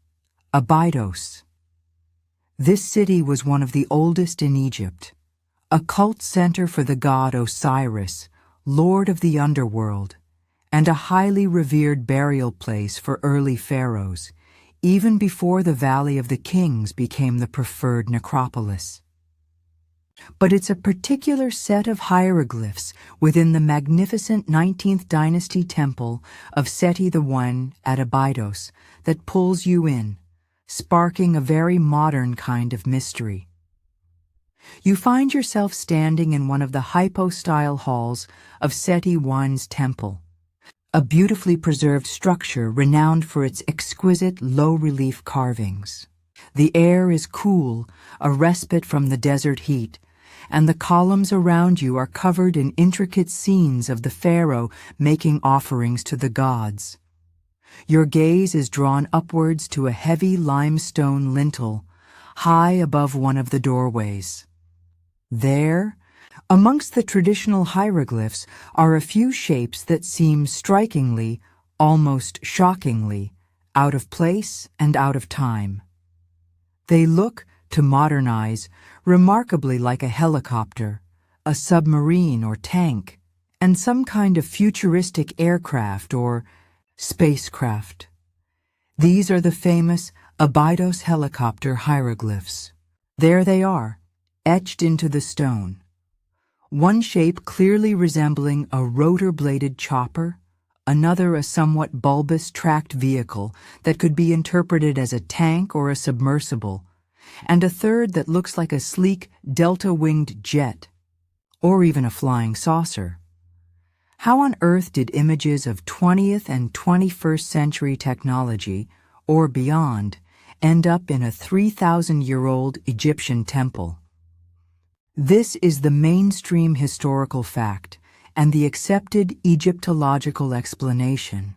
Abydos. This city was one of the oldest in Egypt, a cult center for the god Osiris, lord of the underworld, and a highly revered burial place for early pharaohs, even before the Valley of the Kings became the preferred necropolis. But it's a particular set of hieroglyphs within the magnificent 19th dynasty temple of Seti I at Abydos that pulls you in, sparking a very modern kind of mystery. You find yourself standing in one of the hypostyle halls of Seti I's temple, a beautifully preserved structure renowned for its exquisite low-relief carvings. The air is cool, a respite from the desert heat, and the columns around you are covered in intricate scenes of the pharaoh making offerings to the gods. Your gaze is drawn upwards to a heavy limestone lintel, high above one of the doorways. There, amongst the traditional hieroglyphs, are a few shapes that seem strikingly, almost shockingly, out of place and out of time. They look, to modern eyes, remarkably like a helicopter, a submarine or tank, and some kind of futuristic aircraft or spacecraft. These are the famous Abydos helicopter hieroglyphs. There they are, etched into the stone. One shape clearly resembling a rotor-bladed chopper, another a somewhat bulbous tracked vehicle that could be interpreted as a tank or a submersible, and a third that looks like a sleek delta-winged jet, or even a flying saucer. How on earth did images of 20th and 21st century technology, or beyond, end up in a 3,000-year-old Egyptian temple? This is the mainstream historical fact and the accepted Egyptological explanation.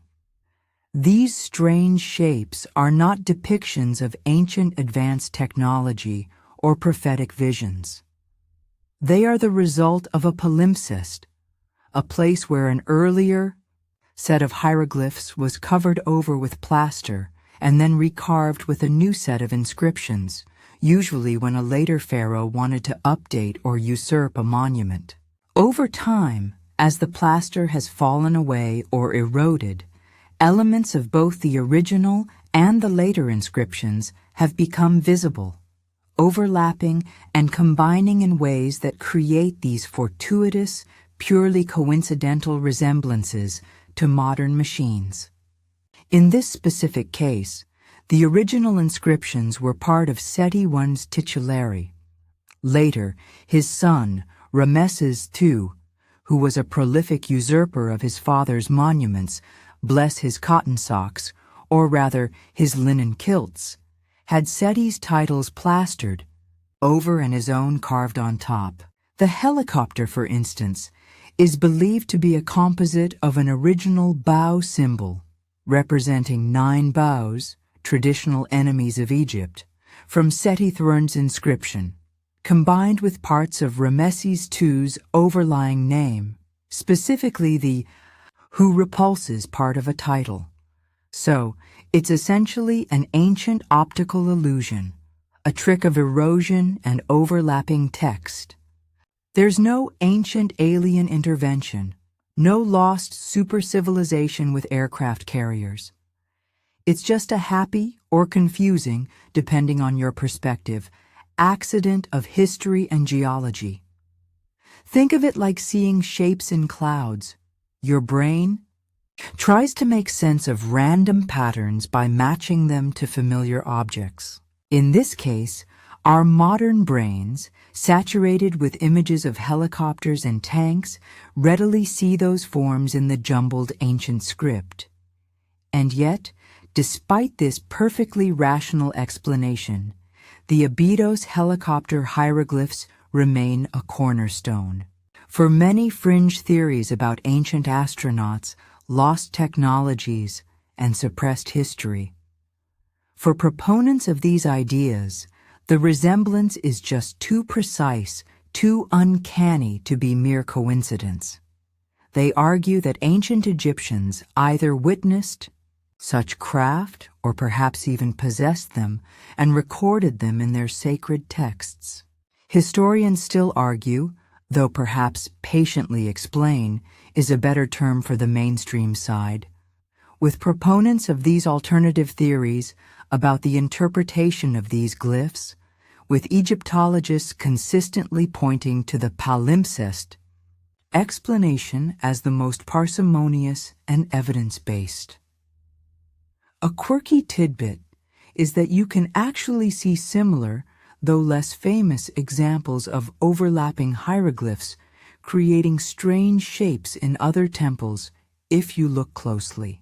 These strange shapes are not depictions of ancient advanced technology or prophetic visions. They are the result of a palimpsest, a place where an earlier set of hieroglyphs was covered over with plaster and then recarved with a new set of inscriptions, usually when a later pharaoh wanted to update or usurp a monument. Over time, as the plaster has fallen away or eroded, elements of both the original and the later inscriptions have become visible, overlapping and combining in ways that create these fortuitous, purely coincidental resemblances to modern machines. In this specific case, the original inscriptions were part of Seti I's titulary. Later, his son, Rameses II, who was a prolific usurper of his father's monuments, bless his cotton socks, or rather his linen kilts, had Seti's titles plastered over and his own carved on top. The helicopter, for instance, is believed to be a composite of an original bow symbol, representing 9 bows, traditional enemies of Egypt, from Seti III's inscription, combined with parts of Rameses II's overlying name, specifically the who repulses part of a title. So, it's essentially an ancient optical illusion, a trick of erosion and overlapping text. There's no ancient alien intervention, no lost super-civilization with aircraft carriers. It's just a happy or confusing, depending on your perspective, accident of history and geology. Think of it like seeing shapes in clouds. Your brain tries to make sense of random patterns by matching them to familiar objects. In this case, our modern brains, saturated with images of helicopters and tanks, readily see those forms in the jumbled ancient script. And yet, despite this perfectly rational explanation, the Abydos helicopter hieroglyphs remain a cornerstone. For many fringe theories about ancient astronauts, lost technologies, and suppressed history. For proponents of these ideas, the resemblance is just too precise, too uncanny to be mere coincidence. They argue that ancient Egyptians either witnessed such craft or perhaps even possessed them and recorded them in their sacred texts. Historians still argue, though perhaps patiently explain is a better term for the mainstream side, with proponents of these alternative theories about the interpretation of these glyphs, with Egyptologists consistently pointing to the palimpsest explanation as the most parsimonious and evidence-based. A quirky tidbit is that you can actually see similar, though less famous, examples of overlapping hieroglyphs creating strange shapes in other temples if you look closely.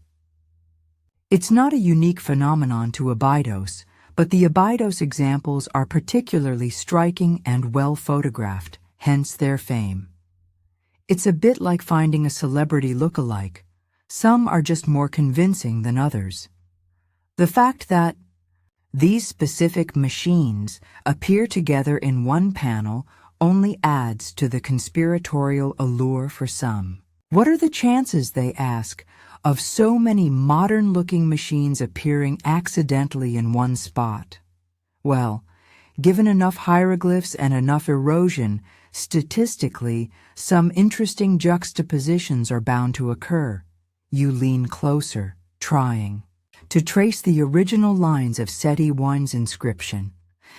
It's not a unique phenomenon to Abydos, but the Abydos examples are particularly striking and well photographed, hence their fame. It's a bit like finding a celebrity look-alike. Some are just more convincing than others. The fact that these specific machines appear together in one panel only adds to the conspiratorial allure for some. What are the chances, they ask, of so many modern-looking machines appearing accidentally in one spot? Well, given enough hieroglyphs and enough erosion, statistically, some interesting juxtapositions are bound to occur. You lean closer, trying to trace the original lines of Seti I's inscription,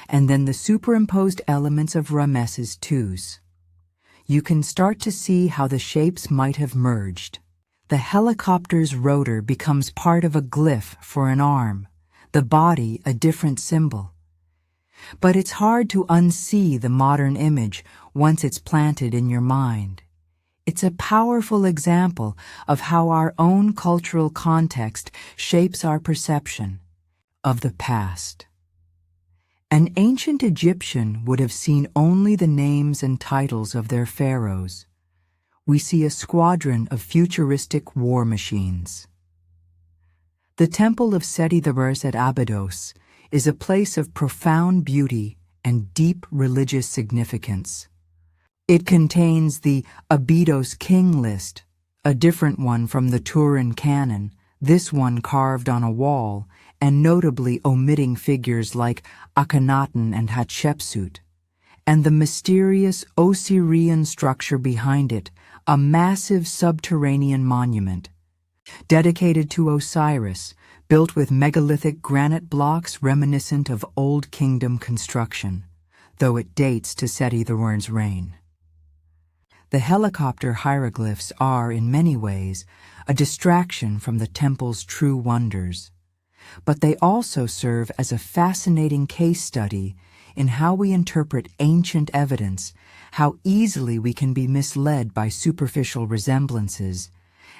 and then the superimposed elements of Rameses II's. You can start to see how the shapes might have merged. The helicopter's rotor becomes part of a glyph for an arm, the body a different symbol. But it's hard to unsee the modern image once it's planted in your mind. It's a powerful example of how our own cultural context shapes our perception of the past. An ancient Egyptian would have seen only the names and titles of their pharaohs. We see a squadron of futuristic war machines. The Temple of Seti I at Abydos is a place of profound beauty and deep religious significance. It contains the Abydos King list, a different one from the Turin canon, this one carved on a wall, and notably omitting figures like Akhenaten and Hatshepsut, and the mysterious Osirian structure behind it, a massive subterranean monument. dedicated to Osiris, built with megalithic granite blocks reminiscent of Old Kingdom construction, though it dates to Seti II's reign. The helicopter hieroglyphs are, in many ways, a distraction from the temple's true wonders, but they also serve as a fascinating case study in how we interpret ancient evidence, how easily we can be misled by superficial resemblances,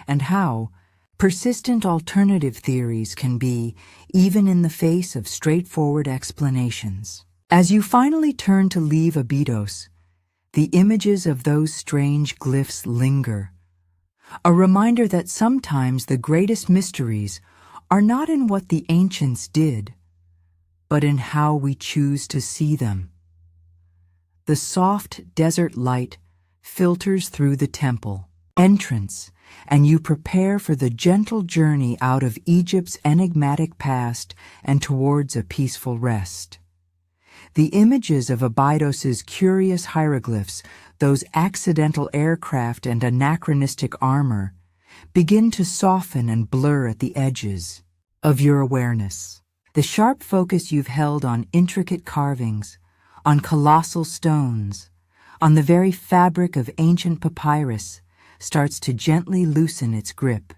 and how persistent alternative theories can be, even in the face of straightforward explanations. As you finally turn to leave Abydos, the images of those strange glyphs linger, a reminder that sometimes the greatest mysteries are not in what the ancients did, but in how we choose to see them. The soft desert light filters through the temple entrance, and you prepare for the gentle journey out of Egypt's enigmatic past and towards a peaceful rest. The images of Abydos's curious hieroglyphs, those accidental aircraft and anachronistic armor, begin to soften and blur at the edges of your awareness. The sharp focus you've held on intricate carvings, on colossal stones, on the very fabric of ancient papyrus, starts to gently loosen its grip.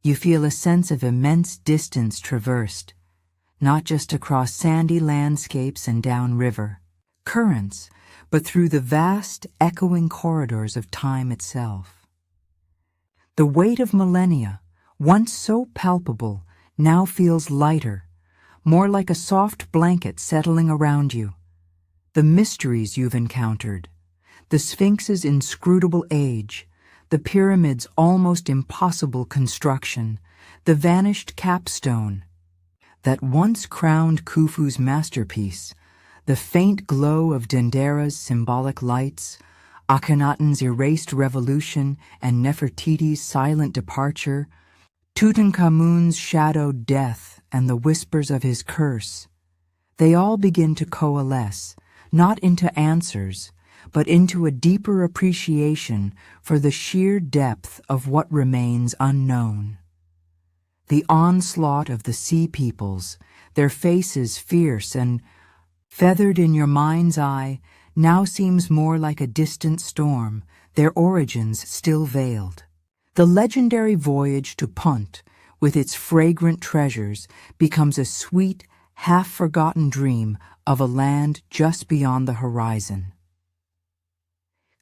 You feel a sense of immense distance traversed, not just across sandy landscapes and downriver currents, but through the vast, echoing corridors of time itself. The weight of millennia, once so palpable, now feels lighter, more like a soft blanket settling around you. The mysteries you've encountered, the Sphinx's inscrutable age, the pyramid's almost impossible construction, the vanished capstone that once crowned Khufu's masterpiece, the faint glow of Dendera's symbolic lights, Akhenaten's erased revolution and Nefertiti's silent departure, Tutankhamun's shadowed death and the whispers of his curse, they all begin to coalesce, not into answers, but into a deeper appreciation for the sheer depth of what remains unknown. The onslaught of the sea peoples, their faces fierce and feathered in your mind's eye, now seems more like a distant storm, their origins still veiled. The legendary voyage to Punt, with its fragrant treasures, becomes a sweet, half-forgotten dream of a land just beyond the horizon.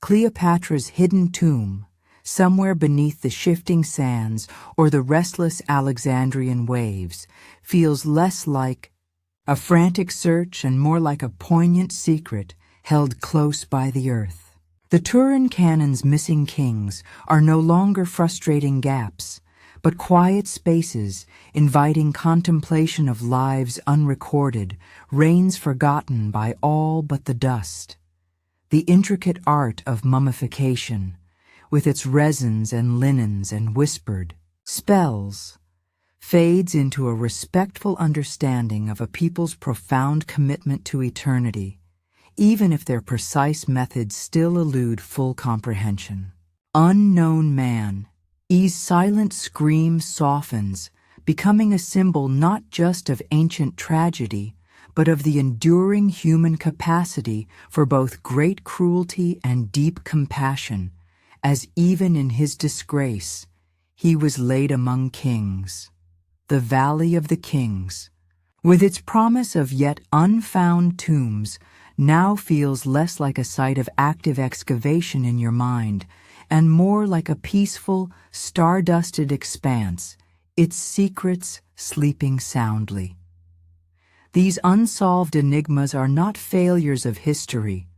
Cleopatra's hidden tomb, somewhere beneath the shifting sands or the restless Alexandrian waves, feels less like a frantic search and more like a poignant secret held close by the earth. The Turin Canon's missing kings are no longer frustrating gaps, but quiet spaces inviting contemplation of lives unrecorded, reigns forgotten by all but the dust. The intricate art of mummification, with its resins and linens and whispered spells, fades into a respectful understanding of a people's profound commitment to eternity, even if their precise methods still elude full comprehension. Unknown man, E's silent scream softens, becoming a symbol not just of ancient tragedy, but of the enduring human capacity for both great cruelty and deep compassion, as even in his disgrace, he was laid among kings. The Valley of the Kings, with its promise of yet unfound tombs, now feels less like a site of active excavation in your mind, and more like a peaceful, star-dusted expanse, its secrets sleeping soundly. These unsolved enigmas are not failures of history,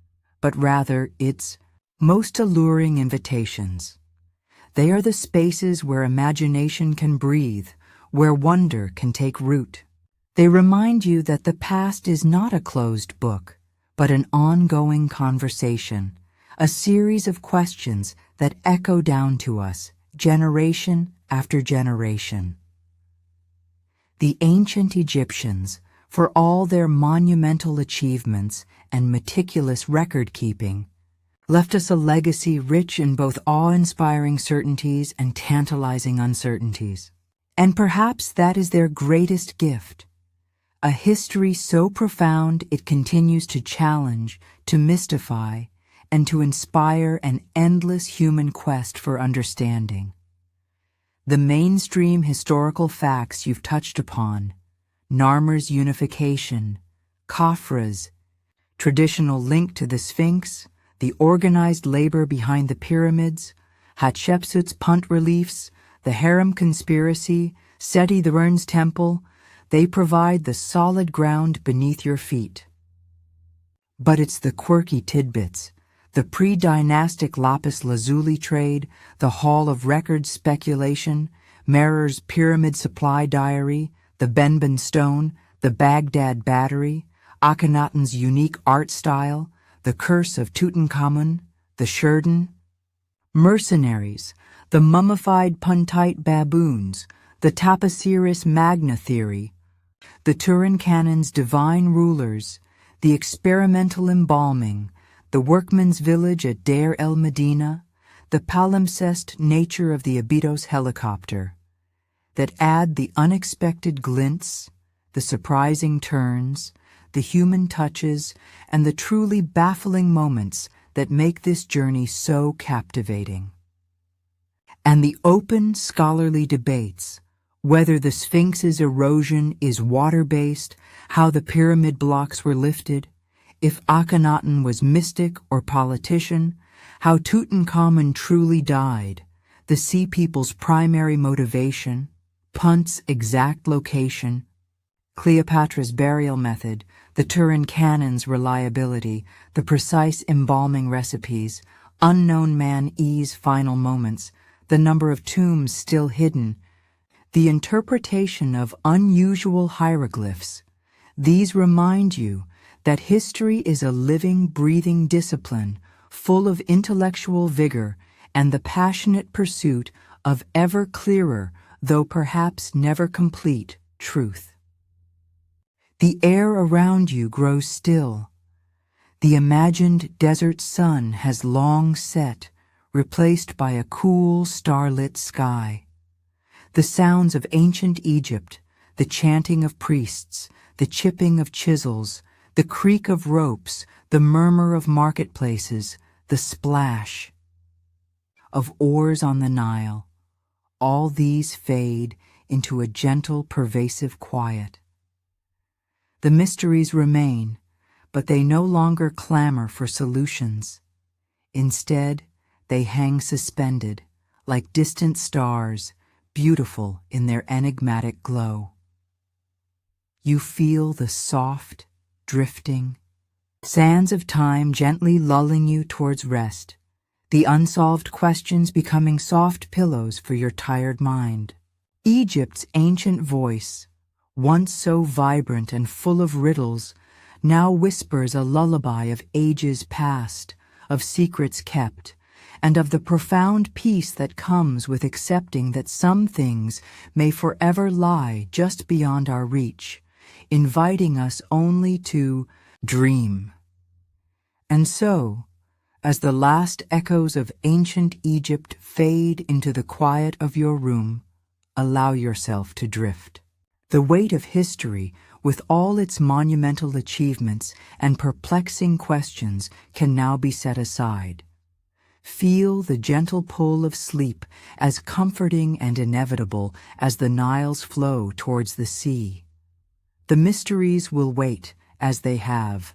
but rather its most alluring invitations. They are the spaces where imagination can breathe, where wonder can take root. They remind you that the past is not a closed book, but an ongoing conversation, a series of questions that echo down to us, generation after generation. The ancient Egyptians, for all their monumental achievements and meticulous record-keeping, left us a legacy rich in both awe-inspiring certainties and tantalizing uncertainties. And perhaps that is their greatest gift. A history so profound it continues to challenge, to mystify, and to inspire an endless human quest for understanding. The mainstream historical facts you've touched upon, Narmer's unification, Khafra's traditional link to the Sphinx, the organized labor behind the pyramids, Hatshepsut's punt reliefs, the harem conspiracy, Seti the Urn's temple, they provide the solid ground beneath your feet. But it's the quirky tidbits, the pre-dynastic lapis lazuli trade, the Hall of Records speculation, Merer's pyramid supply diary, the Benben stone, the Baghdad battery, Akhenaten's unique art style, the curse of Tutankhamun, the Shurden, mercenaries, the mummified Puntite baboons, the Taposiris Magna theory, the Tutankhamun's divine rulers, the experimental embalming, the workman's village at Deir el-Medina, the palimpsest nature of the Abydos helicopter, that add the unexpected glints, the surprising turns, the human touches, and the truly baffling moments that make this journey so captivating. And the open, scholarly debates, whether the Sphinx's erosion is water-based, how the pyramid blocks were lifted, if Akhenaten was mystic or politician, how Tutankhamun truly died, the Sea People's primary motivation, Punt's exact location, Cleopatra's burial method, the Tutankhamun's reliability, the precise embalming recipes, unknown man E's final moments, the number of tombs still hidden, the interpretation of unusual hieroglyphs. These remind you that history is a living, breathing discipline, full of intellectual vigor and the passionate pursuit of ever clearer, though perhaps never complete, truth. The air around you grows still. The imagined desert sun has long set, replaced by a cool, starlit sky. The sounds of ancient Egypt, the chanting of priests, the chipping of chisels, the creak of ropes, the murmur of marketplaces, the splash of oars on the Nile, all these fade into a gentle, pervasive quiet. The mysteries remain, but they no longer clamor for solutions. Instead, they hang suspended, like distant stars, beautiful in their enigmatic glow. You feel the soft, drifting sands of time gently lulling you towards rest, the unsolved questions becoming soft pillows for your tired mind. Egypt's ancient voice, once so vibrant and full of riddles, now whispers a lullaby of ages past, of secrets kept, and of the profound peace that comes with accepting that some things may forever lie just beyond our reach, inviting us only to dream. And so, as the last echoes of ancient Egypt fade into the quiet of your room, allow yourself to drift. The weight of history, with all its monumental achievements and perplexing questions, can now be set aside. Feel the gentle pull of sleep, as comforting and inevitable as the Nile's flow towards the sea. The mysteries will wait, as they have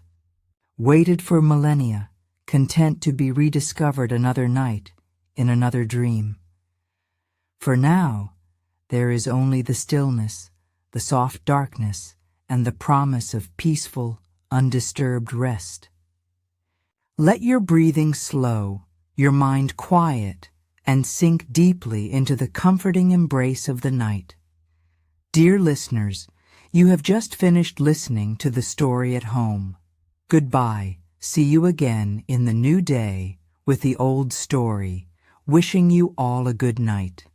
waited for millennia, content to be rediscovered another night, in another dream. For now, there is only the stillness, the soft darkness, and the promise of peaceful, undisturbed rest. Let your breathing slow, your mind quiet, and sink deeply into the comforting embrace of the night. Dear listeners, you have just finished listening to The Story at Home. Goodbye. See you again in the new day with the old story. Wishing you all a good night.